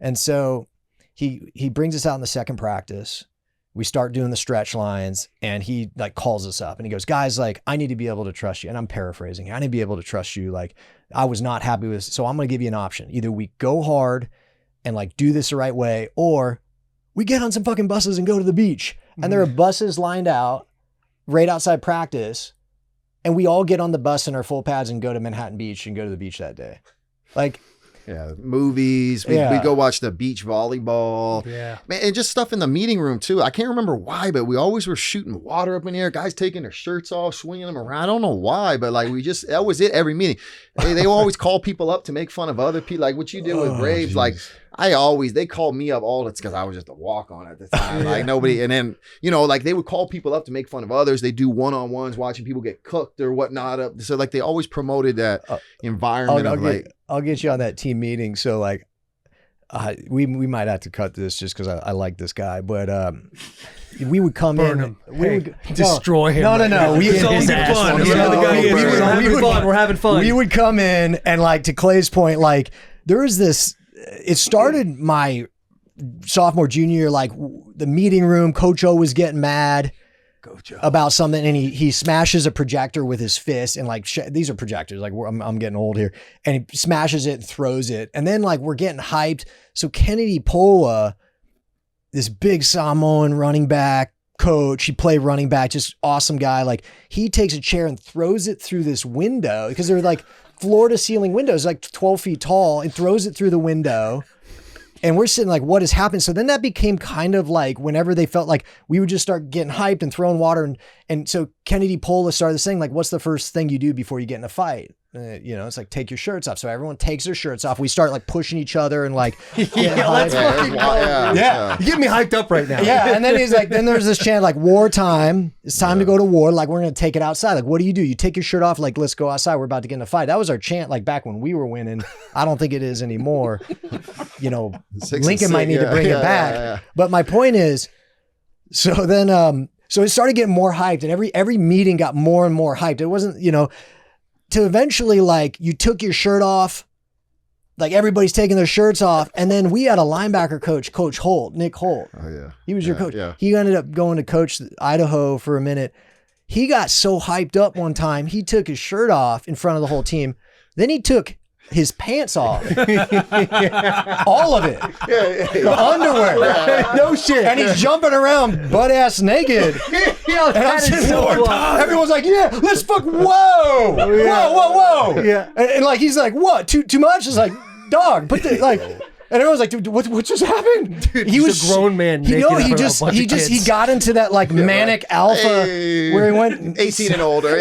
And so he brings us out in the second practice. We start doing the stretch lines and he like calls us up and he goes, guys, like I need to be able to trust you. And I'm paraphrasing. I need to be able to trust you. Like I was not happy with this. So I'm going to give you an option. Either we go hard and like do this the right way, or we get on some fucking buses and go to the beach. And there are buses lined out right outside practice. And we all get on the bus in our full pads and go to Manhattan Beach and go to the beach that day. Like, yeah, movies. We go watch the beach volleyball. Yeah. Man, and just stuff in the meeting room too. I can't remember why, but we always were shooting water up in the air. Guys taking their shirts off, swinging them around. I don't know why, but like that was it every meeting. They always call people up to make fun of other people. Like what you did with Braves. Like they called me up all the time because I was just a walk-on at the time. Like nobody, and then, you know, like they would call people up to make fun of others. They do one-on-ones watching people get cooked or whatnot. So like they always promoted that environment I'll get you on that team meeting. So like, we might have to cut this just because I like this guy, but we would come Burn in. him. We would Destroy him. No. It's all good fun. We're having fun. We would come in and like to Clay's point, like there was this. It started my sophomore, junior year, like the meeting room. Coach O was getting mad about something, and he smashes a projector with his fist, and like these are projectors. Like I'm getting old here, and he smashes it and throws it, and then like we're getting hyped. So Kennedy Pola, this big Samoan running back coach, he played running back, just awesome guy. Like he takes a chair and throws it through this window because they're like floor to ceiling windows, like 12 feet tall, and throws it through the window. And we're sitting like, what has happened? So then that became kind of like whenever they felt like we would just start getting hyped and throwing water. And so Kennedy Pola started this thing like, what's the first thing you do before you get in a fight? You know, it's like, take your shirts off. So everyone takes their shirts off. We start like pushing each other and like, let's fucking go. Yeah. You get me hyped up right now. Yeah. And then he's like, then there's this chant like wartime. It's time to go to war. Like we're going to take it outside. Like, what do? You take your shirt off. Like, let's go outside. We're about to get in a fight. That was our chant. Like back when we were winning. I don't think it is anymore. You know, Lincoln might need to bring it back. Yeah. But my point is, so then, so it started getting more hyped and every meeting got more and more hyped. It wasn't, you know, to eventually like you took your shirt off, like everybody's taking their shirts off. And then we had a linebacker coach, Coach Holt, Nick Holt. Oh yeah. He was your coach. Yeah. He ended up going to coach Idaho for a minute. He got so hyped up one time, he took his shirt off in front of the whole team. Then he took his pants off. All of it. The underwear. No shit. And he's jumping around butt ass naked. And I'm sitting there, everyone's like, yeah, let's fuck, whoa. Whoa. Yeah. And like, he's like, what? Too much? It's like, dog, put the, like, And everyone's like, dude, what just happened? Dude, he was a grown man. He got into that like manic alpha where he went 18 and older.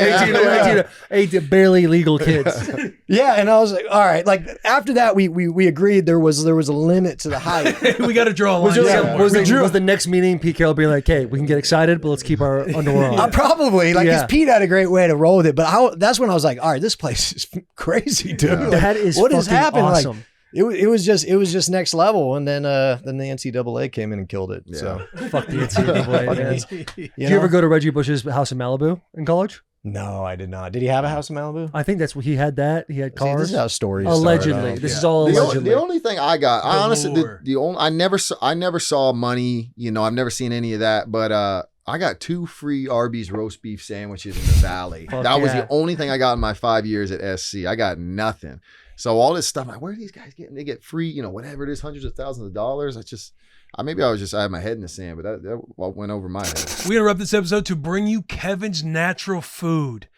18 barely legal kids. Yeah, and I was like, all right. Like after that, we agreed there was a limit to the height. We got to draw a line. Was the next meeting Pete Carroll being like, hey, we can get excited, but let's keep our underwear on? Probably. Like, because Pete had a great way to roll with it. But that's when I was like, all right, this place is crazy, dude. Yeah. Like, that is what has happened? awesome. Like, it was just next level, and then the NCAA came in and killed it. Yeah. So Fuck the NCAA. man. you Did you ever go to Reggie Bush's house in Malibu in college? No, I did not. Did he have a house in Malibu? I think that's what he had. That he had See, cars. this is how stories Allegedly, start. this is all allegedly. The only thing I got, I honestly, Galore. the only I never saw money. You know, I've never seen any of that. But I got 2 free Arby's roast beef sandwiches in the Valley. Fuck That was yeah. the only thing I got in my 5 years at SC. I got nothing. So all this stuff, like, where are these guys getting? They get free, you know, whatever it is, hundreds of thousands of dollars. I had my head in the sand, but that went over my head. We interrupt this episode to bring you Kevin's Natural Food.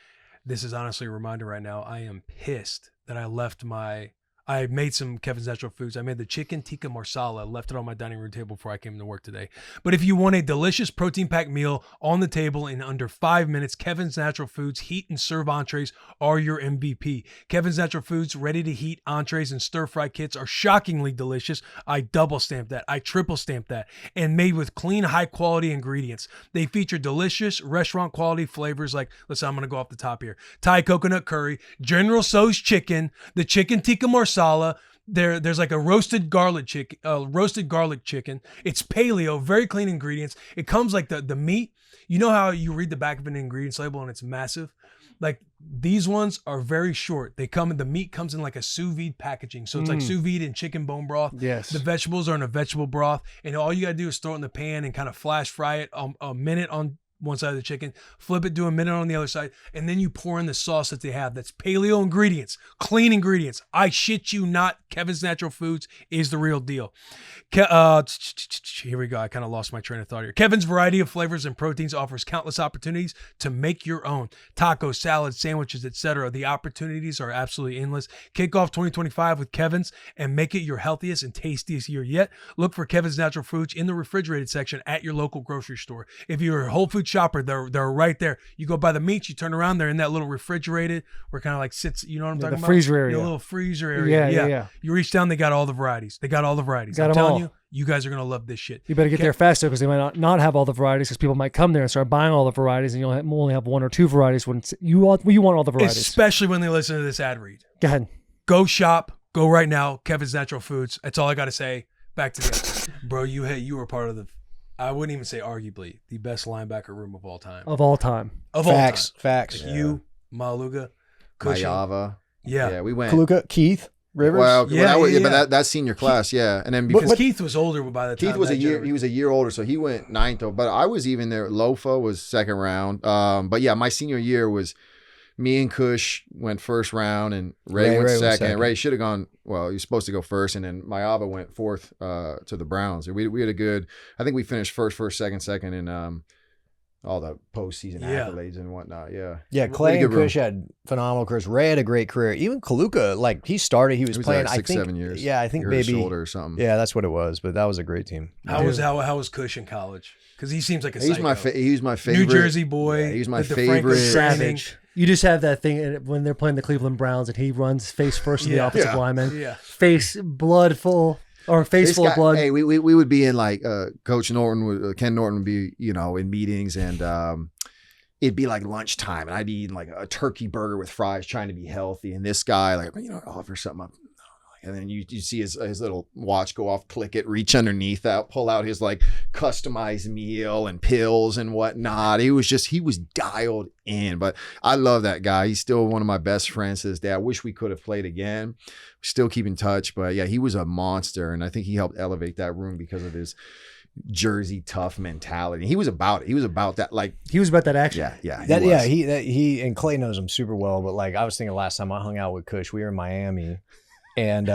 This is honestly a reminder right now. I am pissed that I made some Kevin's Natural Foods. I made the chicken tikka marsala, left it on my dining room table before I came to work today. But if you want a delicious protein-packed meal on the table in under 5 minutes, Kevin's Natural Foods heat and serve entrees are your MVP. Kevin's Natural Foods ready-to-heat entrees and stir-fry kits are shockingly delicious. I double-stamp that. I triple-stamp that. And made with clean, high-quality ingredients. They feature delicious restaurant-quality flavors like, listen, I'm going to go off the top here, Thai coconut curry, General Tso's chicken, the chicken tikka marsala. There's like a roasted garlic chicken. It's paleo, very clean ingredients. It comes like the meat. You know how you read the back of an ingredients label and it's massive? Like these ones are very short. The meat comes in like a sous vide packaging. So it's like sous vide and chicken bone broth. Yes. The vegetables are in a vegetable broth. And all you got to do is throw it in the pan and kind of flash fry it a minute on one side of the chicken, flip it, do a minute on the other side, and then you pour in the sauce that they have. That's paleo ingredients, clean ingredients. I shit you not. Kevin's Natural Foods is the real deal. Here we go. I kind of lost my train of thought here. Kevin's variety of flavors and proteins offers countless opportunities to make your own. Tacos, salads, sandwiches, etc. The opportunities are absolutely endless. Kick off 2025 with Kevin's and make it your healthiest and tastiest year yet. Look for Kevin's Natural Foods in the refrigerated section at your local grocery store. If you're a Whole Food shopper, they're right there. You go buy the meats, you turn around, they're in that little refrigerated where kind of like sits, you know what I'm talking the about? freezer area. The little freezer area. Yeah. You reach down, they got all the varieties. Got I'm them telling all. you, you guys are going to love this shit. You better get there faster because they might not have all the varieties because people might come there and start buying all the varieties and you'll only have 1 or 2 varieties when you want all the varieties. Especially when they listen to this ad read. Go ahead. Go shop. Go right now. Kevin's Natural Foods. That's all I got to say. Back to the episode. Bro, you were part of the, I wouldn't even say arguably, the best linebacker room of all time. Of all time. Facts. Like you, Maluga, Cushing. Mayava. Yeah. We went. Kaluka, Keith, Rivers. Well, Yeah. but that's senior class, yeah. And then Because Keith was older by the time. Keith was that a year. gentleman- He was a year older, so he went 9th. But I was even there. Lofa was 2nd round. But yeah, my senior year was me and Kush went 1st round, and Ray went 2nd. Ray should have gone. Well, he was supposed to go 1st, and then Mayava went 4th to the Browns. We had a good. I think we finished first, second, and all the postseason accolades and whatnot. Yeah. Yeah, Clay and Kush had phenomenal careers. Ray had a great career. Even Kaluka, like he started, he was playing. Like 6-7 years. Yeah, I think Hurt his maybe shoulder or something. Yeah, that's what it was. But that was a great team. How was Cush in college? Because he seems like a He's psycho. my favorite. New Jersey boy. Yeah, he's my with the Franklin favorite. training. Savage. You just have that thing when they're playing the Cleveland Browns and he runs face first to the offensive lineman. Yeah. Face blood full or face full of blood. Hey, we would be in like Coach Norton, Ken Norton would be, in meetings, and it'd be like lunchtime, and I'd be eating like a turkey burger with fries, trying to be healthy, and this guy like offer something up. And then you see his little watch go off, click it, reach underneath that, pull out his like customized meal and pills and whatnot. He was dialed in. But I love that guy. He's still one of my best friends to this day. I wish we could have played again. We still keep in touch. But yeah, he was a monster. And I think he helped elevate that room because of his Jersey tough mentality. He was about it. He was about that. Like he was about that action. Yeah. He and Clay knows him super well. But like I was thinking last time I hung out with Kush, we were in Miami. And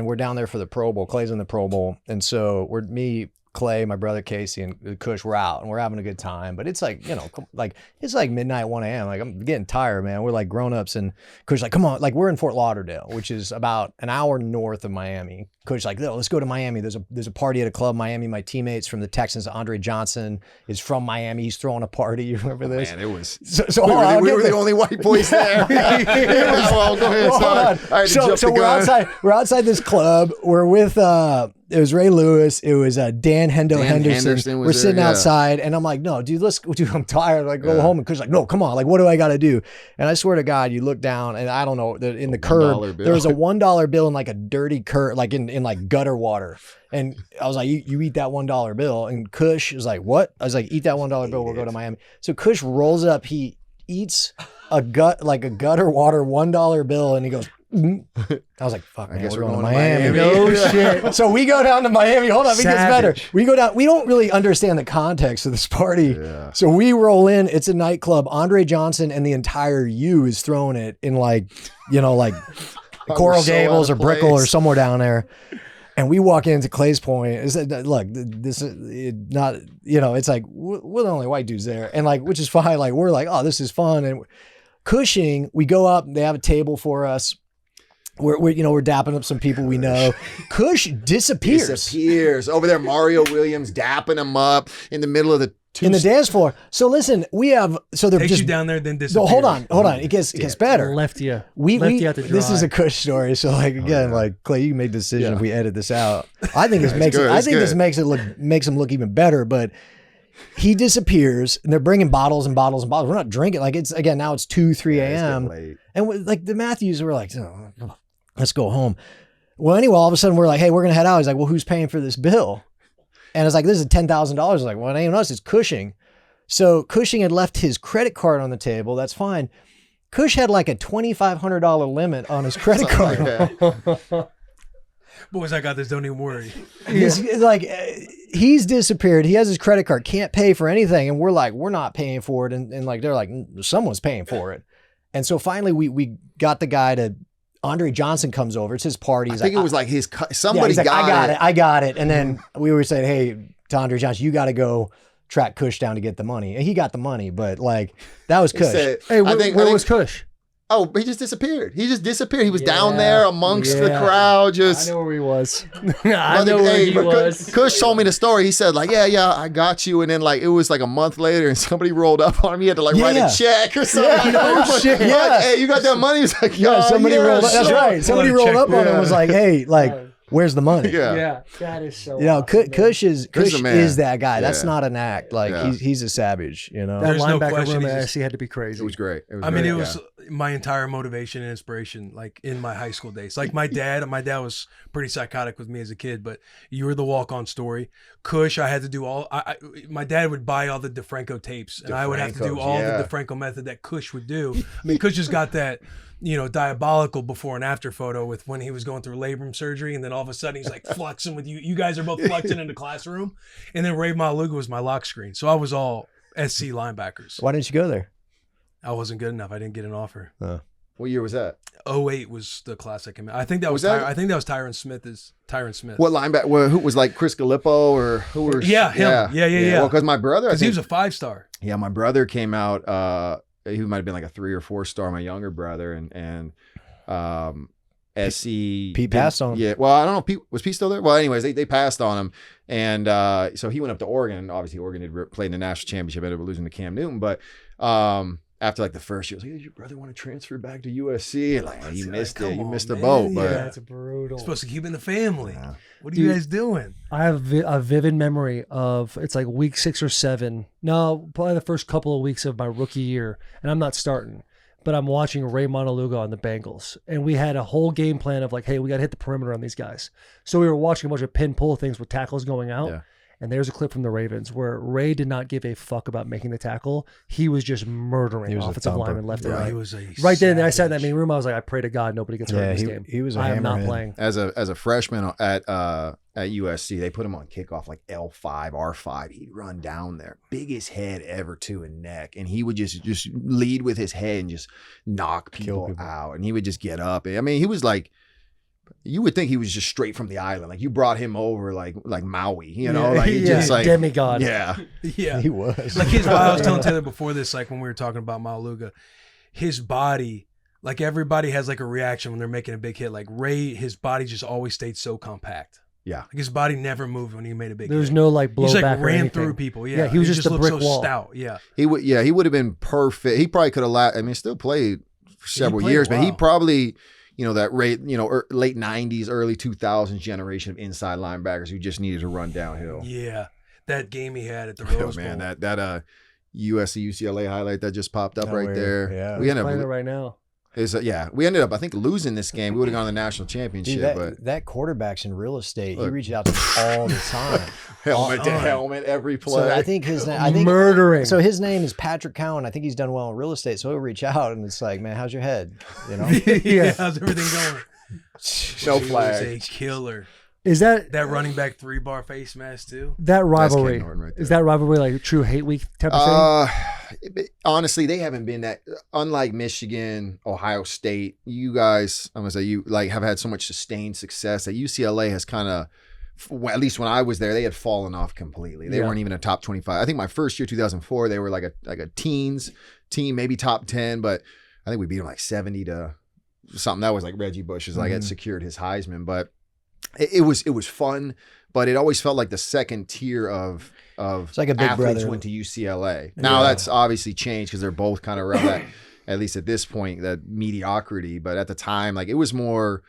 we're down there for the Pro Bowl. Clay's in the Pro Bowl, and so we're me, Clay, my brother Casey, and Kush, we're out and we're having a good time. But it's like, like it's like midnight, 1 a.m. Like I'm getting tired, man. We're like grown-ups, and Kush like, come on, like we're in Fort Lauderdale, which is about an hour north of Miami. Kush like, no, let's go to Miami. There's a party at a club in Miami. My teammates from the Texans, Andre Johnson, is from Miami. He's throwing a party. You remember this? Man, it was. So we were the only white boys there. Well, go ahead. Well, hold on. I had to jump So the gun. we're outside this club. We're with it was Ray Lewis. It was Dan Henderson. We're sitting outside, and I'm like, no, dude, dude, I'm tired. Like, go home. And Kush's like, no, come on. Like, what do I got to do? And I swear to God, you look down, and I don't know, in the curb, there was a $1 bill in like a dirty curb, like in like gutter water. And I was like, you eat that $1 bill. And Kush was like, what? I was like, eat that $1 bill. We'll go to Miami. So Kush rolls up. He eats a gutter water $1 bill, and he goes, I was like, fuck, man, we're going to Miami. No shit. So we go down to Miami. Hold on, it gets better. Savage. We go down. We don't really understand the context of this party. Yeah. So we roll in. It's a nightclub. Andre Johnson and the entire U is throwing it in like Coral so Gables or out of place. Brickell or somewhere down there. And we walk into Clay's Point. It's look, this is not, it's like we're the only white dudes there, and like, which is fine. Like we're like, oh, this is fun. And Cushing, we go up. They have a table for us. We're dapping up some people we know. Kush disappears over there. Mario Williams dapping him up in the middle of the dance floor. So listen, they're Takes just you down there, then So disappears. hold on. It gets better. Left you. Left you out to dry. This is a Kush story. So like again, like Clay, you can make the decision if we edit this out. I think this makes good, it. I it's think this good. makes him look even better. But he disappears, and they're bringing bottles and bottles and bottles. We're not drinking. Like it's again now it's 2-3 a.m. And like the Matthews were like, oh, let's go home. Well, anyway, all of a sudden we're like, hey, we're gonna head out. He's like, well, who's paying for this bill? And it's like, this is $10,000. Like, well, it ain't us. It's Cushing. So Cushing had left his credit card on the table. That's fine. Kush had like a $2,500 limit on his credit card. Boys, I got this. Don't even worry. He's disappeared. He has his credit card, can't pay for anything. And we're like, we're not paying for it. And like, they're like, someone's paying for it. And so finally we got the guy to, Andre Johnson comes over. It's his party. He's I think like, it was like somebody he's like, got it. I got it. And then we were saying, hey, to Andre Johnson, you got to go track Kush down to get the money. And he got the money, but like, that was He Kush. said- Hey, I think- where was Kush? Oh, he just disappeared. He was down there amongst the crowd. Just I know where he was. I know where he was. Kush told me the story. He said like, yeah, I got you. And then like it was like a month later, and somebody rolled up on him. He had to like write a check or something. shit. Hey, you got that money? He was like, Somebody rolled up. That's sure. right. Somebody rolled up on him and was like, hey, like, where's the money? Yeah. That is so. Awesome, Kush is a man. is that guy. That's Yeah. not an act. Like he's a savage. That There's no linebacker question room he's at just- SC had to be crazy. It was great. It It was my entire motivation and inspiration, like in my high school days. Like my dad was pretty psychotic with me as a kid, but you were the walk-on story. Kush, I had to do my dad would buy all the DeFranco tapes, and I would have to do all the DeFranco method that Kush would do. I mean, Kush has got that, diabolical before and after photo with when he was going through labrum surgery, and then all of a sudden he's like flexing with you. You guys are both flexing in the classroom, and then Ray Maluga was my lock screen. So I was all SC linebackers. Why didn't you go there? I wasn't good enough. I didn't get an offer. What year was that? 08 was the class I came in. I think that was that- I think that was Tyron Smith. What linebacker? Who was like Chris Gallipo or who were? Yeah, him. Yeah. Well, because my brother, Because he was a 5-star. Yeah, my brother came out. He might have been like a 3 or 4 star. My younger brother and SC. Pete passed on him. Yeah. Well, I don't know. Was Pete still there? Well, anyways, they passed on him, and so he went up to Oregon. Obviously, Oregon had played in the national championship, ended up losing to Cam Newton, but. After like the first year, I was like, "Does your brother want to transfer back to USC?" And like, he missed it. You missed the boat, but That's brutal. Supposed to keep in the family. Yeah. What are you guys doing? I have a vivid memory of it's like week 6 or 7. No, probably the first couple of weeks of my rookie year, and I'm not starting, but I'm watching Ray Maluga on the Bengals, and we had a whole game plan of like, hey, we got to hit the perimeter on these guys. So we were watching a bunch of pin pull things with tackles going out. Yeah. And there's a clip from the Ravens where Ray did not give a fuck about making the tackle. He was just murdering offensive linemen left and right. He was a Right then, I sat in that savage. meeting room. I was like, I pray to God nobody gets hurt in this game. He was a I am not hammerhead. playing. as a freshman at USC, they put him on kickoff like L5, R5. He'd run down there, biggest head ever too and neck, and he would just lead with his head and just knock people out, and he would just get up. I mean, he was like you would think he was just straight from the island. Like you brought him over like Maui, you know, like he yeah, just like demigod. Yeah. Yeah. He was. Like his body, I was telling Taylor before this, like when we were talking about Maluga, his body, like everybody has like a reaction when they're making a big hit. Like Ray, his body just always stayed so compact. Yeah. Like his body never moved when he made a big There's hit. no like blowback. He's like or ran anything. through people. Yeah. He was just a looked brick so wall. stout. Yeah. He would have been perfect. He probably could have I mean, still played for several played a years, but he while. probably, you know, that late 90s, early 2000s generation of inside linebackers who just needed to run downhill. Yeah. That game he had at the Oh Rose man, Bowl. that USC UCLA highlight that just popped up Oh, right yeah. there. Yeah. We ended Playing it up right now. we ended up I think losing this game. We would have gone to the national championship, Dude, but that quarterback's in real estate. He Look. reaches out to me all the time. helmet to Oh. helmet every play. So I think Murdering. So his name is Patrick Cowan. I think he's done well in real estate. So he'll reach out and it's like, man, how's your head? You know? Yeah. How's everything going? no He was flag. a killer. Is that That running back 3-bar face mask too. that rivalry? Ken Norton right Is there. that rivalry like a true hate week type of thing? Honestly, they haven't been that. Unlike Michigan, Ohio State, you guys, I'm gonna say you like have had so much sustained success that UCLA has kind of, at least when I was there, they had fallen off completely. They Yeah. weren't even a top 25. I think my first year, 2004, they were like a teens team, maybe top 10, but I think we beat them like 70 to something. That was like Reggie Bush's like had secured his Heisman, but it was fun, but it always felt like the second tier of like a big athletes brother. went to UCLA. Now that's obviously changed because they're both kind of around that, at least at this point, that mediocrity. But at the time, like it was more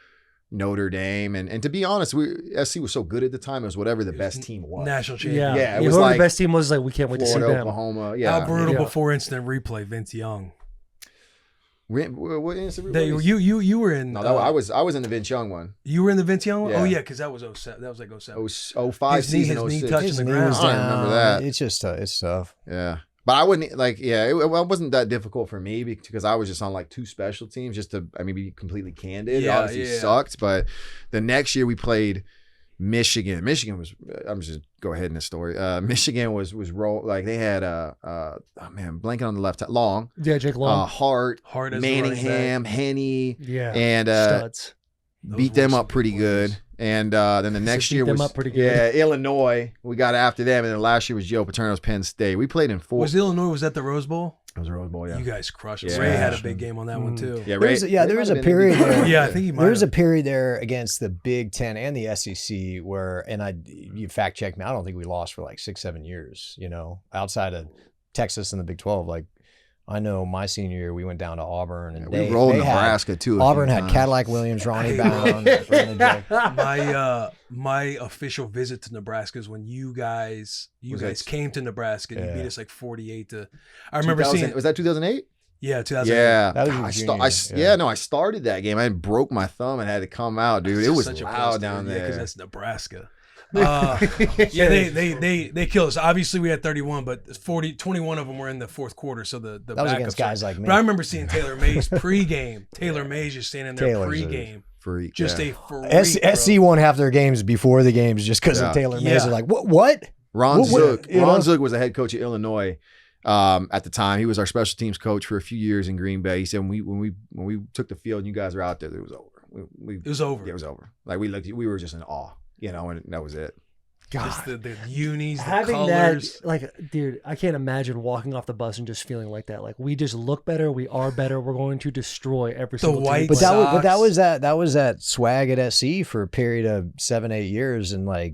Notre Dame, and to be honest, SC was so good at the time. It was whatever the best team was. National champion. Yeah, Yeah, it was whoever like the best team was like we can't wait to see Florida, them. Oklahoma. Yeah, How brutal Yeah. before instant replay, Vince Young. What instant They, release? you were in. No, that, I was in the Vince Young one. You were in the Vince Young one? Yeah. Oh yeah, because that was 07. That was like 07. 05 His knee- season, his knee 06. touched His the knee ground. was I don't remember down. that. It's just it's tough. Yeah. But I wouldn't it wasn't that difficult for me because I was just on like two special teams just to, be completely candid. Yeah, Obviously yeah. sucked, but the next year we played Michigan. Michigan was, I'm just go ahead in the story. Michigan was like they had blanking on the left, Long, Yeah, Jake Long. Hart as the running Manningham, back. Henny, yeah, and studs. beat them up pretty good. And then the next beat year them was up pretty good. Yeah, Illinois. We got after them, and then last year was Joe Paterno's Penn State. We played in four. Was Illinois? Was that the Rose Bowl? It was a Rose Bowl, yeah. You guys crushed it. Yeah. Ray had a big game on that one too. Yeah, There was, Ray there was might a have been period MVP. there. Yeah, I think he might. There was a have. period there against the Big Ten and the SEC where, and you fact check me, I don't think we lost for like 6-7 years, outside of Texas and the Big 12. Like, I know my senior year, we went down to Auburn and We rolled they had- Nebraska too. a Auburn few had times. Cadillac Williams, Ronnie Hey, Bound, Brandon Jack. My official visit to Nebraska is when you guys Was that- came to Nebraska and you Yeah. beat us like 48 to. I remember 2000 seeing. Was that 2008? Yeah, 2000. Yeah. That was God, your I junior sta- year, I started that game. I broke my thumb and had to come out, dude. It was Such a loud place, down dude. Yeah, because there. that's Nebraska. Yeah, they killed us. Obviously, we had 31, but 21 of them were in the fourth quarter. So the That was backups against guys like me. But I remember seeing Taylor Mays pregame. Taylor Mays just standing there Taylor's pregame, Freak. just yeah. a freak. bro. SC won half their games before the games just because Yeah. of Taylor Mays. Yeah. They're like, what? Ron What- Zook. you know? Ron Zook was the head coach at Illinois at the time. He was our special teams coach for a few years in Green Bay. He said when we took the field and you guys were out there, it was over. It was over. Yeah, it was over. Like we were just in awe, and that was it. Just the unis, the Having colors. that, like, dude, I can't imagine walking off the bus and just feeling like that. Like, we just look better, we are better, we're going to destroy every single white team. But that was, Sox. that was that swag at SC for a period of 7-8 years, and like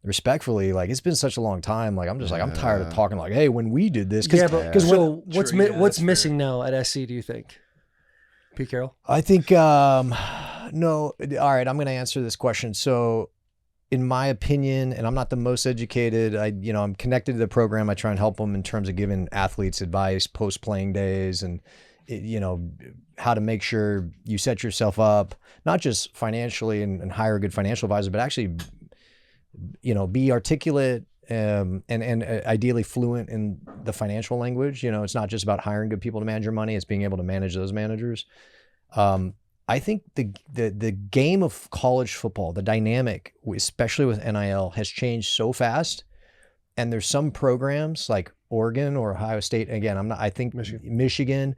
respectfully, like it's been such a long time. Like I'm just like I'm tired of talking like, hey, when we did this, Yeah, but because so what's True, yeah, what's that's missing now at SC? Do you think, Pete Carroll? I think no. All right, I'm going to answer this question. So, in my opinion, and I'm not the most educated, I'm connected to the program. I try and help them in terms of giving athletes advice post playing days and how to make sure you set yourself up, not just financially and hire a good financial advisor, but actually, be articulate and ideally fluent in the financial language. It's not just about hiring good people to manage your money; it's being able to manage those managers. I think the game of college football, the dynamic, especially with NIL, has changed so fast. And there's some programs like Oregon or Ohio State. Again, I think Michigan.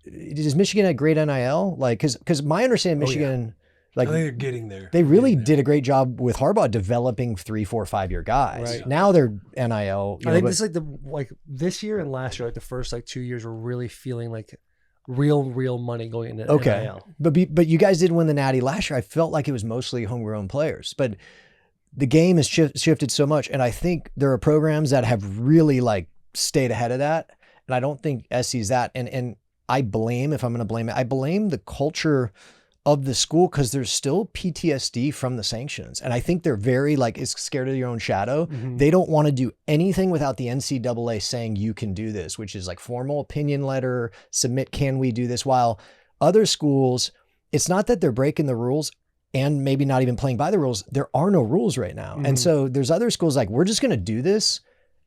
Does Michigan have great NIL? Like, because my understanding, Michigan Like I think they're getting there. they really did a great job with Harbaugh developing 3, 4, 5-year guys. Right. Now they're NIL. I think this is like this year and last year, like the first like 2 years, we're really feeling like real money going into NIL. But you guys didn't win the Natty last year. I felt like it was mostly homegrown players, but the game has shifted so much, and I think there are programs that have really like stayed ahead of that, and I don't think SC's that. And I blame, if I'm going to blame it, I blame the culture of the school because there's still PTSD from the sanctions, and I think they're very like it's scared of your own shadow. Mm-hmm. They don't want to do anything without the NCAA saying you can do this, which is like formal opinion letter, submit, can we do this? While other schools, it's not that they're breaking the rules and maybe not even playing by the rules. There are no rules right now. Mm-hmm. And so there's other schools like, we're just going to do this.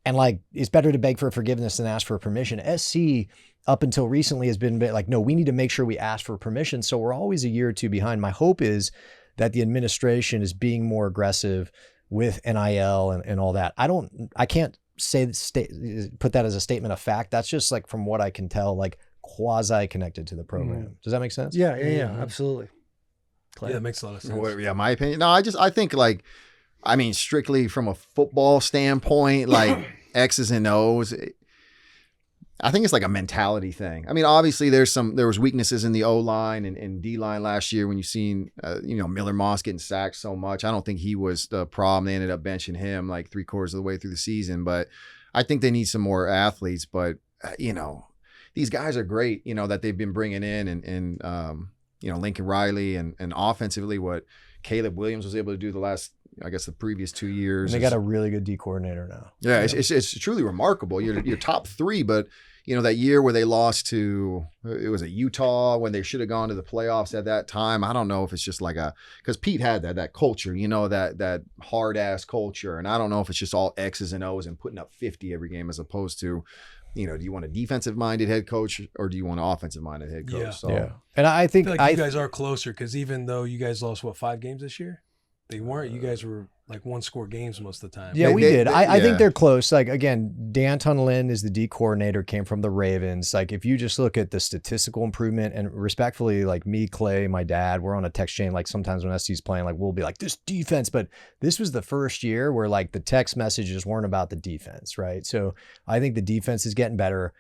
And like, it's better to beg for forgiveness than ask for permission. SC up until recently has been like, no, we need to make sure we ask for permission. So we're always a year or two behind. My hope is that the administration is being more aggressive with NIL and all that. I can't put that as a statement of fact. That's just like from what I can tell, like quasi connected to the program. Does that make sense? Yeah, absolutely. Yeah, that makes a lot of sense. Well, yeah, my opinion. No, I think like, I mean, strictly from a football standpoint, like X's and O's, I think it's like a mentality thing. I mean, obviously there was weaknesses in the O-line and D-line last year when you've seen, Miller Moss getting sacked so much. I don't think he was the problem. They ended up benching him like 3/4 of the way through the season, but I think they need some more athletes. But, these guys are great, that they've been bringing in and Lincoln Riley and offensively what Caleb Williams was able to do the previous 2 years. And they got a really good D coordinator now. Yeah, it's truly remarkable. You're top 3, but that year where they lost to, it was Utah when they should have gone to the playoffs at that time. I don't know if it's just like because Pete had that culture, that hard ass culture. And I don't know if it's just all X's and O's and putting up 50 every game as opposed to, do you want a defensive minded head coach or do you want an offensive minded head coach? Yeah. So, And I think I feel like you guys are closer because even though you guys lost 5 games this year, they weren't. You guys were like 1-score games most of the time. Yeah, we did. I yeah. think they're close. Like, again, D'Anton Lynn is the D coordinator, came from the Ravens. Like, if you just look at the statistical improvement and respectfully, like me, Clay, my dad, we're on a text chain. Like sometimes when SC's playing, like we'll be like, this defense. But this was the first year where like the text messages weren't about the defense, right? So I think the defense is getting better.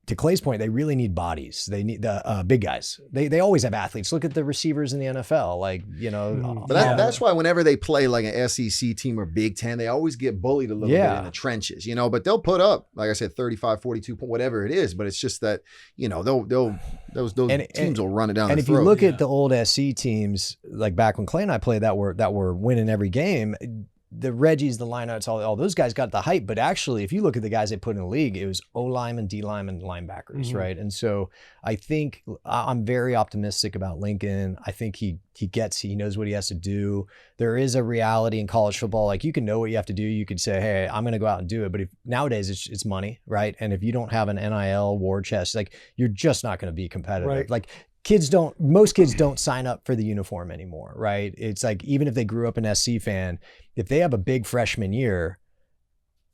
To Clay's point, they really need bodies. They need the big guys. They always have athletes. Look at the receivers in the NFL. But that's why whenever they play like an SEC team or Big Ten, they always get bullied a little bit in the trenches, but they'll put up, like I said, 35, 42, whatever it is. But it's just that, those teams will run it down. And the if throat. you look at the old SC teams, like back when Clay and I played, that were winning every game. The Reggies, the lineouts, all those guys got the hype. But actually, if you look at the guys they put in the league, it was O-linemen, D-linemen, linebackers, right? And so I think I'm very optimistic about Lincoln. I think he knows what he has to do. There is a reality in college football. Like you can know what you have to do. You could say, hey, I'm going to go out and do it. But nowadays it's money, right? And if you don't have an NIL war chest, like you're just not going to be competitive. Right. Like most kids don't sign up for the uniform anymore, right? It's like, even if they grew up an SC fan, if they have a big freshman year,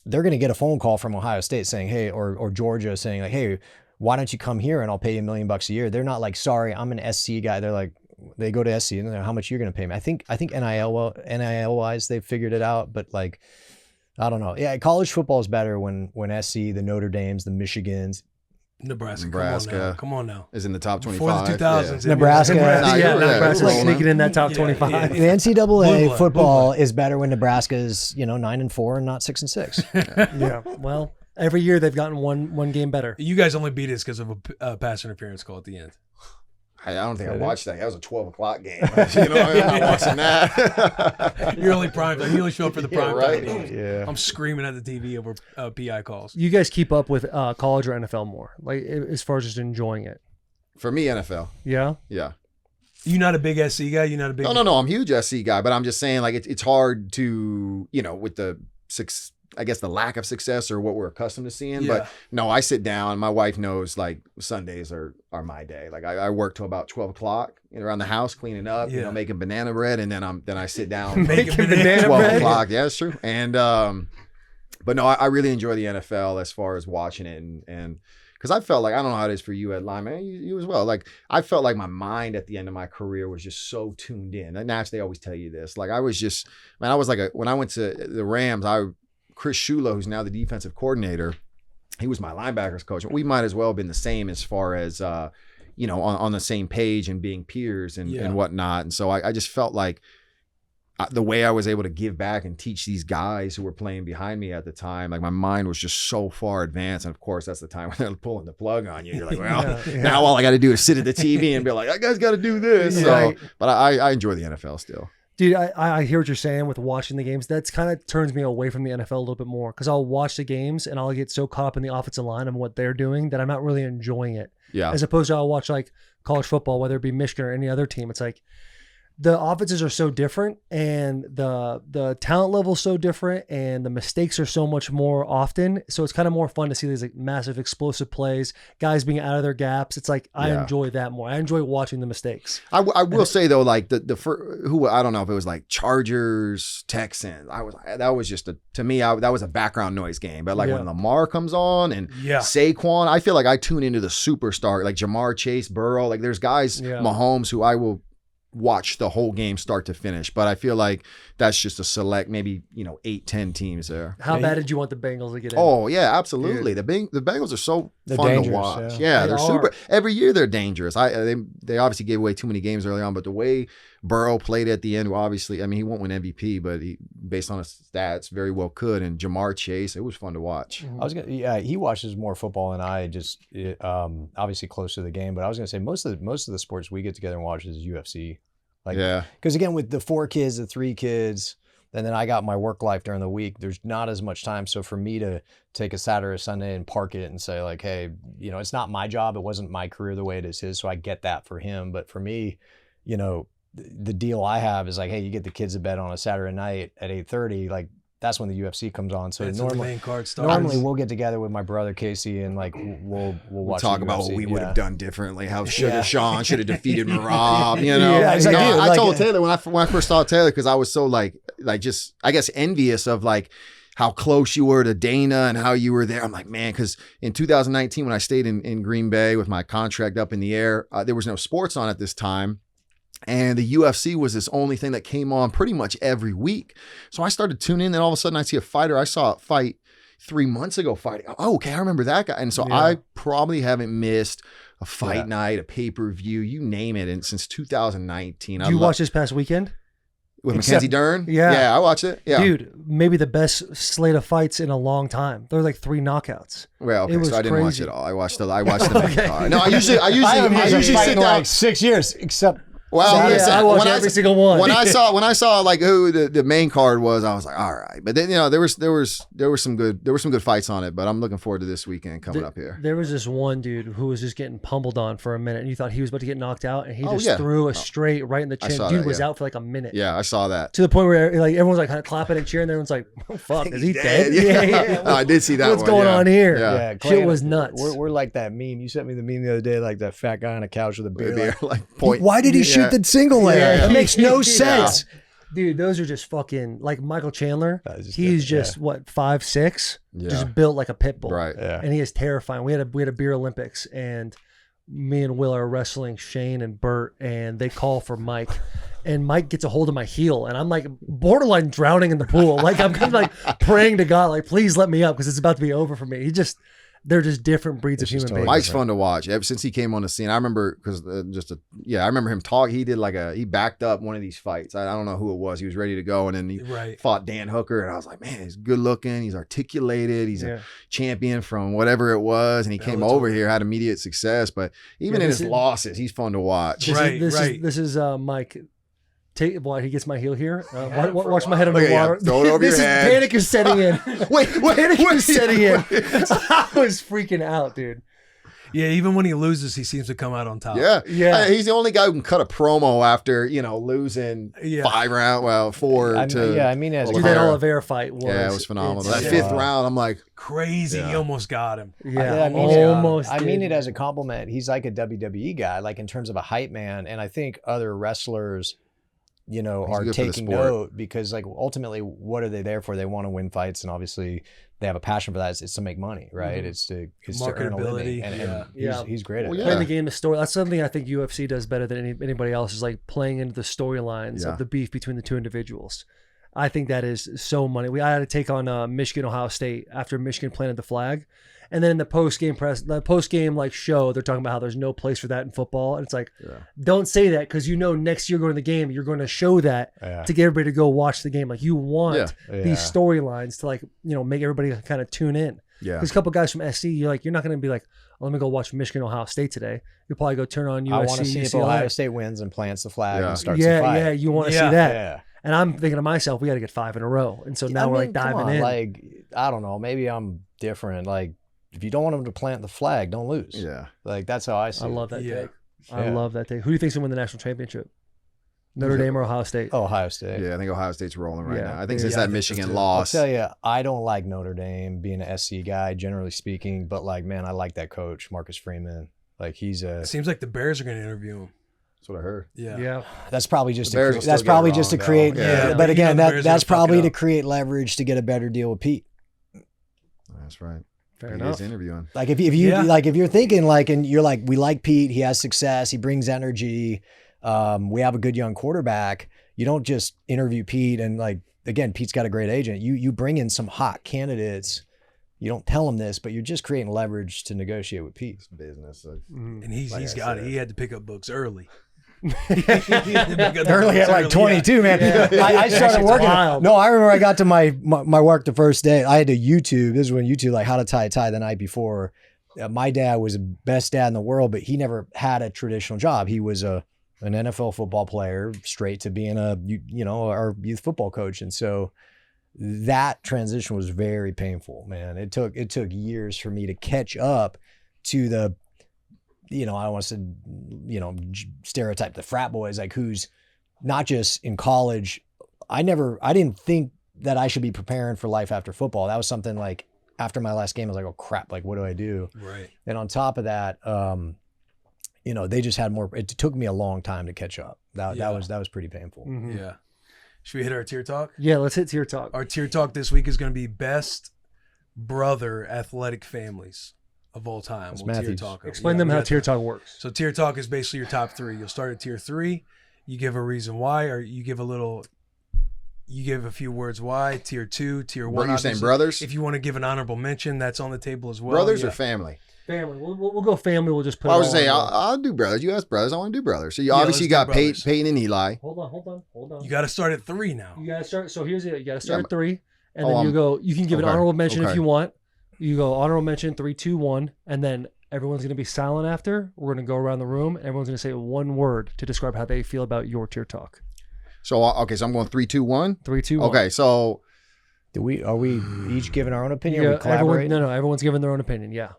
they're going to get a phone call from Ohio State saying, hey, or Georgia saying like, hey, why don't you come here and I'll pay you $1 million a year. They're not like, sorry, I'm an SC guy. They're like, they go to SC and they're like, how much you're going to pay me. I think NIL wise, they've figured it out, but like, I don't know. Yeah. College football is better when SC, the Notre Dames, the Michigans, Nebraska. Come on now. Is in the top 25. Before the 2000s. Nebraska. Nebraska rolling. sneaking in that top 25. The NCAA football is better when Nebraska's 9-4 and not 6-6. Yeah. Well, every year they've gotten one game better. You guys only beat us because of a pass interference call at the end. I don't think I watched that. That was a 12 o'clock game. I'm not watching that. You're only prime time. You only show up for the prime right. time games. Yeah. I'm screaming at the TV over PI calls. You guys keep up with college or NFL more, like as far as just enjoying it? For me, NFL. Yeah. Yeah. You not a big SC guy? You not a big? No. I'm a huge SC guy, but I'm just saying like it's hard to with the the lack of success or what we're accustomed to seeing. Yeah. But no, I sit down. My wife knows like Sundays are my day. Like I work till about 12 o'clock around the house cleaning up, making banana bread, and then I sit down Making banana 12 bread? o'clock. Yeah, that's true. And but no, I really enjoy the NFL as far as watching it and because I felt like, I don't know how it is for you at lineman, you as well. Like I felt like my mind at the end of my career was just so tuned in. And Nash, they always tell you this. Like I was just, man, I was like when I went to the Rams, Chris Shula, who's now the defensive coordinator, he was my linebackers coach. We might as well have been the same as far as, on the same page and being peers and whatnot. And so I just felt like the way I was able to give back and teach these guys who were playing behind me at the time, like my mind was just so far advanced. And of course, that's the time when they're pulling the plug on you. You're like, well, now all I got to do is sit at the TV and be like, that guy's got to do this. Right. So, but I enjoy the NFL still. Dude, I hear what you're saying with watching the games. That's kind of turns me away from the NFL a little bit more because I'll watch the games and I'll get so caught up in the offensive line and what they're doing that I'm not really enjoying it. Yeah. As opposed to I'll watch like college football, whether it be Michigan or any other team. It's like the offenses are so different and the talent level is so different and the mistakes are so much more often. So it's kind of more fun to see these like massive explosive plays, guys being out of their gaps. It's like I enjoy that more. I enjoy watching the mistakes. I will say though, like who I don't know if it was like Chargers, Texans. That was just to me that was a background noise game. But like when Lamar comes on and Saquon, I feel like I tune into the superstar like Jamar Chase, Burrow. Like there's guys Mahomes who I will watch the whole game start to finish, but I feel like that's just a select maybe 8-10 teams there. How bad did you want the Bengals to get in? Oh yeah, absolutely. The Bengals are so fun to watch. Yeah, they're super. Every year they're dangerous. They obviously gave away too many games early on, but the way Burrow played at the end, obviously, I mean he won't win MVP, but he based on his stats very well could. And Jamar Chase, it was fun to watch. He watches more football than I. Just obviously close to the game, but I was gonna say most of the sports we get together and watch is UFC. Because again, with the 4 kids, the 3 kids, and then I got my work life during the week, there's not as much time. So for me to take a Saturday or Sunday and park it and say like, hey, it's not my job. It wasn't my career the way it is his. So I get that for him. But for me, the deal I have is like, hey, you get the kids to bed on a Saturday night at 8:30, like that's when the UFC comes on. So normally, the main card starts. Normally we'll get together with my brother Casey and like we'll watch. Talk about what we would have done differently. How Sean should have defeated Marab. I told Taylor when I first saw Taylor because I was so like just I guess envious of like how close you were to Dana and how you were there. I'm like, man, because in 2019 when I stayed in Green Bay with my contract up in the air, there was no sports on at this time. And the UFC was this only thing that came on pretty much every week. So I started tuning in, and all of a sudden I see a fighter. I saw a fight 3 months ago fighting. Oh, okay, I remember that guy. And so I probably haven't missed a fight night, a pay-per-view, you name it, and since 2019. Did you watch this past weekend? With Mackenzie Dern? Yeah, I watched it. Yeah. Dude, maybe the best slate of fights in a long time. There were like 3 knockouts. Well, okay, so I didn't watch it all. I watched the main card. No, I usually sit down like 6 years, except well, I watched every single one. When I saw like who the main card was, I was like, all right. But then there was some good fights on it. But I'm looking forward to this weekend coming up here. There was this one dude who was just getting pummeled on for a minute, and you thought he was about to get knocked out, and he just threw a straight right in the chin. Dude was out for like a minute. Yeah, I saw that. To the point where like everyone's like kind of clapping and cheering. And everyone's like, oh, "Fuck, is he dead?" Yeah. I did see that. What's going on here? Yeah, shit was nuts. We're like that meme. You sent me the meme the other day, like that fat guy on a couch with a beer. Why did he shoot the single leg? It makes no sense. Dude, those are just fucking like Michael Chandler. He's just what 5'6", just built like a pit bull, right? Yeah. And he is terrifying. We had a beer Olympics, and me and Will are wrestling Shane and Bert, and they call for Mike, and Mike gets a hold of my heel, and I'm like borderline drowning in the pool. Like I'm kind of like praying to God, like please let me up because it's about to be over for me. They're just different breeds of human beings. Mike's fun to watch. Ever since he came on the scene, I remember because I remember him talk. He did he backed up one of these fights. I don't know who it was. He was ready to go, and then he fought Dan Hooker, and I was like, man, he's good looking. He's articulated. He's a champion from whatever it was, and he came over here, had immediate success. But even in his losses, he's fun to watch. This is Mike. He gets my heel here. Watch my head underwater. Throw it over your head. Panic is setting in. Panic is setting in. I was freaking out, dude. Yeah, even when he loses, he seems to come out on top. Yeah. He's the only guy who can cut a promo after losing 5 rounds. 4 to. That Oliveira fight was. Yeah, it was phenomenal. That 5th round, I'm like crazy. He almost got him. Almost. I mean it as a compliment. He's like a WWE guy, like in terms of a hype man, and I think other wrestlers you know, He's are good for the taking sport. note, because like ultimately, what are they there for? They want to win fights, and obviously they have a passion for that. It's to make money, right? It's to earn a living. Marketability, And yeah. he's great at Well, that. Playing the game, the story. That's something I think UFC does better than anybody else, is like playing into the storylines Yeah. of the beef between the two individuals. I think that is so money. I had to take on Michigan, Ohio State after Michigan planted the flag. And then in the post game like show, they're talking about how there's no place for that in football. And it's like, don't say that, because you know next year going to the game, you're going to show that to get everybody to go watch the game. Like you want these storylines to like, you know, make everybody kind of tune in. Yeah. There's a couple guys from SC, you're not going to be like, oh, let me go watch Michigan, Ohio State today. You'll probably go turn on USC, I want to see if UCLA. Ohio State wins and plants the flag Yeah. and starts the fight. Yeah, you want to see Yeah. that. Yeah. And I'm thinking to myself, we got to get 5 in a row. And so now we're like come diving on, in. Like, I don't know. Maybe I'm different. Like, if you don't want them to plant the flag, don't lose. Yeah. Like, that's how I see I it. love that Yeah. take. I Yeah. love that take. Who do you think's going to win the national championship? Notre Dame or Ohio State? Oh, Ohio State. Yeah, I think Ohio State's rolling right Yeah. now. I think Yeah, since I that think so Michigan too. loss. I'll tell you, I don't like Notre Dame, being an SC guy, generally speaking. But like, man, I like that coach, Marcus Freeman. Like, he's a. It seems like the Bears are going to interview him. That's what I heard. Yeah. Yeah. That's probably just The Bears will still that's get probably it just to wrong, create. though. Yeah, but but again, the Bears that's are gonna fuck probably it to up. create leverage to get a better deal with Pete. That's right. Fair He enough. is interviewing. Like if you Yeah. like if you're thinking like, and you're like, we like Pete, he has success, he brings energy, we have a good young quarterback. You don't just interview Pete and like, again, Pete's got a great agent. You bring in some hot candidates. You don't tell them this, but you're just creating leverage to negotiate with Pete. It's business. And he's Like I got it. said. He had to pick up books early. Early at like 22, man. I started shit's working. wild. No, I remember I got to my work the first day. I had to YouTube. This is when YouTube, like how to tie a tie the night before. My dad was the best dad in the world, but he never had a traditional job. He was an NFL football player, straight to being our youth football coach. And so that transition was very painful, man. It took years for me to catch up to the, I don't want to say, stereotype the frat boys, like who's not just in college. I didn't think that I should be preparing for life after football. That was something like after my last game, I was like, oh crap, like what do I do? Right. And on top of that, they just had more. It took me a long time to catch up. That was pretty painful. Mhm. Yeah. Should we hit our tier talk? Yeah, let's hit tier talk. Our tier talk this week is going to be best brother athletic families of all time. That's We'll tier Matthews. talk. Explain Yeah, them we how got tier that. talk works. So tier talk is basically your top 3. You'll start at tier 3. You give a reason why, or you give a few words why. Tier 2, tier 1. What are you saying, obviously. brothers? If you want to give an honorable mention, that's on the table as well. Brothers Yeah. or family? Family. We'll go family. We'll just put I it was all saying, in I'll do brothers. You ask brothers. I want to do brothers. So you Yeah, obviously let's got do brothers. Peyton and Eli. Hold on. You got to start at 3 now. You gotta start. So here's it. You gotta start Yeah, at 3, and oh, then you I'm- go. You can give an okay, honorable mention if okay. you want. You go honorable mention 3, 2, 1, and then everyone's gonna be silent after. We're gonna go around the room. Everyone's gonna say one word to describe how they feel about your tier talk. So okay, so I'm going 3, 2, 1. 3, 2, 1. Okay, so Are we each giving our own opinion? Yeah, Or we collaborate? everyone's giving their own opinion. Yeah.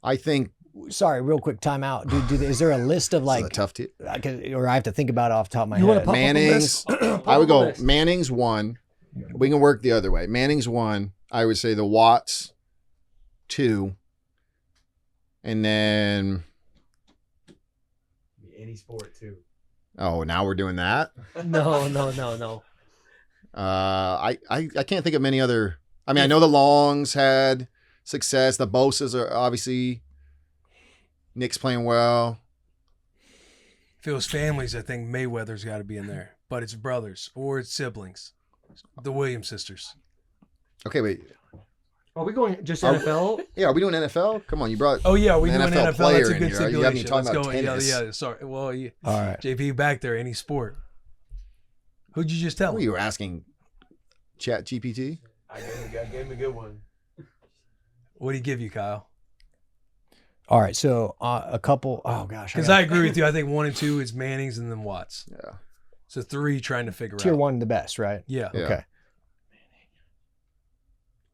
I think Sorry, real quick, time out. Is there a list of this is like, a tough tier. or I have to think about it off the top of my You wanna head? pop up a Manning's. list? I would up a go list. Manning's 1. We can work the other way. Manning's 1. I would say the Watts 2, and then Any sport too. oh, now we're doing that. No. I can't think of many other. I mean, I know the Longs had success. The Bosas are obviously. Nick's playing well. If it was families, I think Mayweather's got to be in there. But it's brothers or it's siblings. The Williams sisters. Okay, wait. Are we going just Are- NFL? Yeah, are we doing NFL? Come on, you brought. Oh, yeah, we An do an NFL NFL. player That's a in good here. You haven't even stipulation. talked Let's about go. tennis. Yeah. Sorry. Well, All right. JP back there. Any sport. Who'd you just tell What were him? you asking? Chat GPT. I gave him a good one. What did he give you, Kyle? All right. So a couple. Oh gosh. Because I agree with you. I think 1 and 2 is Manning's and then Watts. Yeah. So 3 trying to figure tier out. 1 the best, right? Yeah. Yeah. Okay.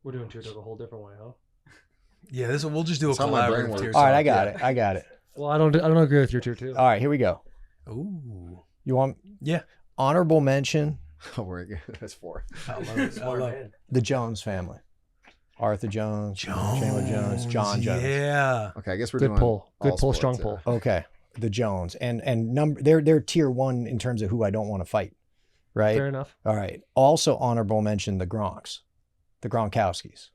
We're doing tier talk a whole different way, huh? Yeah. We'll just do a That's how my brain collaborative works. tier All right. talk. I got it. Well, I don't agree with your tier 2. All right. Here we go. Ooh. You want Yeah. honorable mention? Oh, we're good. That's 4. I love it. I love it. The Jones family. Arthur Jones, Chandler Jones, John Jones. Yeah. Okay, I guess we're Good doing pull. Good all pull. sports, Strong yeah. pull. Okay. The Jones and they're tier 1 in terms of who I don't want to fight. right? Fair enough. All right. Also honorable mention the Gronks, the Gronkowskis.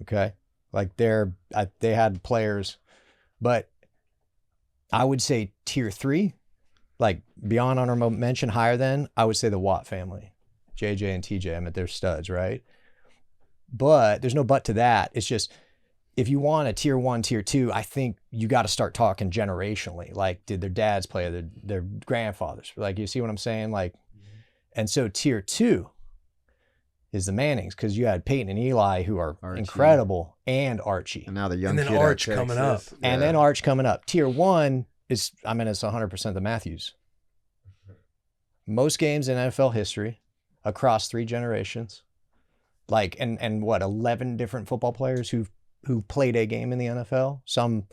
Okay. Like they had players, but I would say tier 3, like beyond honorable mention, higher than, I would say the Watt family, JJ and TJ. I mean, they're studs, right? But there's no but to that. It's just, if you want a tier 1, tier 2, I think you got to start talking generationally. Like, did their dads play, their grandfathers? Like, you see what I'm saying? Like, and so tier 2 is the Mannings, because you had Peyton and Eli, who are Archie. Incredible, and Archie. And now the young And then kid at Arch coming up. Texas. And then Arch coming up. Tier 1 is, I mean, it's 100% the Matthews. Most games in NFL history across 3 generations. Like, and what, 11 different football players who played a game in the NFL? Some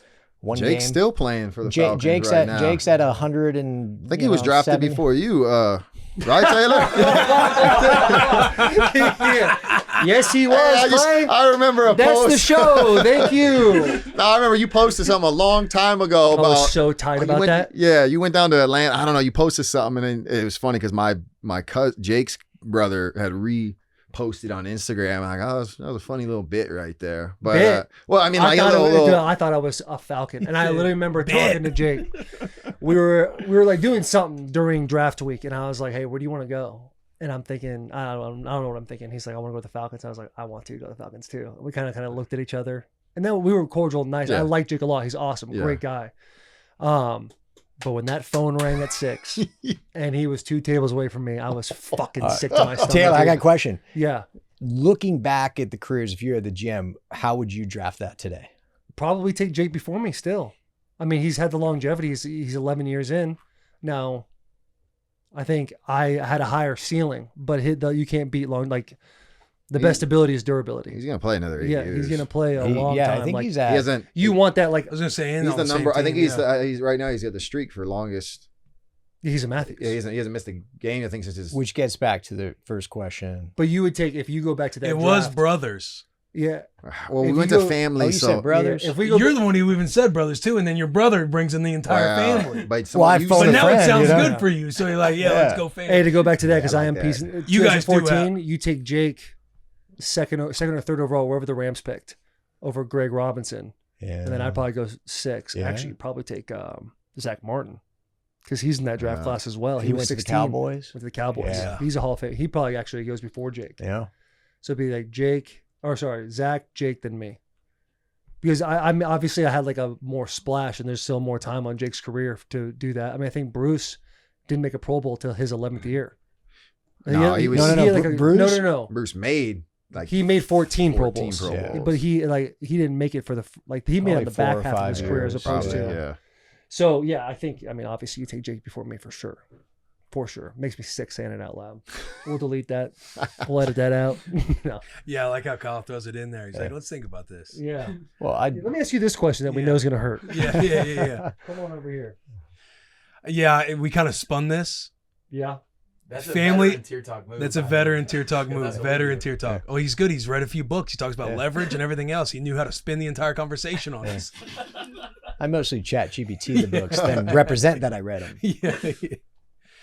one Jake's game. still playing for the Falcons Jake's right at now. Jake's at 100 and I think he was drafted 70. before you, right, Taylor? Yes, he was. I remember a That's post. the show. Thank you. No, I remember you posted something a long time ago I about. was so tight you about went- that. Yeah, you went down to Atlanta. I don't know. You posted something, and then it was funny because my cousin Jake's brother had reposted on Instagram. Like, oh, that was a funny little bit right there. But Bit? well, I mean, I like a thought, little. dude, I thought I was a Falcon, and I literally remember talking to Jake. We were like doing something during draft week, and I was like, "Hey, where do you want to go?" And I'm thinking, I don't know what I'm thinking. He's like, "I want to go with the Falcons." I was like, "I want to go to the Falcons too." We kind of looked at each other, and then we were cordial and nice. Yeah. I like Jake a lot. He's awesome, Yeah. great guy. But when that phone rang at 6, and he was 2 tables away from me, I was fucking sick to my stomach. Taylor, I dude. got a question. Yeah, Looking back at the careers, if you're at the GM, how would you draft that today? probably take Jake before me still. I mean, he's had the longevity. He's 11 years in now. I think I had a higher ceiling, but you can't beat long. Like the best ability is durability. He's gonna play another 8 Yeah, years. he's gonna play a long time. I think like, he's He at. hasn't. you want that. Like I was gonna say, and He's on the same number. I think team, he's he's right now. He's got the streak for longest. he's a Matthews. Yeah, he hasn't missed a game. I think since his. Which gets back to the first question. But you would take if you go back to that. It was draft, brothers. Yeah. Well, we if went you to go- family, Oh, you so said brothers? Yeah, if we go, You're the one who even said brothers too, and then your brother brings in the entire Wow. family. But Well, I you phoned But a said- now friend, it sounds you know? good for you. So you're like, yeah, Yeah. let's go family. hey, to go back to that because Yeah, I I am like piecing. that. You guys do 2014, you take Jake second or third overall, wherever the Rams picked, over Greg Robinson. Yeah. And then I'd probably go 6. Yeah. Actually, probably take Zach Martin because he's in that draft Yeah. class as well. he was went to the 16. Cowboys. With the Cowboys. Yeah. He's a Hall of Fame. He probably actually goes before Jake. Yeah. So it'd be like Zach, Jake, then me. Because I mean, obviously I had like a more splash and there's still more time on Jake's career to do that. I mean, I think Bruce didn't make a Pro Bowl till his 11th year. No, he was- No, had like Bruce? No. Bruce made like He made 14 Pro 14 Bowls. Pro Yeah. Bowls. But he didn't make it for he made it on Probably the 4 back or half of 5 his career as years, opposed probably, to. yeah. So yeah, I think obviously you take Jake before me for sure. For sure. Makes me sick saying it out loud. We'll delete that. We'll edit that out. No. Yeah, I like how Kyle throws it in there. He's like, let's think about this. Yeah. Well, Let me ask you this question that we Yeah. know is going to hurt. Yeah. Come on over here. Yeah, we kind of spun this. Yeah. That's Family- veteran tier talk move. That's a veteran tier talk move. That's what we Veteran do. tier talk. Oh, he's good. He's read a few books. He talks about Yeah. leverage and everything else. He knew how to spin the entire conversation on this. I mostly chat GPT the books, then represent that I read them.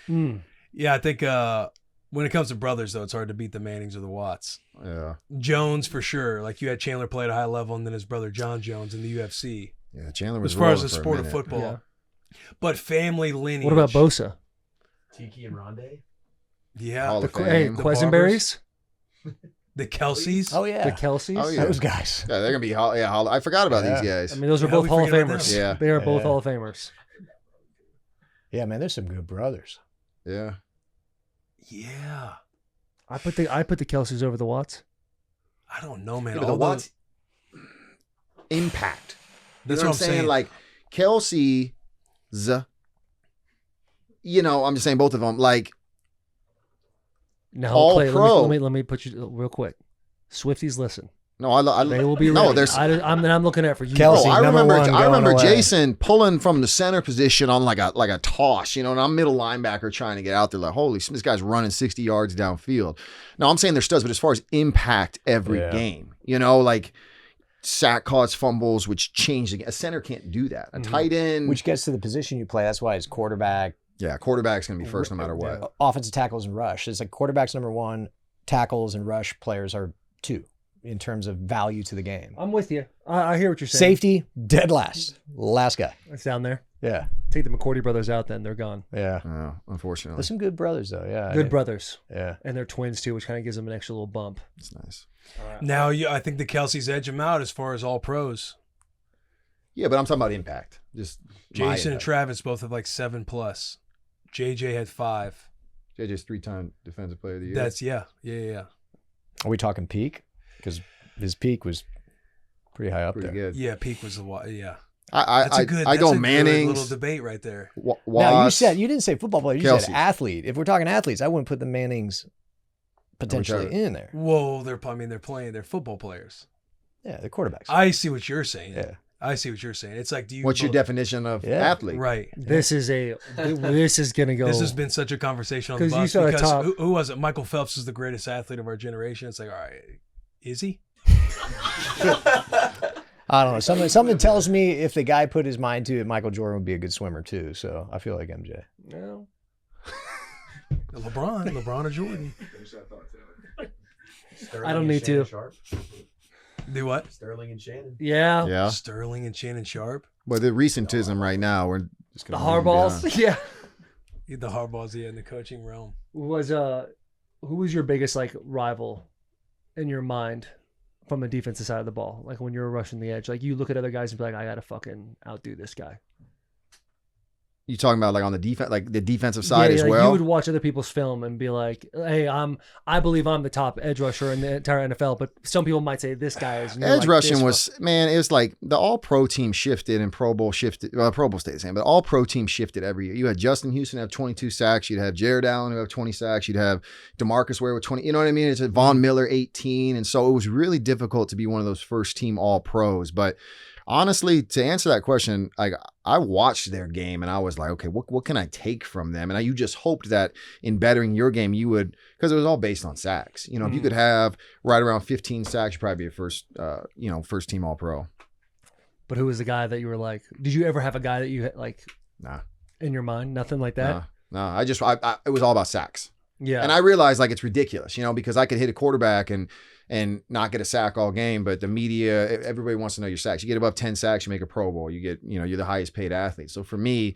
Yeah. Yeah, I think when it comes to brothers, though, it's hard to beat the Mannings or the Watts. Yeah. Jones, for sure. Like, you had Chandler play at a high level, and then his brother John Jones in the UFC. Yeah. Chandler was As far as rolling the for a sport of minute. football. Yeah. But family lineage. What about Bosa? Tiki and Rondé. Yeah. Hall The, of Hey, Fame. The Quisenberries? the Kelseys. Oh yeah, The Kelseys? Oh, yeah. those guys. Yeah, they're gonna be I forgot about these guys. I mean, those are How both we Hall of forget about Famers. them? Yeah. They are both Yeah. Hall of Famers. Yeah, man, there's some good brothers. Yeah. Yeah. I put the Kelseys over the Watts. I don't know, man. Yeah, but the All Watts those- impact. That's You know what I'm saying. Like Kelsey's, I'm just saying both of them. Like Now, All Clay, pro. let me put you real quick. Swifties, listen. no, I They will be no. ready. There's I'm looking at it for you. Kelsey, I number remember. one I going remember away. Jason pulling from the center position on like a toss, and I'm middle linebacker trying to get out there. Like, holy, this guy's running 60 yards downfield. No, I'm saying they're studs, but as far as impact every Yeah. game, like sack calls, fumbles, which change the game. A center can't do that. A tight end, Which gets to the position you play. That's why it's quarterback, Yeah, quarterback's going to be first no matter what. Offensive tackles and rush. It's like quarterback's number 1, tackles and rush players are 2 in terms of value to the game. I'm with you. I hear what you're saying. Safety, dead last. Last guy. It's down there. Yeah. Take the McCourty brothers out, then they're gone. Yeah. Oh, unfortunately. There's some good brothers, though. Yeah. Good brothers. Yeah. And they're twins, too, which kind of gives them an extra little bump. It's nice. Now, I think the Kelce's edge him out as far as all pros. Yeah, but I'm talking about impact. Just Jason and impact. Travis both have like 7+. JJ had 5. JJ's 3-time defensive player of the year. That's yeah. Are we talking peak? Because his peak was pretty high up pretty there. good. Yeah, peak was yeah. I That's a good. I that's go a good Manning's. little debate right there. Now, Wass, you didn't say football player. You Kelce. said athlete. If we're talking athletes, I wouldn't put the Mannings potentially talking- in there. Whoa, they're playing. They're football players. Yeah, they're quarterbacks. I see what you're saying. Yeah. I see what you're saying. It's like, do you? What's your definition of Yeah. athlete? Right. This is going to go. This has been such a conversation on the 'Cause you bus saw the because top- who was it? Michael Phelps is the greatest athlete of our generation. It's like, all right, is he? I don't know. Something tells me if the guy put his mind to it, Michael Jordan would be a good swimmer too. So I feel like MJ. No. LeBron or Jordan? I don't need to. Do what? Sterling and Shannon. Yeah. Yeah. Sterling and Shannon Sharp. But the recentism right now, we're just The gonna Hardballs. Yeah. The hardballs, in the coaching realm. Who was your biggest like rival in your mind from the defensive side of the ball? Like when you were rushing the edge, like you look at other guys and be like, I gotta fucking outdo this guy. You talking about like on the defense, like the defensive side as like well? You would watch other people's film and be like, hey, I believe I'm the top edge rusher in the entire NFL, but some people might say this guy is. And you're Edge like, rushing this was, man, it was like the all-pro team shifted and Pro Bowl shifted. Well, Pro Bowl stayed the same, but all-pro team shifted every year. You had Justin Houston have 22 sacks. You'd have Jared Allen who have 20 sacks. You'd have DeMarcus Ware with 20. You know what I mean? It's Von Miller 18. And so it was really difficult to be one of those first-team all-pros. But honestly, to answer that question, like I watched their game and I was like, okay, what can I take from them? And you just hoped that in bettering your game, you would, because it was all based on sacks. You know, if you could have right around 15 sacks, you'd probably be a first team all pro. But who was the guy that you were like? Did you ever have a guy that you had like Nah, in your mind? Nothing like that. no. It was all about sacks. Yeah. And I realized like it's ridiculous, you know, because I could hit a quarterback and not get a sack all game, but the media, everybody wants to know your sacks. You get above 10 sacks, you make a Pro Bowl. You get, you're the highest paid athlete. So for me,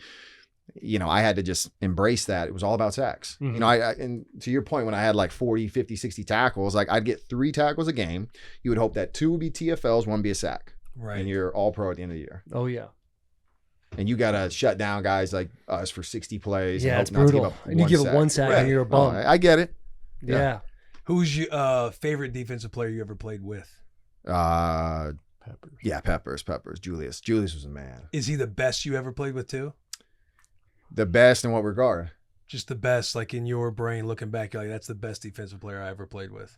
I had to just embrace that. It was all about sacks. Mhm. And to your point, when I had like 40, 50, 60 tackles, like I'd get 3 tackles a game. You would hope that 2 would be TFLs, 1 be a sack. Right. And you're all pro at the end of the year. Oh yeah. And you got to shut down guys like us for 60 plays. Yeah, and it's hope not to give brutal. up And you give up one sack and Right. you're a bum. I get it. Yeah. Who's your favorite defensive player you ever played with? Peppers. Yeah, Peppers. Julius was a man. Is he the best you ever played with too? The best in what regard? Just the best, like in your brain, looking back, you're like, that's the best defensive player I ever played with.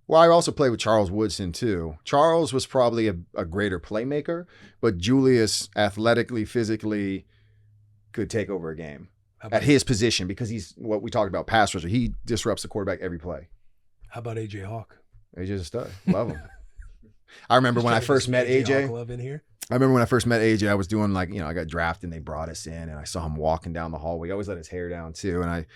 Well, I also played with Charles Woodson too. Charles was probably a greater playmaker, but Julius athletically, physically could take over a game at his position because he's what we talked about, pass rusher. He disrupts the quarterback every play. How about AJ Hawk? AJ's a stud. Love him. I remember when I first met AJ. Hawk love in here. I remember when I first met AJ, I was doing like, I got drafted and they brought us in and I saw him walking down the hallway. He always let his hair down too. And I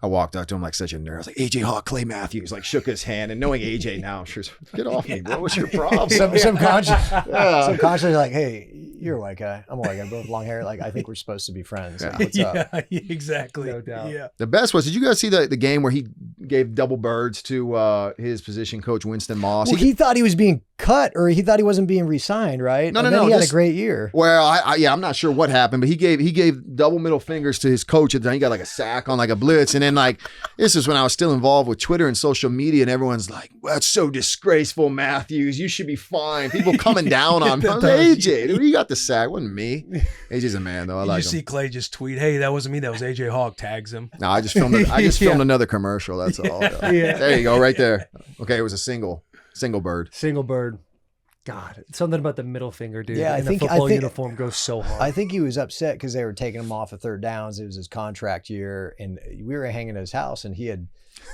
walked up to him like such a nerd. I was like, AJ Hawk, Clay Matthews, like shook his hand. And knowing AJ now, I'm sure, get off me, bro. What's your problem? Subconsciously like, hey, you're a white guy. I'm a white guy, both long hair. Like, I think we're supposed to be friends. Like, what's up? Yeah, exactly. No doubt. Yeah. The best was, did you guys see the game where he gave double birds to his position coach, Winston Moss? Well, he thought he was being cut or he thought he wasn't being re-signed, right? No, and no, then no. He had a great year. Well, I'm not sure what happened, but he gave double middle fingers to his coach. And then he got like a sack on like a blitz. And then like, this is when I was still involved with Twitter and social media and everyone's like, well, that's so disgraceful, Matthews. You should be fined. People coming down on me. I was like, AJ, dude, you got the sack. It wasn't me. AJ's a man though. I Did like you him. see Clay just tweet, hey, that wasn't me. That was AJ Hawk. Tags him. No, I just filmed another commercial. That's all. Yeah. There you go, right there. Okay, it was a single bird. Single bird. God, something about the middle finger, dude. Yeah, I in think- the football I think- uniform goes so hard. I think he was upset because they were taking him off of third downs. It was his contract year, and we were hanging at his house, and he had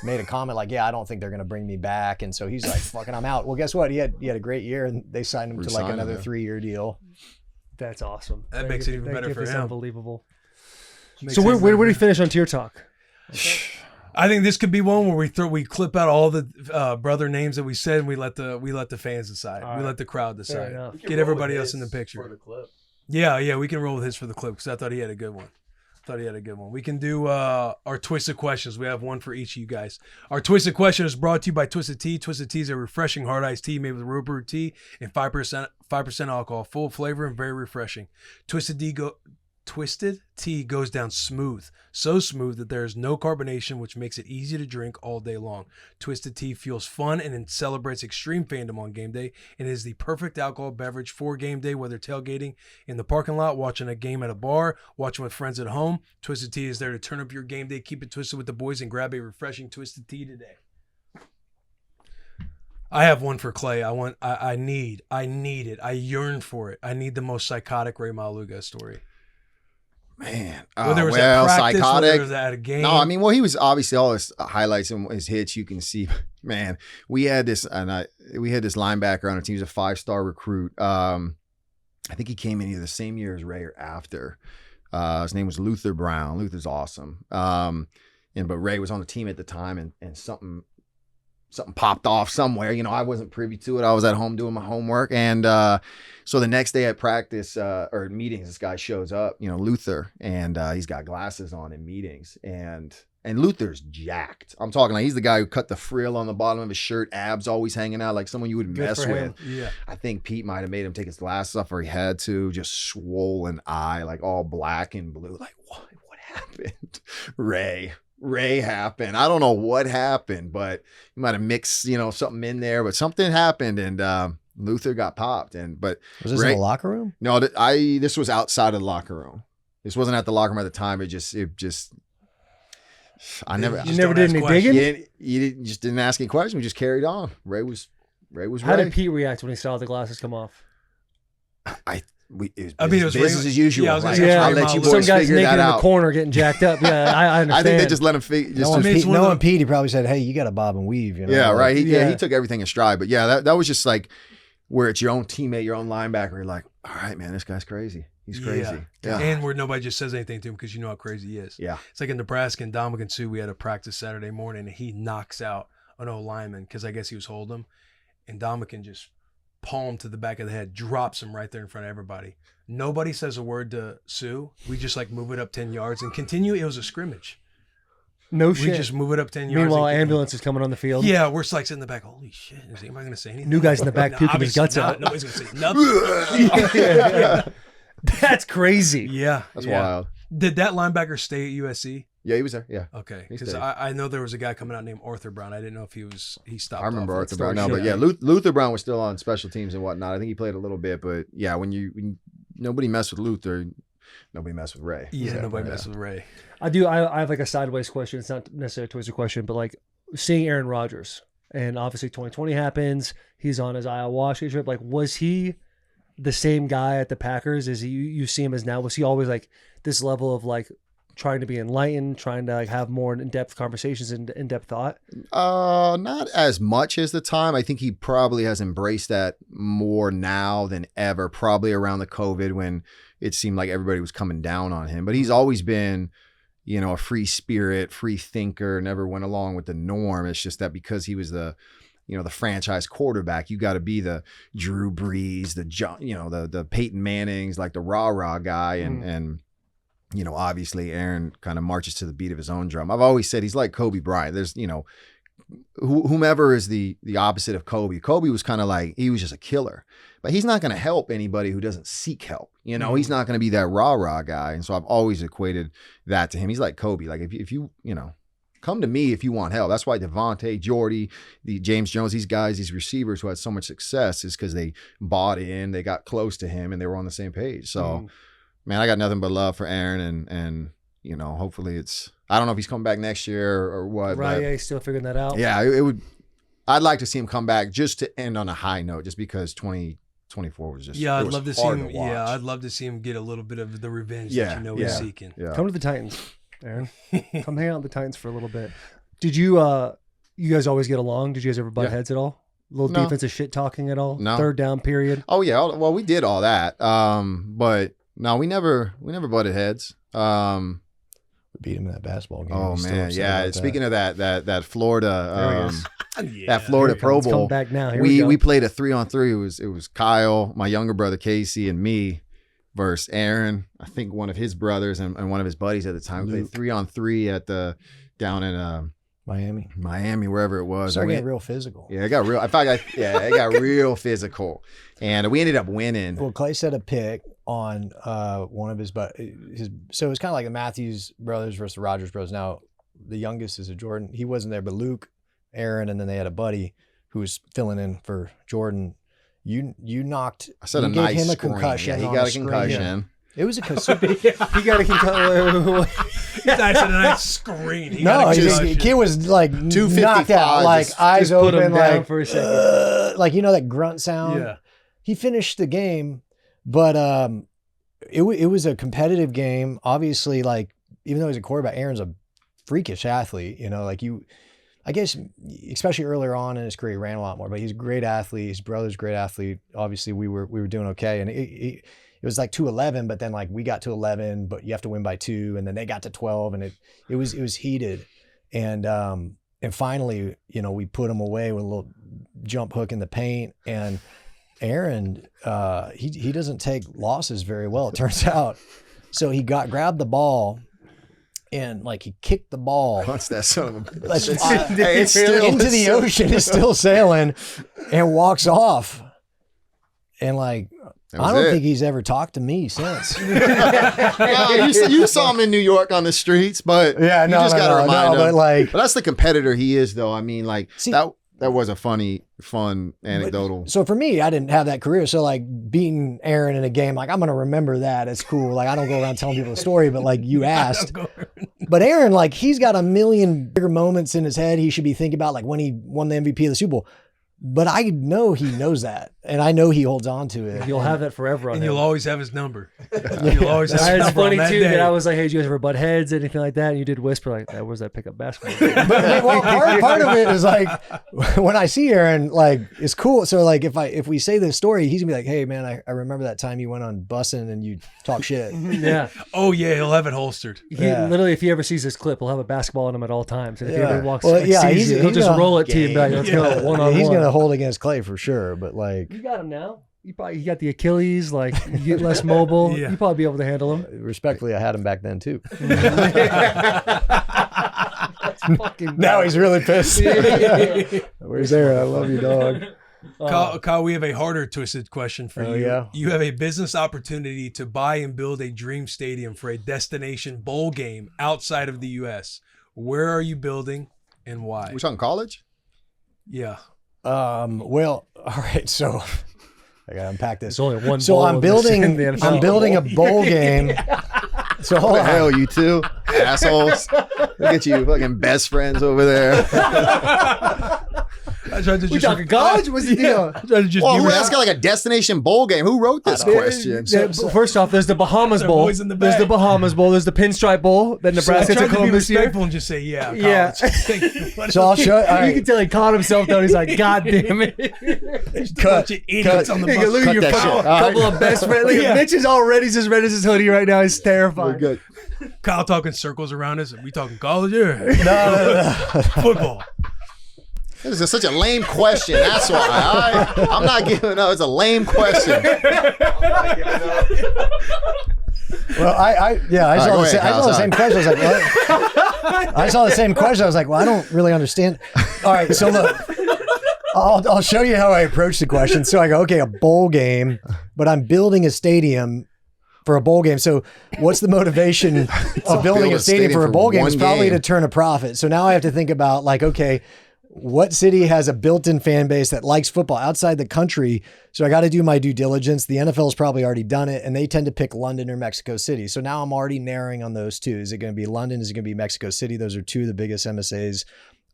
made a comment like, "Yeah, I don't think they're going to bring me back," and so he's like, "Fucking, I'm out." Well, guess what? He had a great year, and they signed him to like another 3-year deal. That's awesome. That makes it even better gift for is him. Unbelievable. Makes So sense. where do we finish on tier talk? I think this could be one where we clip out all the brother names that we said, and we let the fans decide. All We right. let the crowd Fair decide. enough. Get everybody else in the picture. For the clip. Yeah, we can roll with his for the clip because I thought he had a good one. We can do our Twisted Questions. We have one for each of you guys. Our Twisted Question is brought to you by Twisted Tea. Twisted Tea is a refreshing hard iced tea made with real brewed tea and 5% alcohol, full of flavor and very refreshing. Twisted Tea goes down smooth, so smooth that there is no carbonation, which makes it easy to drink all day long. Twisted Tea feels fun and it celebrates extreme fandom on game day and is the perfect alcohol beverage for game day, whether tailgating in the parking lot, watching a game at a bar, watching with friends at home. Twisted Tea is there to turn up your game day. Keep it twisted with the boys and grab a refreshing Twisted Tea today. I have one for Clay. I need it. I yearn for it. I need the most psychotic Ray Maluga story. Man, Whether it was at practice, whether psychotic. it was at a game. No, I mean, well, he was obviously all his highlights and his hits. You can see, man. We had this linebacker on our team. He was a 5-star recruit. I think he came in either the same year as Ray or after. His name was Luther Brown. Luther's awesome. But Ray was on the team at the time, and something popped off somewhere. I wasn't privy to it. I was at home doing my homework, and so the next day at practice or meetings, this guy shows up, Luther, and he's got glasses on in meetings, and Luther's jacked. I'm talking like he's the guy who cut the frill on the bottom of his shirt, abs always hanging out, like someone you would Good mess for with. him. Yeah. I think Pete might have made him take his glasses off, or he had to. Just swollen eye, like all black and blue. Like what happened? Ray happened. I don't know what happened, but he might have mixed, something in there, but something happened, and Luther got popped. But Was this in the locker room? No, this was outside of the locker room. This wasn't at the locker room at the time. I never. You never did any digging? You just didn't ask any questions. We just carried on. Ray was How Ray. did Pete react when he saw the glasses come off? It it was business as usual. Yeah, I was gonna Like, say, I'll Ray let you Maluga. boys Some guys figure naked that in the out. corner getting jacked up. Yeah, I understand. I think they just let him figure. Knowing Pete, he probably said, "Hey, you got to bob and weave." Yeah, right. He Yeah. took everything in stride. But yeah, that was just like where it's your own teammate, your own linebacker. You're like, all right, man, this guy's crazy. He's crazy. Yeah. And where nobody just says anything to him because you know how crazy he is. Yeah. It's like in Nebraska and Dominican Sue, we had a practice Saturday morning and he knocks out an old lineman because I guess he was holding him. And Dominican just palm to the back of the head, drops him right there in front of everybody. Nobody says a word to Sue. We just like move it up 10 yards and continue. It was a scrimmage. No We shit. just move it up 10 yards. Meanwhile, and ambulance is coming on the field. Yeah, we're like sitting in the back. Holy shit. Is anybody going to say anything? New guys in the back No, puking his obviously guts not. out. Nobody's going to say nothing. Yeah. That's crazy. Yeah. That's yeah. wild. Did that linebacker stay at USC? Yeah, he was there. Yeah. Okay, He because stayed. I know there was a guy coming out named Arthur Brown. I didn't know if he stopped. I remember off. Arthur Brown. No, Yeah. but yeah, Luther Brown was still on special teams and whatnot. I think he played a little bit, but yeah, when nobody messed with Luther, nobody messed with Ray. Yeah, So, nobody messed with Ray. I have like a sideways question. It's not necessarily a twisted question, but like seeing Aaron Rodgers, and obviously 2020 happens. He's on his ayahuasca trip. Like, was he the same guy at the Packers as you see him as now? Was he always like this level of like trying to be enlightened, trying to like have more in-depth conversations and in-depth thought? Not as much as the time. I think he probably has embraced that more now than ever, probably around the COVID when it seemed like everybody was coming down on him. But he's always been, a free spirit, free thinker, never went along with the norm. It's just that because he was the franchise quarterback, you got to be the Drew Brees, the Peyton Mannings, like the rah-rah guy. And obviously Aaron kind of marches to the beat of his own drum. I've always said he's like Kobe Bryant. There's, whomever is the opposite of Kobe. Kobe was kind of like, he was just a killer, but he's not going to help anybody who doesn't seek help. He's not going to be that rah-rah guy. And so I've always equated that to him. He's like Kobe. Like if you come to me if you want help. That's why Devontae, Jordy, James Jones, these guys, these receivers who had so much success is because they bought in, they got close to him, and they were on the same page. So, man, I got nothing but love for Aaron, and hopefully I don't know if he's coming back next year or what. Right, but yeah, he's still figuring that out. yeah, it would. I'd like to see him come back just to end on a high note, just because 2024 was just Yeah, it I'd was love to see hard him. watch. Yeah, I'd love to see him get a little bit of the revenge Yeah, that yeah. he's seeking. Yeah. Come to the Titans, Aaron. Come hang out with the Titans for a little bit. Did you you guys always get along? Did you guys ever butt Yeah. heads at all? A little No. defensive shit talking at all? No. Third down period? Oh yeah, well we did all that, but no, we never butted heads. beat him in that basketball game. Oh He's still man, upset yeah. about Speaking of that Florida, Yeah. that Florida Pro It's coming Bowl, back now. Here we go. we played a 3-on-3. It was Kyle, my younger brother Casey, and me versus Aaron. I think one of his brothers and one of his buddies at the time. We played 3-on-3 down in Miami, wherever it was. Started getting real physical. Yeah, it got real. It got real physical, and we ended up winning. Well, Clay set a pick on one of his, so it was kind of like the Matthews brothers versus the Rodgers brothers. Now, the youngest is a Jordan. He wasn't there, but Luke, Aaron, and then they had a buddy who was filling in for Jordan. You knocked. I said you a gave nice him a screen. concussion. Yeah, on he got the a screen. concussion. It was a concussion. He got a concussion. I said a nice screen. He No, got a the concussion. kid was like 255, knocked out, like eyes put him open, down like for a second. like that grunt sound. Yeah. He finished the game, but it was a competitive game. Obviously, like even though he's a quarterback, Aaron's a freakish athlete. I guess especially earlier on in his career, he ran a lot more. But he's a great athlete. His brother's a great athlete. Obviously, we were doing okay, and it was like 2-11, but then like we got to 11, but you have to win by 2, and then they got to 12, and it was heated, and finally, we put him away with a little jump hook in the paint, and Aaron, he doesn't take losses very well, it turns out. So he grabbed the ball and like he kicked the ball. What's that son of a Like, bitch? It's still into the ocean, is still sailing, and walks off. And like, I don't think he's ever talked to me since. Yeah, you saw him in New York on the streets, but Yeah, you no, just no, gotta no, remind no, him. but like, But that's the competitor he is, though. I mean, like See- that was a fun anecdotal. so for me, I didn't have that career. So like beating Aaron in a game, like I'm gonna remember that. It's cool. Like I don't go around telling people the story, but like you asked. But Aaron, like he's got a million bigger moments in his head. He should be thinking about like when he won the MVP of the Super Bowl. But I know he knows that, and I know he holds on to it. You'll have that forever on And him. you'll always have his number. You'll always have his It's number on funny that too day. that I was like, "Hey, did you guys ever butt heads, anything like that?" And you did whisper like, "That was that pickup basketball." But well, part of it is like when I see Aaron, like it's cool. So like if we say this story, he's gonna be like, "Hey man, I remember that time you went on Bussin and you talk shit." Yeah, Oh yeah, he'll have it holstered. he literally, if he ever sees this clip, he'll have a basketball on him at all times. And if he Yeah. ever walks, Well, yeah, sees you, he'll he's just gonna- roll it to you and be like, "Let's go one on He's one." gonna hold against Clay for sure. But like You got him now. You got the Achilles, like you get less mobile. Yeah. You probably be able to handle him. respectfully, I had him back then too. Fucking Now he's really pissed. Where's Aaron? I love you, dog. Kyle, we have a harder twisted question for Oh, you. yeah? You have a business opportunity to buy and build a dream stadium for a destination bowl game outside of the U.S. Where are you building and why? We're talking college. Yeah. Well, all right. So I gotta unpack this. There's only one. So bowl I'm in the building. NFL. I'm building a bowl game. So hold What the on. hell, you two assholes? Look at you, fucking best friends over there. I tried to We just, talking college? What's the deal? I tried to just Well, be who real. else got like a destination bowl game? Who wrote this question? First off, there's the Bahamas They're Bowl. boys in the There's the bag. Bahamas Bowl. There's the Pinstripe Bowl that I Nebraska tried took to be home this year. respectful and just say, yeah, college. Yeah. Thank you. So I'll show. All You right. can tell he caught himself though. He's like, God damn it. Just a bunch of idiots on the Hey, bus. look at Cut your that couple, shit. All couple right. of best friends. Look at Mitch is already as red as his hoodie right now. He's We're terrified. good. Kyle talking circles around us. We talking college or No. football? This is such a lame question. That's why. All right? I'm not giving up. It's a lame question. Well, I saw go the same. ahead, I saw the Kyle, same question. I was like, what? I saw the same question. I was like, well, I don't really understand. All right, so look, I'll show you how I approach the question. So I go, okay, a bowl game, but I'm building a stadium for a bowl game. So what's the motivation of building a stadium for a bowl game? It's probably to turn a profit. So now I have to think about like, okay, what city has a built-in fan base that likes football outside the country? So I got to do my due diligence. The NFL's probably already done it, and they tend to pick London or Mexico City. So now I'm already narrowing on those two. Is it going to be London? Is it going to be Mexico City? Those are two of the biggest MSAs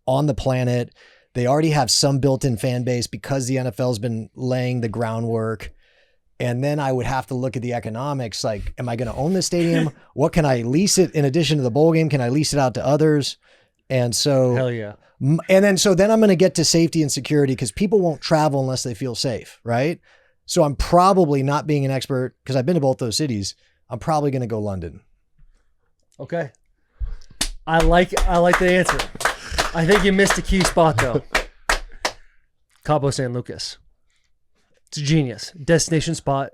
on the planet. They already have some built-in fan base because the NFL's been laying the groundwork. And then I would have to look at the economics. Like, am I going to own the stadium? What can I lease it in addition to the bowl game? Can I lease it out to others? And so, Hell yeah. and then I'm going to get to safety and security because people won't travel unless they feel safe, right? So I'm probably not being an expert because I've been to both those cities. I'm probably going to go London. Okay. I like the answer. I think you missed a key spot though. Cabo San Lucas. It's a genius destination spot.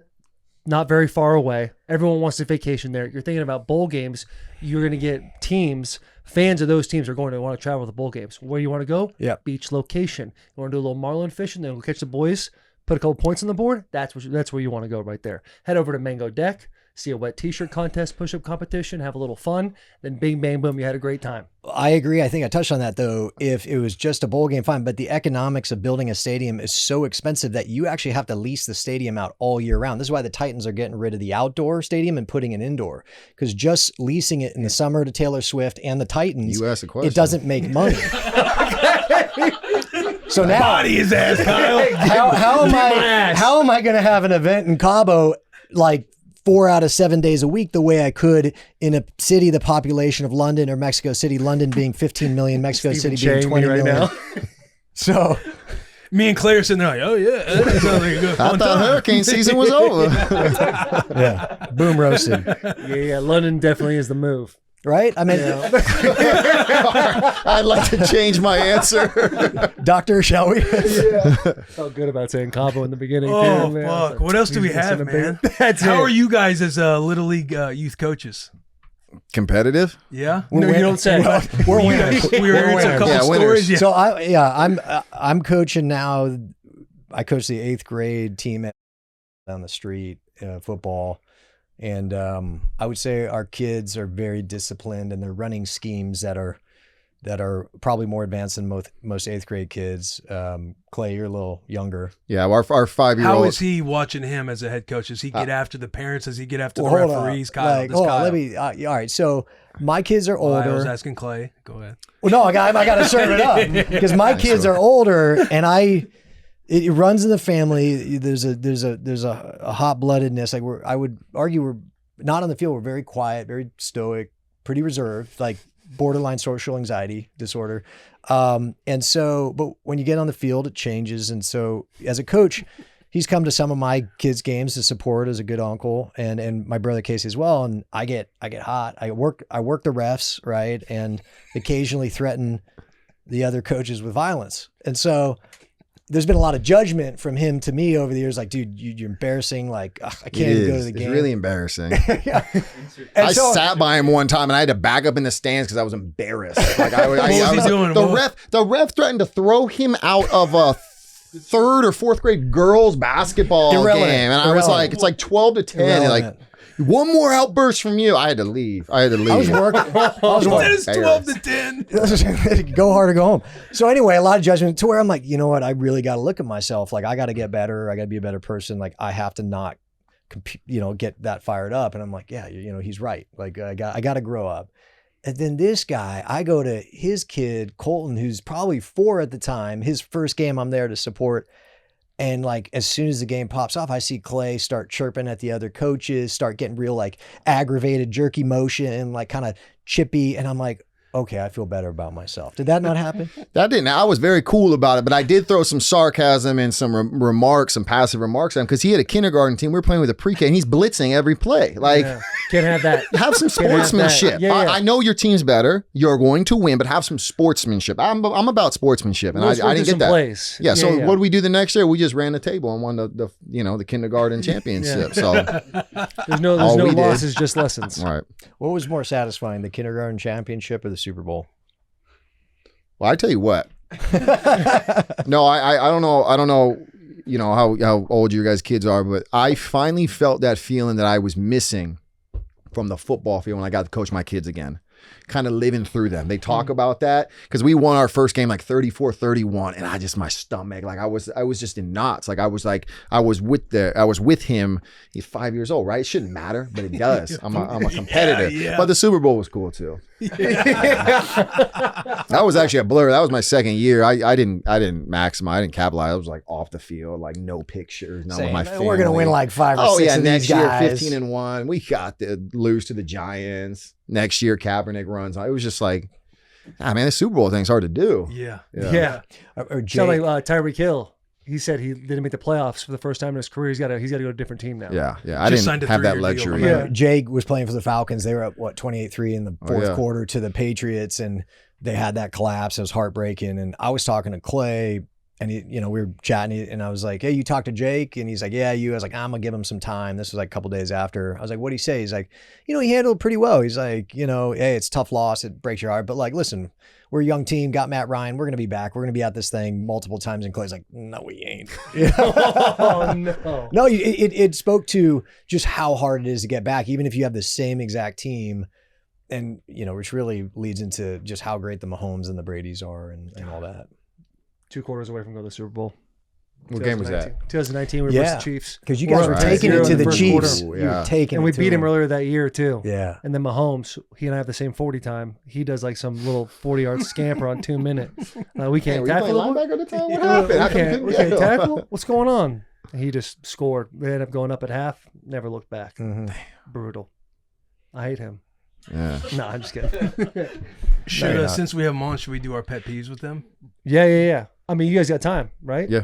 Not very far away. Everyone wants to vacation there. You're thinking about bowl games. You're going to get teams. Fans of those teams are going to want to travel to bowl games. Where you want to go? Yeah. Beach location. You want to do a little marlin fishing, then go catch the boys, put a couple points on the board? That's where you want to go right there. Head over to Mango Deck, see a wet t-shirt contest, push-up competition, have a little fun, then bing, bang, boom, you had a great time. I agree. I think I touched on that though. If it was just a bowl game, fine. But the economics of building a stadium is so expensive that you actually have to lease the stadium out all year round. This is why the Titans are getting rid of the outdoor stadium and putting it indoor. Because just leasing it in the summer to Taylor Swift and the Titans, You asked a question. it doesn't make money. So now, Body his ass, Kyle. how am I going to have an event in Cabo like 4 out of 7 days a week the way I could in a city the population of London or Mexico City, London being 15 million, Mexico City being 20 million. now. So Me and Clay are sitting there like, oh yeah, that sounds like a good I fun thought time. hurricane season was over. yeah, boom roasted, Yeah, London definitely is the move. right? I mean, I'd like to change my answer. doctor, shall we? Felt good about saying Cabo in the beginning. Oh too, man. I was fuck! like, What else do we Jesus, have, in a big- man? That's How it. are you guys as Little League youth coaches? Competitive? Yeah, No, you don't say. We're winners. we were hearing a couple Yeah, winners. stories. Yeah. So I'm coaching now. I coach the 8th grade team down the street, football. And I would say our kids are very disciplined, and they're running schemes that are probably more advanced than most 8th grade kids. Clay, you're a little younger. Yeah, our 5-year-old. How is he watching him as a head coach? Does he get after the parents? Does he get after the Well, hold on. referees? Kyle, Like, does hold on, Kyle? let me. All right, so my kids are I was older. asking Clay. Go ahead. Well, no, I got to serve it up because my kids are older, and it runs in the family. There's a hot bloodedness. Like I would argue we're not on the field. We're very quiet, very stoic, pretty reserved, like borderline social anxiety disorder. And so, but when you get on the field, it changes. And so, as a coach, he's come to some of my kids' games to support as a good uncle, and my brother Casey as well. And I get hot. I work the refs, right, and occasionally threaten the other coaches with violence. And so there's been a lot of judgment from him to me over the years. Like, dude, you're embarrassing. Like, ugh, I can't even go to the game. It's really embarrassing. Yeah. I And so- sat by him one time and I had to back up in the stands because I was embarrassed. Like What was he doing? The ref threatened to throw him out of a 3rd or 4th grade girls basketball Irrelevant. game, and I was like, it's like 12 to 10. And like, Irrelevant. one more outburst from you. I had to leave. I was working. That is 12 to 10. Go hard or go home. So anyway, a lot of judgment to where I'm like, you know what? I really got to look at myself. Like, I got to get better. I got to be a better person. Like, I have to not, get that fired up. And I'm like, yeah, he's right. Like, I got to grow up. And then this guy, I go to his kid, Colton, who's probably 4 at the time, his first game I'm there to support. And like, as soon as the game pops off, I see Clay start chirping at the other coaches, start getting real like aggravated, jerky motion, like kind of chippy. And I'm like, okay, I feel better about myself. Did that not happen? That didn't. I was very cool about it, but I did throw some sarcasm and some remarks, some passive remarks at him because he had a kindergarten team. We were playing with a pre-K, and he's blitzing every play. Like, Can't have that. have some Can't have that. sportsmanship. Yeah, yeah. I know your team's better. You're going to win, but have some sportsmanship. I'm about sportsmanship, and I didn't get that. Plays. Yeah. So what did we do the next year? We just ran the table and won the kindergarten championship. So There's no All we did. losses, just lessons. all right. What was more satisfying, the kindergarten championship or the Super Bowl? Well, I tell you what. No, I don't know. I don't know. How old your guys' kids are, but I finally felt that feeling that I was missing from the football field when I got to coach my kids again. Kind of living through them. They talk about that because we won our first game like 34-31, and my stomach, like I was just in knots. Like I was with him. He's 5 years old, right? It shouldn't matter, but it does. I'm a competitor. Yeah. But the Super Bowl was cool too. That was actually a blur. That was my second year. I didn't maximize. I didn't capitalize. I was like off the field, like no pictures, not with my family. We're going to win like 5 or Oh 6 yeah, of next these year guys. 15-1. We got to lose to the Giants. Next year Kaepernick runs. It was just like, man, the Super Bowl thing's hard to do. Yeah. Yeah. Or Jay, Sound like Tyreek Hill. he said he didn't make the playoffs for the first time in his career. He's got to go to a different team now. Yeah. I Just signed didn't a have that 3-year deal, luxury. man. Yeah. Jake was playing for the Falcons. They were up 28-3 in the fourth yeah. quarter to the Patriots, and they had that collapse. It was heartbreaking. And I was talking to Clay, and we were chatting, and I was like, "Hey, you talked to Jake?" And he's like, "Yeah, you." I was like, "I'm gonna give him some time." This was like a couple days after. I was like, "What'd he say?" He's like, he handled it pretty well. He's like, hey, it's a tough loss. It breaks your heart, but like, listen, we're a young team. Got Matt Ryan. We're gonna be back. We're gonna be at this thing multiple times. And Clay's like, "No, we ain't." Oh no. No, it spoke to just how hard it is to get back, even if you have the same exact team. And, which really leads into just how great the Mahomes and the Bradys are and all that. 2 quarters away from going to the Super Bowl. What game was that? 2019, we were Yeah. versus the Chiefs. Because you guys were Right. taking it to In the the first Chiefs. quarter. You Yeah. were taking And it we to beat him them. earlier that year too. Yeah. And then Mahomes, he and I have the same 40 time. He does like some little 40-yard scamper on 2 minutes. We can't Were you tackle playing him. linebacker at the time? What happened? We can't tackle. What's going on? And he just scored. We ended up going up at half. Never looked back. Mhm. Brutal. I hate him. Yeah. No, I'm just kidding. Since we have them on, should we do our pet peeves with them? Yeah. I mean, you guys got time, right? Yeah.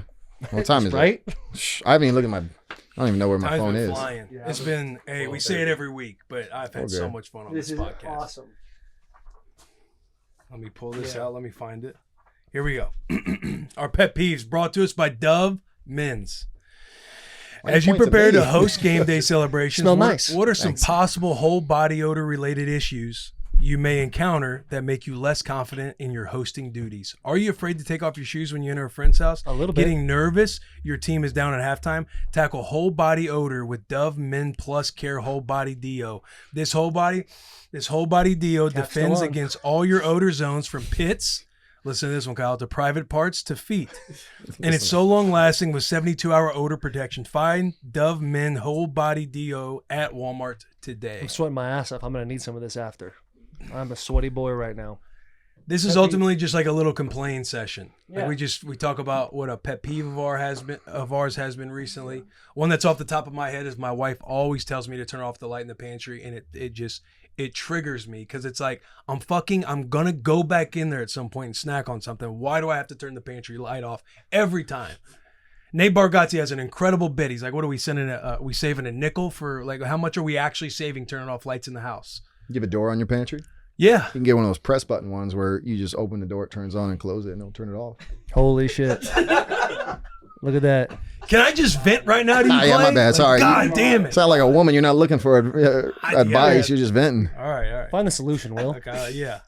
What time is Right? it? Shh, I haven't even looked at I don't even know where my Time's phone been is. flying. It's been, we say it every week, but I've had so much fun on this podcast. awesome. Let me pull this out. Let me find it. Here we go. Our pet peeves brought to us by Dove Men's. Why As you point to prepare me? to host game day celebrations, Smell what, nice. what are some Thanks. possible whole body odor related issues you may encounter that make you less confident in your hosting duties? Are you afraid to take off your shoes when you enter a friend's house? A little bit. Getting nervous your team is down at halftime? Tackle whole body odor with Dove Men Plus Care Whole Body Deo. This whole body deo defends still on. against all your odor zones from pits. Listen to this one, Kyle. To private parts to feet. And it's so long lasting with 72-hour odor protection. Find Dove Men Whole Body Deo at Walmart today. I'm sweating my ass off. I'm going to need some of this after. I'm a sweaty boy right now. This is ultimately just like a little complain session. Yeah. Like we talk about what a pet peeve of ours has been recently. One that's off the top of my head is my wife always tells me to turn off the light in the pantry, and it triggers me because it's like I'm gonna go back in there at some point and snack on something. Why do I have to turn the pantry light off every time? Nate Bargatze has an incredible bit. He's like, what are we we saving a nickel for, like, how much are we actually saving turning off lights in the house? You have a door on your pantry? Yeah. You can get one of those press button ones where you just open the door, it turns on and close it, and it'll turn it off. Holy shit. Look at that. Can I just vent right now to you, Yeah, my Clay? bad. Like, Sorry. God damn it. Sound like a woman. You're not looking for advice. You're just venting. All right. Find the solution, Will. Okay, yeah.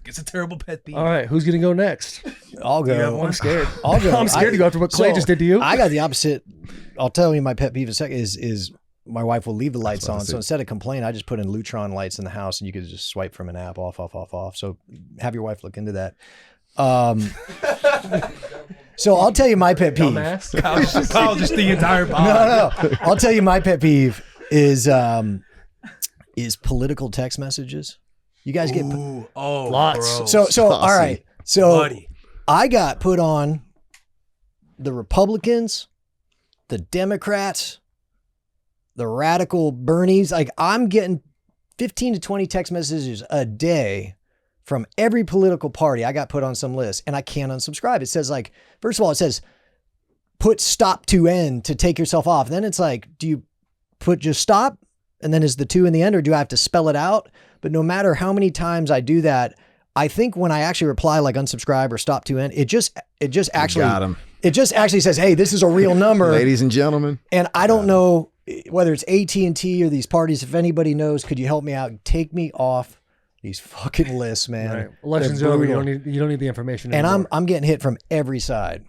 It's a terrible pet peeve. All right, who's going to go next? I'll You have go. one? I'm scared. I'll go. I'm scared to go after what Clay just did to you. I got the opposite. I'll tell you my pet peeve in a second is my wife will leave the lights what I on. see. So instead of complaining, I just put in Lutron lights in the house and you could just swipe from an app off. So have your wife look into that. So I'll tell you my pet peeve. Dumbass. Kyle, just the entire pod. No. I'll tell you my pet peeve is political text messages. You guys get Ooh, oh, Lots. bro. so all right. So Buddy. I got put on the Republicans, the Democrats, the radical Bernies. Like, I'm getting 15 to 20 text messages a day from every political party. I got put on some list and I can't unsubscribe. It says, like, first of all, it says put stop to end to take yourself off. Then it's like, do you put just stop and then is the 2 in the end, or do I have to spell it out? But no matter how many times I do that, I think when I actually reply like unsubscribe or stop to end, it just actually Got him. it just actually says, hey, this is a real number. Ladies and gentlemen. And I don't know whether it's AT&T or these parties. If anybody knows, could you help me out? Take me off these fucking lists, man. Right. Elections They're over. You brutal. don't need the information And anymore. I'm getting hit from every side.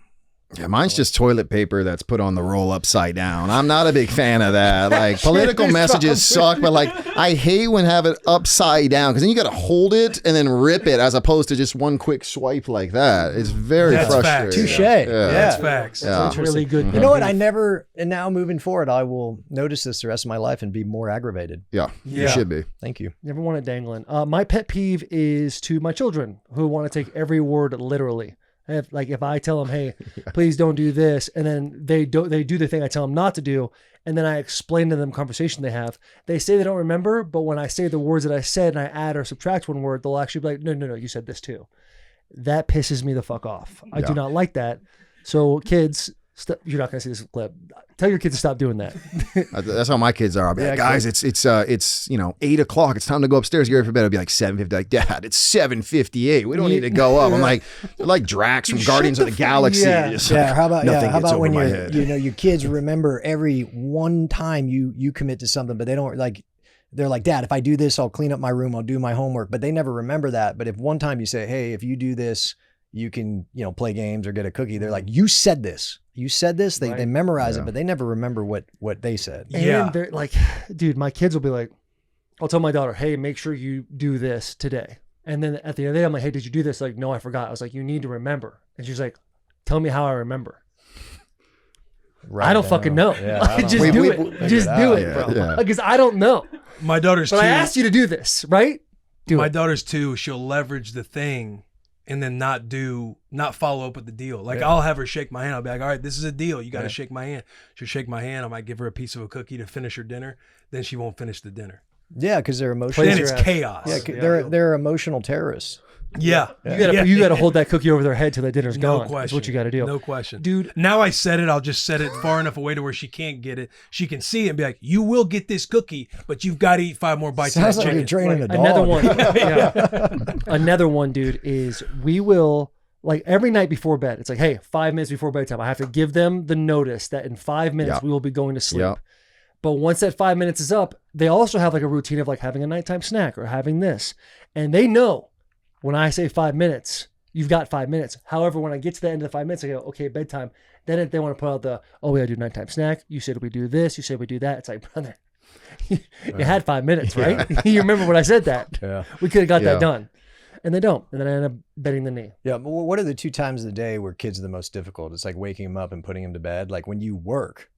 Yeah, mine's just toilet paper that's put on the roll upside down. I'm not a big fan of that. Like, political messages suck, but like, I hate when have it upside down because then you got to hold it and then rip it as opposed to just one quick swipe like that. It's very That's frustrating. facts. Touche. Yeah. That's facts. Yeah. It's really good. You know what? And now moving forward, I will notice this the rest of my life and be more aggravated. Yeah, you Yeah. should be. Thank you. Never want it dangling. My pet peeve is to my children who want to take every word literally. If I tell them, hey, please don't do this, and then they do the thing I tell them not to do, and then I explain to them conversation they have, they say they don't remember, but when I say the words that I said and I add or subtract one word, they'll actually be like, no, you said this too. That pisses me the fuck off. I do not like that. So kids, You're not gonna see this clip. Tell your kids to stop doing that. That's how my kids are. I'll be like, guys, it's 8 o'clock. It's time to go upstairs. Get ready for bed. I'll be like 7:50. Like, Dad, it's 7:58. We don't need to go up. I'm like, they're like Drax from Guardians of the Galaxy. Just like, How about nothing how gets about when over my you head. your kids remember every one time you commit to something, but they don't like. They're like, Dad, if I do this, I'll clean up my room. I'll do my homework. But they never remember that. But if one time you say, hey, if you do this, you can, play games or get a cookie. They're like, you said this. You said this. They memorize it, but they never remember what they said. And they're like, dude, my kids will be like, I'll tell my daughter, hey, make sure you do this today. And then at the end of the day, I'm like, hey, did you do this? Like, no, I forgot. I was like, you need to remember. And she's like, tell me how I remember. I don't fucking know. Yeah, Just do it. Just do it, bro. Yeah. Because I don't know. My daughter's But two. I asked you to do this, right? My daughter's two. She'll leverage the thing and then not follow up with the deal. Like I'll have her shake my hand. I'll be like, all right, this is a deal. You got to shake my hand. She'll shake my hand. I might give her a piece of a cookie to finish her dinner. Then she won't finish the dinner. Yeah, because they're emotional. Then it's chaos. Yeah, they're emotional terrorists. Yeah. You gotta hold that cookie over their head till the dinner's No gone. question. That's what you gotta do. No question. Dude. Now I said it, I'll just set it far enough away to where she can't get it. She can see it and be like, you will get this cookie, but you've got to eat 5 more bites Sounds of that like chicken. you're training a dog. Another one. Yeah. Another one, dude, is we will, like every night before bed, it's like, hey, 5 minutes before bedtime, I have to give them the notice that in 5 minutes we will be going to sleep. Yep. But once that 5 minutes is up, they also have like a routine of like having a nighttime snack or having this. And they know when I say 5 minutes, you've got 5 minutes. However, when I get to the end of the 5 minutes, I go, okay, bedtime. Then if they want to put out we gotta do nighttime snack. You said we do this. You said we do that. It's like, brother, you had 5 minutes, right? You remember when I said that? Yeah. We could have got that done. And they don't. And then I end up bending the knee. Yeah. But what are the 2 times of the day where kids are the most difficult? It's like waking them up and putting them to bed. Like when you work,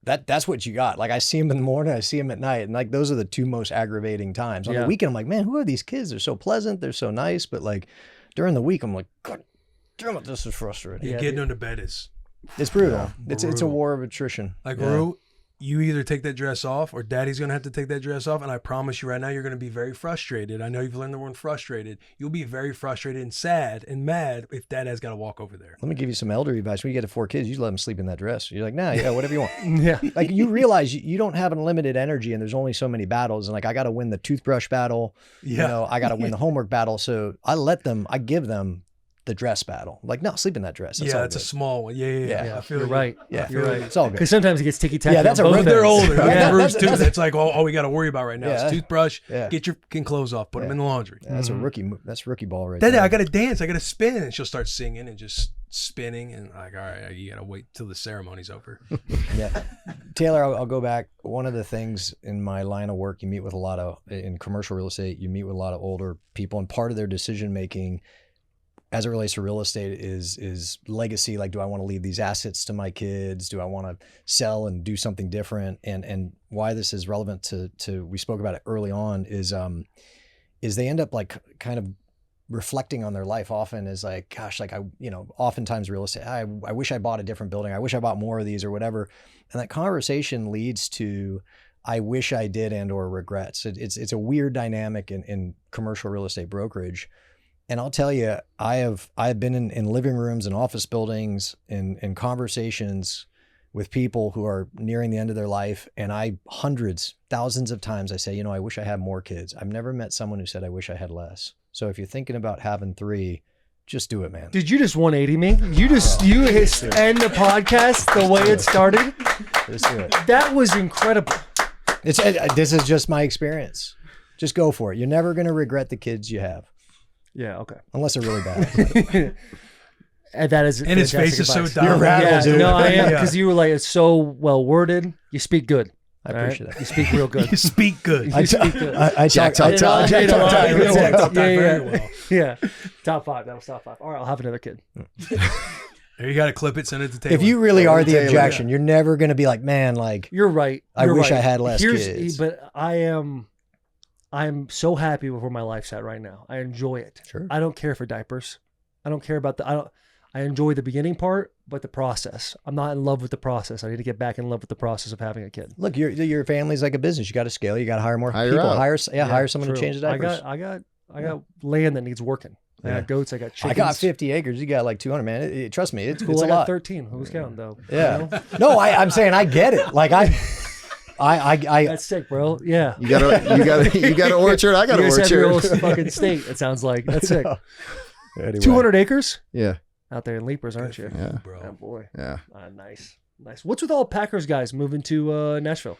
that's what you got. Like I see them in the morning, I see them at night. And like those are the 2 most aggravating times. On the weekend, I'm like, man, who are these kids? They're so pleasant. They're so nice. But like during the week, I'm like, God damn it, this is frustrating. Getting them to bed is It's brutal. It's a war of attrition. like, Rue, you either take that dress off or daddy's going to have to take that dress off. And I promise you right now, you're going to be very frustrated. I know you've learned the word frustrated. You'll be very frustrated and sad and mad if dad has got to walk over there. Let me give you some elder advice. When you get to 4 kids, you let them sleep in that dress. You're like, nah, yeah, whatever you want. Yeah. Like you realize you don't have unlimited energy and there's only so many battles. And like, I got to win the toothbrush battle. Yeah. I got to win the homework battle. So I give them the dress battle. Like, no, sleep in that dress. That's all It's a good. small one. Yeah. I feel You're you. right. Yeah, I feel You're right. you. It's all good. Because sometimes it gets ticky-tacky. Yeah, that's on a both road- They're ends. older. Yeah. Bruce too. That's- That's like all we got to worry about right now Yeah. is toothbrush. Yeah. Get your clothes off. Put them in the laundry. Yeah, that's a rookie. That's rookie ball right Dad, there. I got to dance. I got to spin. And she'll start singing and just spinning. And like, all right, you got to wait till the ceremony's over. Yeah. Taylor, I'll go back. One of the things in my line of work, you meet with in commercial real estate, you meet with a lot of older people, and part of their decision making as it relates to real estate is legacy. Like, do I want to leave these assets to my kids? Do I want to sell and do something different? And why this is relevant to we spoke about it early on is they end up like kind of reflecting on their life often is like, gosh, like oftentimes real estate, I wish I bought a different building. I wish I bought more of these or whatever. And that conversation leads to, I wish I did, and or regrets. It's a weird dynamic in commercial real estate brokerage. And I'll tell you, I've been in living rooms and office buildings in conversations with people who are nearing the end of their life. And hundreds, thousands of times I say, I wish I had more kids. I've never met someone who said, I wish I had less. So if you're thinking about having 3, just do it, man. Did you just 180 me? You end the podcast the way it started? Just do it. That was incredible. This is just my experience. Just go for it. You're never going to regret the kids you have. Yeah, okay. Unless they're really bad. And that is And his face is so advice. dumb. You're rattled, dude. No, I am, Yeah. because you were like, it's so well worded. You speak good. I All right? appreciate that. You speak real good. You speak good. I speak good. Jack talk Tuck. You know, talk. you know, Jack Tuck yeah, very yeah. well. Yeah. Top 5. That was top 5. All right, I'll have another kid. There, you got to clip it, send it to Taylor. If you really are the Taylor, objection, you're never going to be like, man, like, You're right. I You're wish right. I had less kids. But I'm so happy with where my life's at right now. I enjoy it. Sure. I don't care for diapers. I don't care about I enjoy the beginning part, but the process. I'm not in love with the process. I need to get back in love with the process of having a kid. look, your family's like a business. You got to scale. You got to hire more Hire people. out. Hire someone True. to change the diapers. I got land that needs working. I got goats. I got chickens. I got 50 acres. You got like 200, man. Trust me, it's Cool. a I got lot. 13. Who's counting though? Yeah. You know? No, I'm saying I get it. Like I That's sick, bro. Yeah. You got an orchard. I got an You guys have your own orchard. fucking state. It sounds like that's sick. Anyway. 200 acres Yeah, out there in Leapers, aren't you? yeah, Bro. Oh boy. yeah. Nice. What's with all Packers guys moving to Nashville?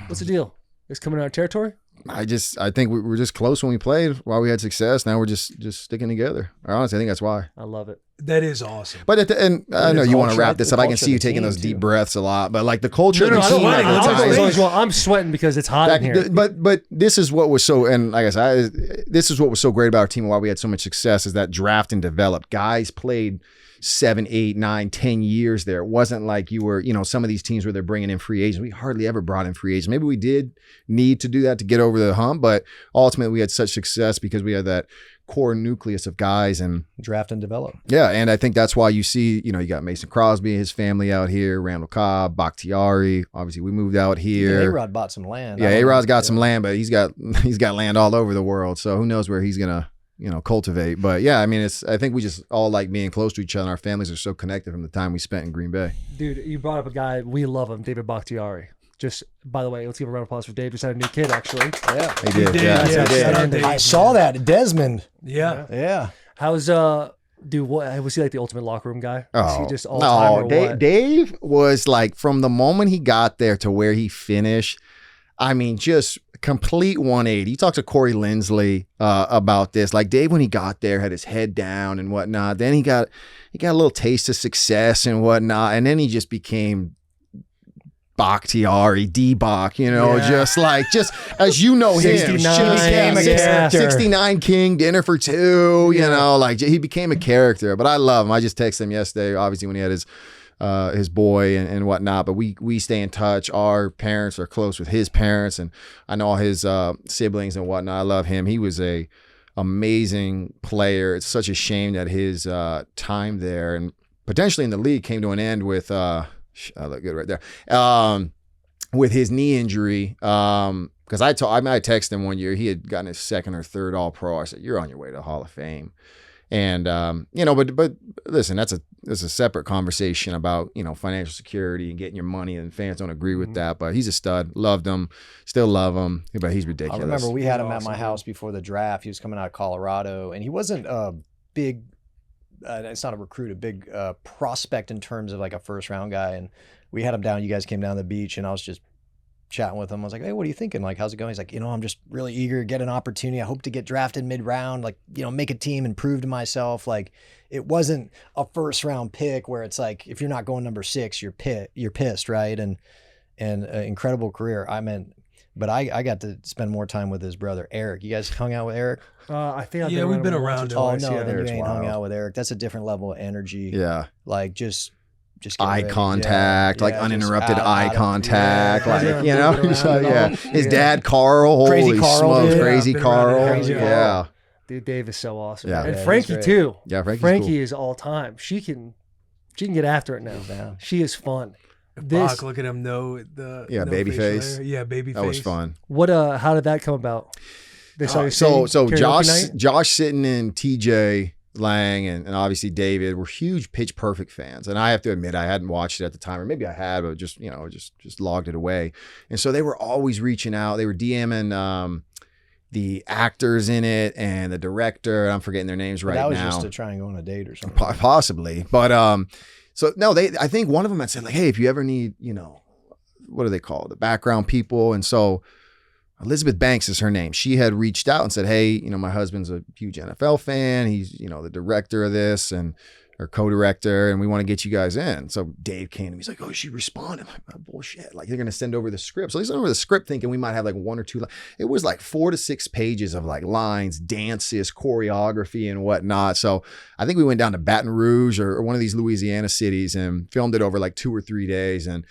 What's the deal? It's coming out of territory. I think we were just close when we played while we had success. Now we're just sticking together. Honestly, I think that's why. I love it. That is awesome. But at the end, I know the you want to culture- wrap this the up. I can culture see you of the taking team, those deep too. breaths a lot, but like the culture No, of I the don't team. mind. at the As time- long as I'm sweating because it's hot in here. But this is what was so, and like I said, this is what was so great about our team and why we had so much success is that draft and developed. Guys played 7, 8, 9, 10 years there. It wasn't like you were, some of these teams where they're bringing in free agents. We hardly ever brought in free agents. Maybe we did need to do that to get over the hump, but ultimately we had such success because we had that core nucleus of guys and Draft and develop. yeah, and I think that's why you see, you got Mason Crosby, his family out here, Randall Cobb, Bakhtiari. Obviously, we moved out here. A-Rod bought some land. Yeah, I don't A-Rod's know. got some land, but he's got land all over the world. So who knows where he's gonna cultivate. But yeah, I mean, I think we just all like being close to each other. Our families are so connected from the time we spent in Green Bay. Dude, you brought up a guy, we love him, David Bakhtiari. Just, by the way, let's give a round of applause for Dave. Just had a new kid, actually. Yeah. He did, did, yeah, yeah, he did. shout out Dave. I saw that. Desmond. Yeah. Yeah. How's, dude, what, was he like the ultimate locker room guy? Was he just all no, time or what? Dave was like from the moment he got there to where he finished. I mean, just complete 180. You talk to Corey Lindsley about this. Like Dave, when he got there, had his head down and whatnot. Then he got a little taste of success and whatnot, and then he just became Bakhtiari, D-Bach, just as you know him. 69, She became a yeah. 69 King, dinner for two, like he became a character. But I love him. I just texted him yesterday, obviously when he had his boy and whatnot, but we stay in touch. Our parents are close with his parents, and I know all his siblings and whatnot. I love him. He was a amazing player. It's such a shame that his time there and potentially in the league came to an end with I look good right there. With his knee injury, because I texted him one year. He had gotten his second or third All-Pro. I said, "You're on your way to Hall of Fame." And but listen, that's a separate conversation about financial security and getting your money, and fans don't agree with that. But he's a stud. Loved him, still love him, but he's ridiculous. I remember we had him at my house before the draft. He was coming out of Colorado, and he wasn't a big. It's not a recruit, a big prospect in terms of like a first round guy. And we had him down. You guys came down the beach, and I was just chatting with him. I was like, "Hey, what are you thinking? Like, how's it going?" He's like, "I'm just really eager to get an opportunity. I hope to get drafted mid round. Like, make a team and prove to myself. Like, it wasn't a first round pick where it's like if you're not going number 6, you're pissed, right?" And incredible career. But I got to spend more time with his brother Eric. You guys hung out with Eric? I think We've been around him. Oh once, no, yeah. then you Eric's ain't hung wild. out with Eric. That's a different level of energy. Yeah. Like just get Eye ready. contact, Yeah, like just uninterrupted out- eye out of- contact, yeah. like Yeah, moving around so, and yeah. all. His Yeah. dad Carl, Crazy holy Carl, smokes, dude. crazy Yeah, been around Carl, him. Crazy yeah, Carl. Dude, Dave is so awesome. Yeah. And Yeah, he's Frankie great. too. yeah. Frankie Cool. is all time. She can get after it now. Yeah. She is fun. Bach, look at him. Baby facial face. hair. Yeah, baby face. That was fun. What how did that come about? They saw you So singing karaoke night? Josh Sitton and TJ Lang and obviously David were huge Pitch Perfect fans, and I have to admit I hadn't watched it at the time, or maybe I had, but just just logged it away. And so they were always reaching out. They were DMing the actors in it and the director. I'm forgetting their names right That was now. just to try and go on a date or something. Possibly, but so no, I think one of them had said like, "Hey, if you ever need, what do they call it? The background people," and so. Elizabeth Banks is her name. She had reached out and said, "Hey, my husband's a huge NFL fan. He's, the director of this or co-director, and we want to get you guys in." So Dave came to me. He's like, "Oh, she responded." I'm like, "Oh, bullshit. Like, they're going to send over the script." So they sent over the script thinking we might have like 1 or 2. It was like 4 to 6 pages of like lines, dances, choreography and whatnot. So I think we went down to Baton Rouge or one of these Louisiana cities and filmed it over like 2 or 3 days. And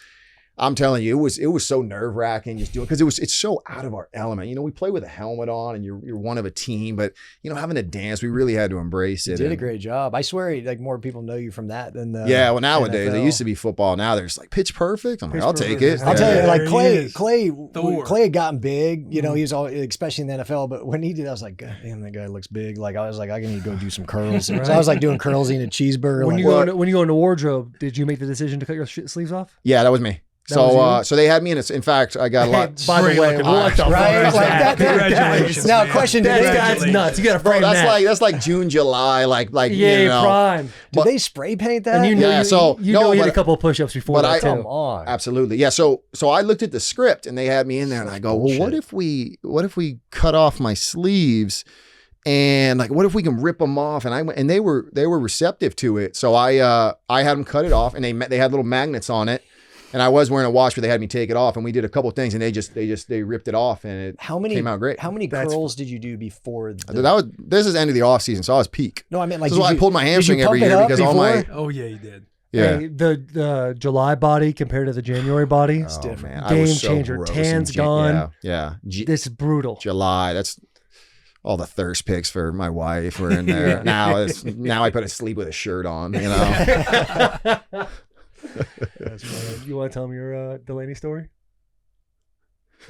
I'm telling you, it was so nerve wracking just doing, because it's so out of our element. You know, we play with a helmet on and you're one of a team, but you know, having to dance, we really had to embrace it. You did a great job. I swear, like more people know you from that than the yeah. Well, nowadays NFL. it used to be football. Now there's like pitch perfect. I'm like, I'll take it. I'll tell you, like There he Clay is. had gotten big. You know, he was all, especially in the NFL. But when he did, I was like, God damn, that guy looks big. Like I was like, I need to go do some curls. So I was like doing curls, eating a cheeseburger. When like, you go into wardrobe, did you make the decision to cut your sleeves off? Yeah, that was me. That was So they had me in fact, I got a lot. By the way, what the right? fuck is Like that? Congratulations. Now, man. question: Did That's nuts. You got to Bro, frame that. that's like June, July, like Yeah, you know. prime. did they spray paint that? And you know, Yeah, you, so- you no, know, you had a but- couple of push-ups before but that I- too. Come on. Absolutely. Yeah. So I looked at the script and they had me in there and I go, well, what if we cut off my sleeves and like, what if we can rip them off? And I went, and they were receptive to it. So I had them cut it off and they had little magnets on it. And I was wearing a watch, but they had me take it off, and we did a couple of things, and they ripped it off, and it came out great. How many curls did you do before? This is the end of the off season, so I was peak. No, I meant like This is why I pulled my hamstring every year because all my Oh yeah, you did. yeah. Hey, the July body compared to the January body, Oh, different. man, I was game so changer. gross in Tan's gone. Yeah. This is brutal. July. That's all the thirst pics for my wife were in there. Now I put a sleep with a shirt on. You know. That's funny. You want to tell me your Delaney story?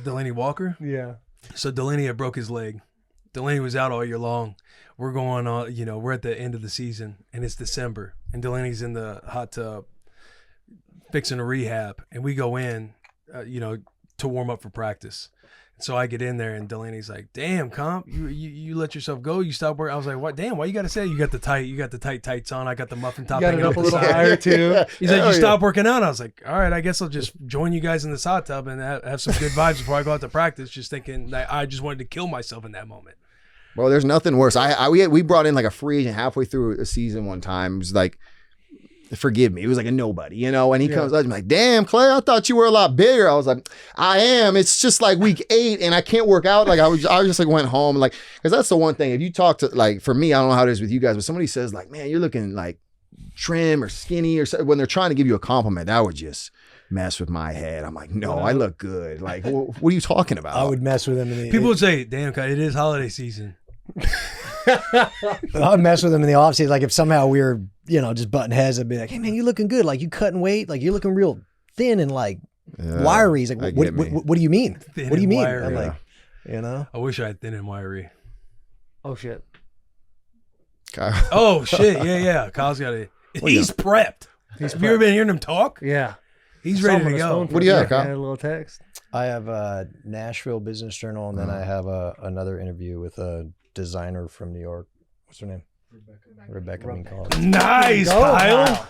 Delaney Walker. Yeah. So Delaney had broke his leg. Delaney was out all year long. We're going on, you know, we're at the end of the season and it's December and Delaney's in the hot tub fixing a rehab and we go in, you know, to warm up for practice. So I get in there and Delaney's like, "Damn, Comp, you let yourself go. You stopped working." I was like, "What? Damn, why you got to say you got the tight tights on? I got the muffin top Got hanging it up up a the little side." higher too. He's like, Hell "You yeah. stopped working out." I was like, "All right, I guess I'll just join you guys in the hot tub and have some good vibes before I go out to practice." Just thinking that I just wanted to kill myself in that moment. Well, there's nothing worse. We brought in like a free agent halfway through a season one time. It was like, forgive me, it was like a nobody, you know. And he comes up, I'm like, "Damn, Clay, I thought you were a lot bigger." I was like, "I am. It's just like week 8, and I can't work out." Like I was just like went home, like, because that's the one thing. If you talk to, like, for me, I don't know how it is with you guys, but somebody says like, "Man, you're looking like trim or skinny," or something, when they're trying to give you a compliment, that would just mess with my head. I'm like, "No, I look good." Like, what are you talking about? I would mess with him. People would say, "Damn, it is holiday season." I'd mess with him in the offseason. Like if somehow we were, you know, just butting heads, I'd be like, "Hey man, you looking good? Like you cutting weight? Like you're looking real thin and like wiry." He's I like, get me. what do you mean? Thin What do you and mean? wiry. I'm like, you know, I wish I had thin and wiry. Oh shit. Kyle. Oh shit, yeah. Kyle's got it. He's prepped. Have you ever been hearing him talk? Yeah. He's ready to Someone go. phone for What do you a have, second. Kyle? I had a little text. I have a Nashville Business Journal, and then I have another interview with a designer from New York. What's her name? Rebecca Minkoff. Nice, Go, Kyle. Kyle.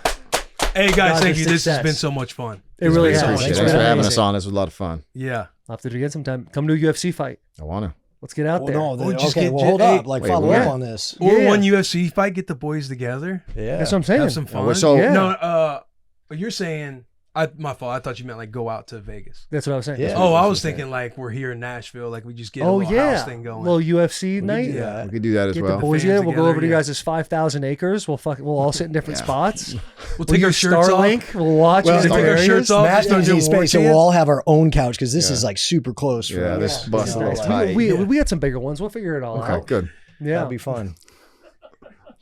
Hey guys, God, thank this you. This has success. been so much fun. It really been has. so much Thanks It's fun. for been having amazing. us on. This was a lot of fun. Yeah. I'll have to do it again sometime. Come to a UFC fight. I want to. Let's get out Well, there. no, Or just okay. get- Well, hold hey, up. Like wait, follow what? up on this. Or Yeah. one UFC fight, get the boys together, Yeah, That's what I'm saying. have some fun. So- Yeah. No, you're saying my fault. I thought you meant like go out to Vegas. That's what I was saying. Yeah. Oh, I that's was what thinking like we're here in Nashville, like we just get a Oh little yeah. house thing going. Little UFC night. do that. We could do that as Get well. the boys fans together. We'll go together, over to you yeah. guys' 5,000 acres. We'll all sit in different spots. We'll take our shirts off. Starlink. We'll watch Well, in take different our areas. shirts off. Matt start needs doing these war space, so chants. we'll all have our own couch because this is like super close. For Yeah, us. this bus a Yeah. little tight. We got some bigger ones. We'll figure it all Okay, out. good. Yeah. That'd be fun.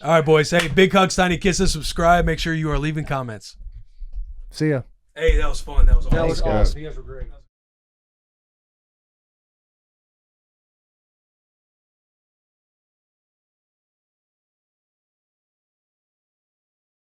All right, boys. Hey, big hugs, tiny kisses, subscribe. Make sure you are leaving comments. See ya. Hey, that was fun. That was awesome. That was awesome. You guys were great.